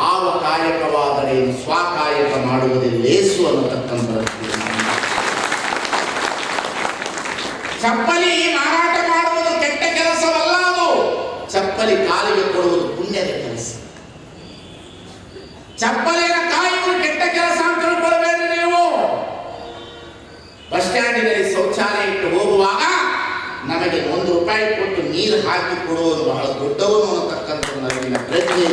ಆವ ಕಾಯಕವಾದರೆ ಸ್ವಕಾಯಕ ಮಾಡುವುದೇ ಲೇಸು ಅನ್ನತಕ್ಕಂಥದ್ದು. ಚಪ್ಪಲಿ ಮಾರಾಟ ಮಾಡುವುದು ಕೆಟ್ಟ ಕೆಲಸವಲ್ಲ, ಅದು ಚಪ್ಪಲಿ ಕಾಲಿಗೆ ಕೊಡುವುದು ಪುಣ್ಯದ ಕೆಲಸ. ಚಪ್ಪಲಿನ ಕಾಯುವುದು ಕೆಟ್ಟ ಕೆಲಸ ಅಂತ ತಿಳ್ಕೊಳ್ಬೇಡ್ರಿ ನೀವು. ಬಸ್ ಸ್ಟ್ಯಾಂಡಿನಲ್ಲಿ ಶೌಚಾಲಯಕ್ಕೆ ಹೋಗುವಾಗ ನಮಗೆ ₹1 ಕೊಟ್ಟು ನೀರು ಹಾಕಿ ಕೊಡುವುದು ಬಹಳ ದೊಡ್ಡವನು ಅನ್ನತಕ್ಕಂಥ ನಮಗಿನ ಪ್ರಜ್ಞೆ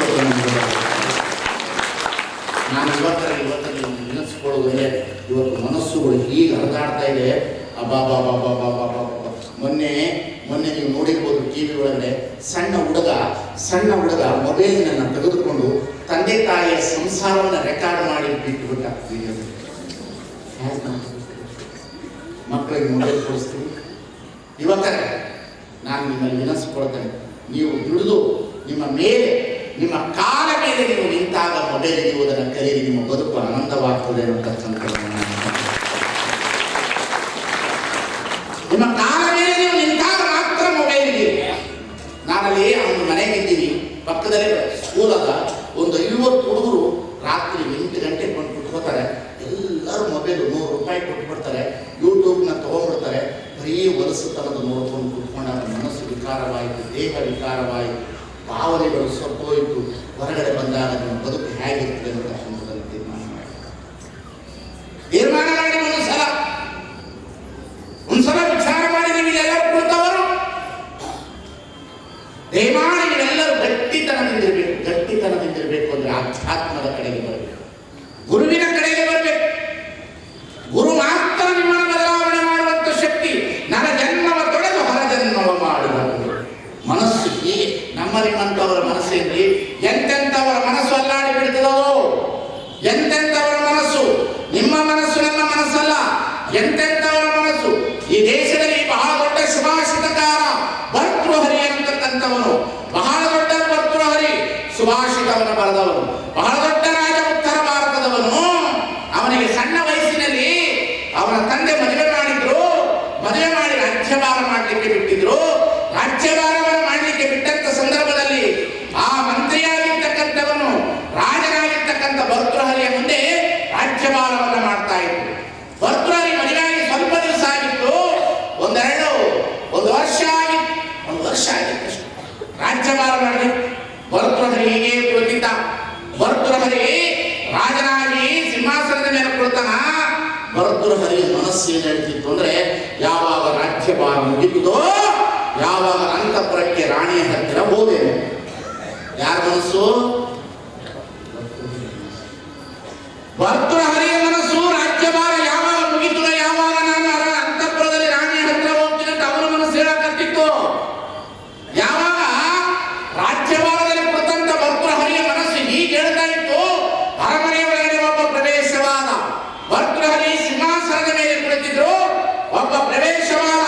ನಾನು ಇವತ್ತಲ್ಲಿ ನೆನೆಸ್ಕೊಳ್ಳುವುದೇ. ಇವತ್ತು ಮನಸ್ಸುಗಳು ಹೀಗೆ ಹರಿದಾಡ್ತಾ ಇದೆ. ಮೊನ್ನೆ ನೀವು ನೋಡಿರ್ಬೋದು TV ಒಳಗಡೆ ಸಣ್ಣ ಹುಡುಗ ಮೊಬೈಲಿನನ್ನು ತೆಗೆದುಕೊಂಡು ತಂದೆ ತಾಯಿಯ ಸಂಸಾರವನ್ನು ರೆಕಾರ್ಡ್ ಮಾಡಿ ಬಿಟ್ಟುಬಿಟ್ಟ. ಮಕ್ಕಳಿಗೆ ಮೊಬೈಲ್ ಕೊಡಿಸ್ತೀವಿ. ಯುವಕರೇ, ನಾನು ನಿಮ್ಮಲ್ಲಿ ವಿನಂತಿಸಿಕೊಳ್ತೇನೆ, ನೀವು ದುಡಿದು ನಿಮ್ಮ ಮೇಲೆ, ನಿಮ್ಮ ಕಾಲ ಮೇಲೆ ನೀವು ನಿಂತಾಗ ಮೊಬೈಲ್ ಇರುವುದನ್ನು ಕಲಿಯಿರಿ, ನಿಮ್ಮ ಬದುಕು ಆನಂದವಾಗ್ತದೆ ಅನ್ನತಕ್ಕಂಥ ನಿಮ್ಮ ಕಾಲ ಮೇಲೆ ನೀವು ನಿಂತಾಗ ಮಾತ್ರ ಮೊಬೈಲ್ ಇದೆ. ನಾನಲ್ಲಿ ಒಂದು ಮನೆಗಿದ್ದೀವಿ, ಪಕ್ಕದಲ್ಲೇ ಸ್ಕೂಲ್ ಅದ, ಒಂದು 50 ಹುಡುಗರು ರಾತ್ರಿ 8 ಗಂಟೆಗೆ ಬಂದು ಕುಟ್ಕೋತಾರೆ. ಎಲ್ಲರೂ ಮೊಬೈಲು ₹100 ಕೊಟ್ಬಿಡ್ತಾರೆ, ಯೂಟ್ಯೂಬ್ನ ತೊಗೊಂಡ್ಬಿಡ್ತಾರೆ. ಬರೀ ಹೊಲಸುತನದ ನೋಡ್ಕೊಂಡು ಕುತ್ಕೊಂಡಾಗ ಮನಸ್ಸು ವಿಕಾರವಾಯಿತು, ದೇಹ ವಿಕಾರವಾಯಿತು, ಭಾವನೆಗಳು ಸೊಪ್ಪೋಯಿತು. ಹೊರಗಡೆ ಬಂದಾಗ ನಿಮ್ಮ ಬದುಕು ಹೇಗಿರ್ತದೆ ಅನ್ನೋದನ್ನು ತೀರ್ಮಾನ ಮಾಡಿ ಒಂದ್ಸಲ ವಿಚಾರ ಮಾಡಿ. ನೀವೆಲ್ಲರೂ ಕುಳಿತವರು ದಯಮಾಡಿ ನೀವೆಲ್ಲರೂ ಗಟ್ಟಿತನದಿಂದಿರಬೇಕು ಅಂದ್ರೆ ಆಧ್ಯಾತ್ಮದ ಕಡೆಗೆ ಬರಬೇಕು, ಗುರುವಿನ ಕಡೆಗೆ ಬರಬೇಕು. ಗುರು ಮಾತ್ರ ನಿಮ್ಮನ್ನು ಬದಲಾವಣೆ ಮಾಡುವಂತ ಶಕ್ತಿ. ನನ್ನ ಜನ್ಮವ ತೊಳೆದು ಹೊರ ಜನ್ಮವ ಮಾಡಬಹುದು. ಮನಸ್ಸು ಹೀಗೆ ನಮ್ಮ ನಿಮ್ಮಂಥವರ ಮನಸ್ಸೇನ್ರಿ, ಎಂತೆಂಥವರ ಮನಸ್ಸು ಅಲ್ಲಾಡಿ ಬಿಡ್ತದೋ, ಎಂತೆಂಥವರ ಮನಸ್ಸು. ನಿಮ್ಮ ಮನಸ್ಸು ನನ್ನ ಮನಸ್ಸಲ್ಲ, ಎಂತೆಂಥವರ ಮನಸ್ಸು. ಈ ದೇಶದಲ್ಲಿ ಬಹಳ ದೊಡ್ಡ ಸುಭಾಷಿತಕಾರ ಭರ್ತೃಹರಿ ಅಂತಕ್ಕಂಥವನು, ಬಹಳ ದೊಡ್ಡ ಭರ್ತೃಹರಿ ಸುಭಾಷಿತವನ್ನು ಬರೆದವನು, ಬಹಳ ದೊಡ್ಡ ರಾಜ ಉತ್ತರ ಭಾರತದವನು. ಅವನಿಗೆ ಸಣ್ಣ ವಯಸ್ಸಿನಲ್ಲಿ ಅವನ ತಂದೆ ಮದುವೆ ಮಾಡಿದ್ರು, ಮದುವೆ ಮಾಡಿ ರಾಜ್ಯಭಾರ ಮಾಡಲಿಕ್ಕೆ ಬಿಟ್ಟಿದ್ರು. ರಾಜ್ಯಭಾರವನ್ನು ಮಾಡಲಿಕ್ಕೆ ಬಿಟ್ಟಂತ ಸಂದರ್ಭದಲ್ಲಿ ಆ ಮಂತ್ರಿಯಾಗಿರ್ತಕ್ಕಂಥವನು ರಾಜನಾಗಿರ್ತಕ್ಕಂಥ ಭರ್ತೃಹರಿಯ ಮುಂದೆ ರಾಜ್ಯಭಾರವನ್ನು ಮಾಡ್ತಾ ಇದ್ರು. ಭರ್ತೃಹರಿ ಮದುವೆಯಾಗಿ ಸ್ವಲ್ಪ ದಿವಸ ಆಗಿತ್ತು, ಒಂದು ವರ್ಷ ಆಗಿತ್ತು ರಾಜ್ಯಭಾರ ಮಾಡಿ. ಭರ್ತೃಹರಿ ಹೀಗೆ ಕುಳಿತಿದ್ದ. ಭರ್ತೃಹರಿ ರಾಜನಾಗಿ ಸಿಂಹಾಸನದ ಮೇಲೆ ಕುಳಿತಾನ. ಭರ್ತೃಹರಿಯ ಮನಸ್ಸು ಏನು ಹೇಳ್ತಿತ್ತು ಅಂದ್ರೆ, ಯಾವಾಗ ರಾಜ್ಯಭಾರ ಮುಗಿದುದೋ, ಯಾವಾಗ ಅಂತಃಪುರಕ್ಕೆ ರಾಣಿಯ ಹತ್ತಿರ ಹೋದೇನೆ. ಯಾರ ಮನಸ್ಸು? ಭರ್ತೃಹರಿಯ ಮನಸ್ಸು. ರಾಜ್ಯಭಾರ ಯಾವಾಗ ಮುಗಿತುದೋ, ಯಾವಾಗ ನಾನು ಅಂತಃಪುರದಲ್ಲಿ ರಾಣಿಯ ಹತ್ತಿರ ಹೋಗ್ತೀನಿ ಅಂತ ಅವನ ಮನಸ್ಸು ಹೇಳಕತ್ತಿತ್ತು. ಯಾವಾಗ ರಾಜ್ಯಭಾರದಲ್ಲಿ ಕುಳಿತಂತ ಭರ್ತೃಹರಿಯ ಮನಸ್ಸು ಹೀಗೆ ಹೇಳ್ತಾ ಇತ್ತು. ಅರಮನೆಯ ಒಳಗಡೆ ಒಬ್ಬ ಪ್ರವೇಶವಾದ. ಭರ್ತೃಹರಿ ಸಿಂಹಾಸನದ ಮೇಲೆ ಕುಳಿತಿದ್ರು, ಒಬ್ಬ ಪ್ರವೇಶವಾದ.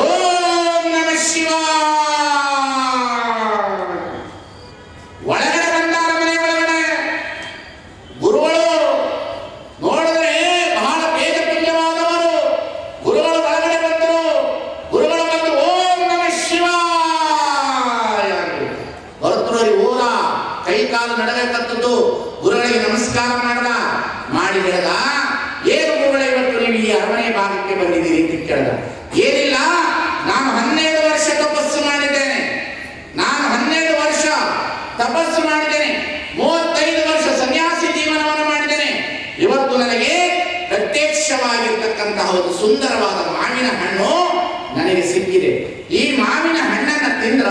ಓಂ ನಮಃ ಶಿವಾಯ. ಒಳಗಡೆ ಬಂದ ಅರಮನೆ ಒಳಗಡೆ. ಗುರುಗಳು ನೋಡಿದ್ರೆ ಬಹಳ ಬೇಜಪುಣ್ಯವಾದವರು. ಗುರುಗಳು ಒಳಗಡೆ ಬಂದರು. ಗುರುಗಳು ಬಂದು ಓಂ ನಮಃ ಶಿವಾಯ. ಭರ್ತೃಹರಿ ಹೋದ, ಕೈ ಕಾಲು ನಡಬೇಕಂತದ್ದು. ಗುರುಗಳಿಗೆ ನಮಸ್ಕಾರ ಮಾಡಿ ಹೇಳ್ದ, ಏನು ಗುರುಗಳೇ ಇವತ್ತು ನೀವು ಈ ಅರಮನೆ ಭಾಗಕ್ಕೆ ಬಂದಿದ್ದೀರಿ ಅಂತ ಕೇಳ್ದ. ಏನಿಲ್ಲ, ನಾನು 12 ವರ್ಷ ತಪಸ್ಸು ಮಾಡಿದ್ದೇನೆ. 35 ವರ್ಷ ಸನ್ಯಾಸಿ ಜೀವನವನ್ನು ಮಾಡಿದ್ದೇನೆ. ಇವತ್ತು ನನಗೆ ಪ್ರತ್ಯಕ್ಷವಾಗಿರ್ತಕ್ಕಂತಹ ಒಂದು ಸುಂದರವಾದ ಮಾವಿನ ಹಣ್ಣು ನನಗೆ ಸಿಕ್ಕಿದೆ. ಈ ಮಾವಿನ ಹಣ್ಣನ್ನು ತಿಂದ್ರ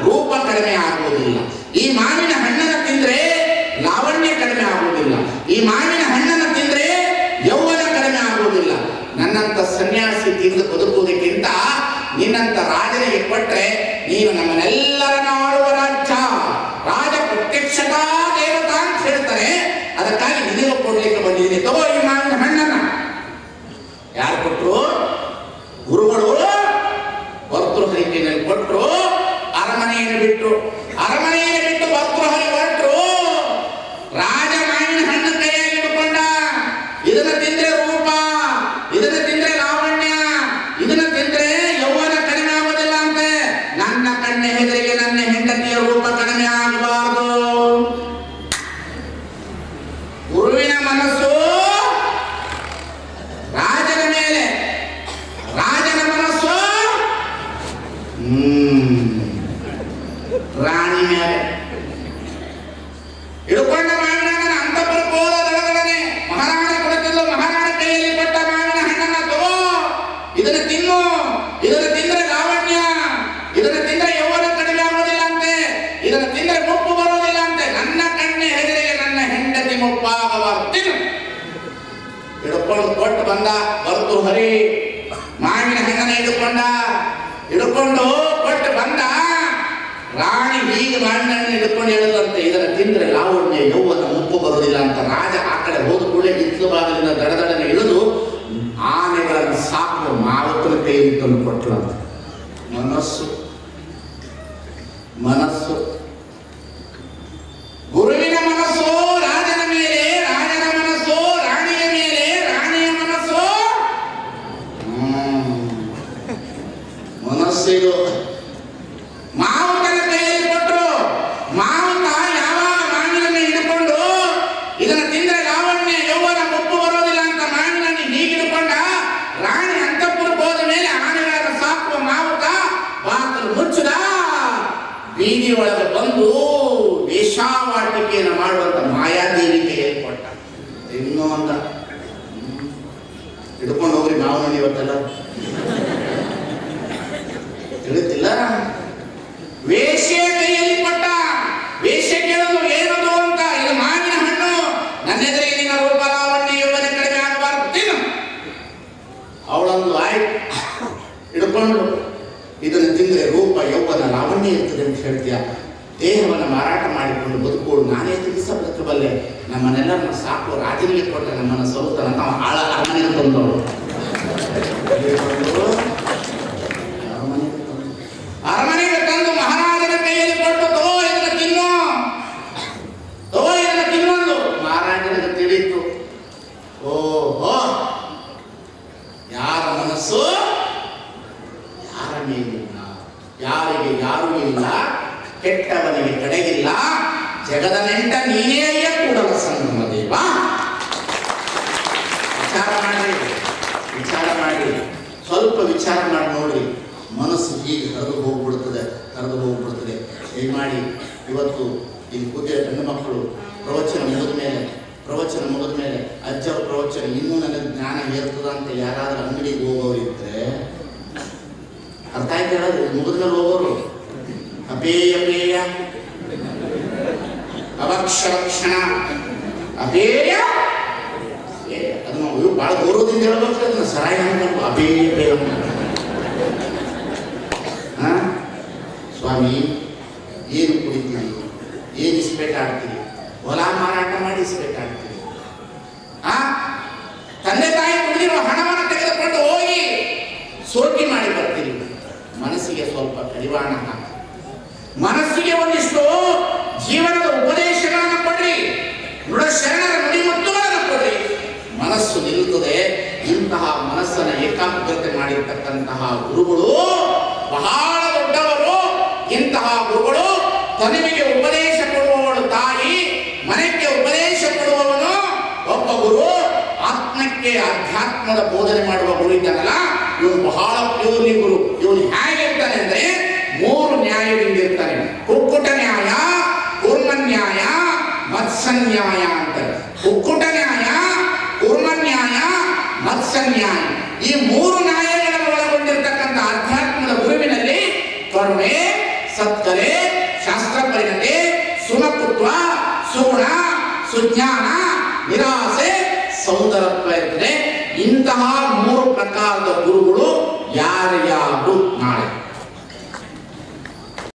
ರೂಪ ಕಡಿಮೆ ಆಗುವುದಿಲ್ಲ. ಈ ಮಾವಿನ ಹಣ್ಣನ್ನು ತಿಂದ್ರೆ ಲಾವಣ್ಯ ಕಡಿಮೆ ಆಗುವುದಿಲ್ಲ. ಈ ಮಾವಿನ ಹಣ್ಣನ್ನು ತಿಂದ್ರೆ ಯೌವನ ಕಡಿಮೆ ಆಗುವುದಿಲ್ಲ. ನನ್ನಂತ ಸನ್ಯಾಸಿ ತಿಂದು ಬದುಕುವುದಕ್ಕಿಂತ ನಿನ್ನಂತ ರಾಜನಿಗೆ ಕೊಟ್ರೆ ನೀನು ನಮ್ಮನ್ನೆಲ್ಲರನ್ನ ಆಳುವ ರಾಜ ಪ್ರತ್ಯಕ್ಷತಾ ದೇವತಾ ಅಂತ ಹೇಳ್ತಾರೆ. ಅದಕ್ಕಾಗಿ ನಿನಗೆ ಕೊಡ್ಲಿಕ್ಕೆ ಬಂದಿದ್ದೀನಿ, ತಗೋ ಈ ಮಾವಿನ ಹಣ್ಣನ್ನ. ಯಾರು ಕೊಟ್ಟರು? ಗುರುಗಳು ಭರ್ತೃಹರಿ ಕೈಯಲ್ಲಿ ಕೊಟ್ಟರು. ಅರಮನೆಯನ್ನು ಬಿಟ್ಟು ಭರ್ತೃಹರಿ ಹೊರಟರು. ರಾಜ ಮಾವಿನ ಹಣ್ಣು ಕೈಯಾಗಿ ಇಟ್ಕೊಂಡ. ಇದನ್ನ ತಿಂದ್ರೆ ರೂಪ, ಇದನ್ನ ತಿಂದ್ರೆ ಲಾವಣ್ಯ, ಇದನ್ನ ತಿಂದ್ರೆ ಯೌವನ ಕಡಿಮೆ ಆಗೋದಿಲ್ಲ ಅಂತೆ. ನನ್ನ ಕಣ್ಣ ಹೆದರಿಗೆ ನನ್ನ ಹೆಂಡತಿಯ ರೂಪ ಕಡಿಮೆ ಆಗಬಾರದು. ಗುರುವಿನ ಮನಸ್ಸು ರಾಜನ ಮೇಲೆ, ರಾಜನ ಮನಸ್ಸು ರಾಣಿ ಮೇಲೆ. ಹಿಡ್ಕೊಂಡ ಮಾವಿನ ಹಣ್ಣನ್ನು ಅಂತಃಪುರಕ್ಕೆ ಹೋದ. ದಡದಡನೆ ಮಹಾರಾಣಿ ಕೊಡುತ್ತಿದ್ದು, ಮಹಾರಾಣಿ ಕೈಯಲ್ಲಿ ಕೊಟ್ಟ ಮಾವಿನ ಹಣ್ಣನ್ನ ತಗೋ, ಇದನ್ನ ತಿನ್ನು, ಇದನ್ನ ತಿಂದ್ರೆ ಲಾವಣ್ಯ, ಇದನ್ನ ತಿಂದ್ರೆ ಯೌವನ ಕಡಿಮೆ ಆಗೋದಿಲ್ಲ ಅಂತೆ, ಇದನ್ನ ತಿಂದ್ರೆ ಮುಪ್ಪು ಬರೋದಿಲ್ಲ ಅಂತೆ. ನನ್ನ ಕಣ್ಣೆ ಹೆದರಿಗೆ ನನ್ನ ಹೆಂಡತಿ ಮುಪ್ಪಾಗಬಾರದು, ತಿನ್ನು. ಹಿಡ್ಕೊಂಡು ಕೊಟ್ಟು ಬಂದ ಭರ್ತೃಹರಿ. ಮಾವಿನ ಹಣ್ಣನ್ನ ಹಿಡ್ಕೊಂಡು ಕೊಟ್ಟು ಬಂದ. ರಾಣಿ ಹೀಗೆ ಮಾವಿನ ಹಣ್ಣನ್ನು ಹಿಡ್ಕೊಂಡು ಹೇಳದಂತೆ, ಇದನ್ನ ತಿಂದ್ರೆ ಲಾವಣ್ಯ ಯೌವನ ಮುಪ್ಪು ಬರೋದಿಲ್ಲ ಅಂತ. ರಾಜ ಆ ಕಡೆ ಹೋದ ಕೂಡಲೇ ಹಿತ್ತಲು ಬಾಗಿಲಿನ ದಡದಡನೆ ಇಳಿದು ತಂದು ಕೊಟ್ಟಳಂತ. ಮನಸ್ಸು ಮನಸ್ಸು ಗುರುವಿನ ಮನಸ್ಸು ರಾಜನ ಮೇಲೆ, ರಾಜನ ಮನಸ್ಸು ರಾಣಿಯ ಮೇಲೆ, ರಾಣಿಯ ಮನಸ್ಸು ಮನಸ್ಸಿದು. ಮಾವುತನ ಕೈಯಲ್ಲಿ ಕೊಟ್ಟರು. ಮಾವುತ ಯಾವಾಗ ಮಾವಿನನ್ನು ಹಿಡ್ಕೊಂಡು ಇದನ್ನ ತಿಂದ್ರೆ ಲಾವಣ್ಯ ಯೌವನ ಮುಪ್ಪು ಬರೋದಿಲ್ಲ ಅಂತ ಮಾವಿನನ್ನು ಹೀಗಿಡ್ಕೊಂಡ, ರಾಣಿ ಅಂತಃಪುರಕ್ಕೆ ಹೋದ ಮೇಲೆ ಆನೆಗಳನ್ನು ಸಾಕುವ ಮಾವುತ ಬಾಕಲು ಮುಚ್ಚದ, ಬೀದಿ ಒಳಗೆ ಬಂದು ವೇಷಾವಾಟಿಕೆಯನ್ನು ಮಾಡುವಂತ ಮಾಯಾದೇವಿ ಕೈಯಲ್ಲಿ ಕೊಟ್ಟ. ಇನ್ನೂ ಅಂತ ಹಿಡ್ಕೊಂಡು ಹೋಗ್ರಿ ಮಾವನ ಇವತ್ತೆಲ್ಲ ತಿಳಿತಿಲ್ಲ. ವೇಶ್ಯ ಕೈಯಲ್ಲಿ ಕೊಟ್ಟ. ವೇಶ್ಯ ಕೇಳೋದು ಏನದು ಅಂತ, ಇದು ಮಾವಿನ ಹಣ್ಣು, ನನ್ನ ಎದುರಿಗೆ ನಿನ್ನ ರೂಪ ಲಾವಣ್ಯ ಯೌವನ ಕಡಿಮೆ ಆಗಬಾರ್ದು, ತಿನ್ನು. ಅವಳೊಂದು ಆಯ್ತು ಹಿಡ್ಕೊಂಡು, ಇದನ್ನು ತಿಂದರೆ ರೂಪ ಯೌವನ ಲಾವಣ್ಯ ಇರ್ತದೆ ಅಂತ ಹೇಳ್ತೀಯ. ದೇಹವನ್ನು ಮಾರಾಟ ಮಾಡಿಕೊಂಡು ಬದುಕೋಳು ನಾನೇ ತಿಳಿಸಬಲ್ಲೆ. ನಮ್ಮನ್ನೆಲ್ಲರನ್ನ ಸಾಕು ರಾಜನಿಗೆ ಕೊಟ್ಟ ನಮ್ಮನ್ನು ಸೌತನ ನಾವು ಆಳ ಅರಮನೆಗೆ ತಂದವಳು. ಅರಮನೆಗೆ ತಂದು ಮಹಾರಾಜನ ಕೈಯಲ್ಲಿ ಕೊಟ್ಟು ತಗೋ ಇದನ್ನು ತಿನ್ನು, ತಗೋ ಇದನ್ನು ತಿನ್ನೊಂದು. ಮಹಾರಾಜನಿಗೆ ತಿಳಿಯಿತು, ಓಹೋ ಯಾರ ಮನಸ್ಸು ಯಾರ ಮೇಲಿಲ್ಲ, ಯಾರಿಗೆ ಯಾರೂ ಇಲ್ಲ, ಕೆಟ್ಟವನಿಗೆ ಕಡೆಗಿಲ್ಲ, ಜಗದ ನೆಂಟ ನೀನೇ ಕೂಡಲ ಸಂಗಮ ದೇವ. ವಿಚಾರ ಮಾಡಿ, ವಿಚಾರ ಮಾಡಿ, ಸ್ವಲ್ಪ ವಿಚಾರ ಮಾಡಿ ನೋಡ್ರಿ. ಮನಸ್ಸು ಹೀಗೆ ಹರಿದು ಹೋಗ್ಬಿಡ್ತದೆ, ಹರಿದು ಹೋಗ್ಬಿಡ್ತದೆ. ದಯಮಾಡಿ ಇವತ್ತು ಇಲ್ಲಿ ಕೂತಿರೋ ಹೆಣ್ಣು ಮಕ್ಕಳು ಪ್ರವಚನ ಮುಗಿದ ಮೇಲೆ ಅಜ್ಜವ ಪ್ರವಚನ ಇನ್ನೂ ನನಗೆ ಜ್ಞಾನ ಏರ್ತದ ಅಂತ ಯಾರಾದ್ರೂ ಅಂಗಡಿಗೆ ಹೋಗೋರು ಇದ್ರೆ ಅರ್ಥ ಆಯ್ತು ಹೇಳೋದು. ಮುಗಿದ ಮೇಲೆ ಹೋಗೋರು ಅಪೇಯ ಅವಕ್ಷರಕ್ಷಣ ಅಪೇಯ, ಅದನ್ನು ಬಹಳ ಗೌರವದಿಂದ ಹೇಳ್ಬೇಕು. ಅದನ್ನ ಸರಾಯ ಅನ್ಕೊಂಡು ಅಪೇಯ. ಸ್ವಾಮಿ ಏನು ಕುಡಿತೀರಿ, ಏನು ಇಸ್ಪೇಟ್ ಆಡ್ತೀರಿ, ಹೊಲ ಮಾರಾಟ ಮಾಡಿ ಇಸ್ಪೇಟ್ ಆಡ್ತೀರಿ. ತಂದೆ ತಾಯಿ ಕುಡಿದಿರುವ ಹಣವನ್ನು ತೆಗೆದುಕೊಂಡು ಹೋಗಿ ಸೋಟಿ ಮಾಡಿ ಬರ್ತೀರಿ. ಮನಸ್ಸಿಗೆ ಸ್ವಲ್ಪ ಕಡಿವಾಣ ಹಾಕಿ, ಮನಸ್ಸಿಗೆ ಒಂದಿಷ್ಟು ಜೀವನದ ಉಪದೇಶಗಳನ್ನು ಕೊಡ್ರಿ, ದೃಢ ಶರಣರ ನುಡಿಮುತ್ತುಗಳನ್ನು ಕೊಡ್ರಿ. ಮನಸ್ಸು ನಿಲ್ಲುತ್ತದೆ. ಇಂತಹ ಮನಸ್ಸನ್ನು ಏಕಾಗ್ರತೆ ಮಾಡಿರ್ತಕ್ಕಂತಹ ಗುರುಗಳು ಬಹಳ ದೊಡ್ಡವರು. ಇಂತಹ ಗುರುಗಳು ತನಿವಿಗೆ ಉಪದೇಶ ಕೊಡುವವಳು ತಾಯಿ, ಮನೆಗೆ ಉಪದೇಶ ಕೊಡುವವನು ಒಬ್ಬ ಗುರು. ಆತ್ಮಕ್ಕೆ ಅಧ್ಯಾತ್ಮದ ಬೋಧನೆ ಮಾಡುವ ಗುರು ಇದ್ದಾನಲ್ಲ, ಇವನು ಬಹಳ ಪ್ಯೂರ್ಲಿ ಗುರು. ಇವನು ಹೇಗಿರ್ತಾನೆ ಅಂದ್ರೆ 3 ನ್ಯಾಯದಿಂದ ಇರ್ತಾನೆ. ಕುಕ್ಕುಟ ನ್ಯಾಯ, ಕೂರ್ಮನ್ಯಾಯ, ಮತ್ಸ್ಯನ್ಯಾಯ ಅಂತಾರೆ. ಕುಕ್ಕುಟ ನ್ಯಾಯ, ಕೂರ್ಮನ್ಯಾಯ, ಮತ್ಸ್ಯನ್ಯಾಯ, ಈ 3 ನ್ಯಾಯಗಳನ್ನು ಒಳಗೊಂಡಿರ್ತಕ್ಕಂಥ ಅಧ್ಯಾತ್ಮದ ಗುರುವಿನಲ್ಲಿ ಕರುಣೆ, ಸತ್ಕಲೆ, ಶಾಸ್ತ್ರ ಪರಿಣತೆ, ಸುನಕುತ್ವ, ಸುಗುಣ, ಸುಜ್ಞಾನ, ನಿರಾಸೆ, ಸೌಂದರ್ಯತ್ವ ಇರ್ತದೆ. ಇಂತಹ 3 ಪ್ರಕಾರದ ಗುರುಗಳು ಯಾರ್ಯಾರು ನಾಳೆ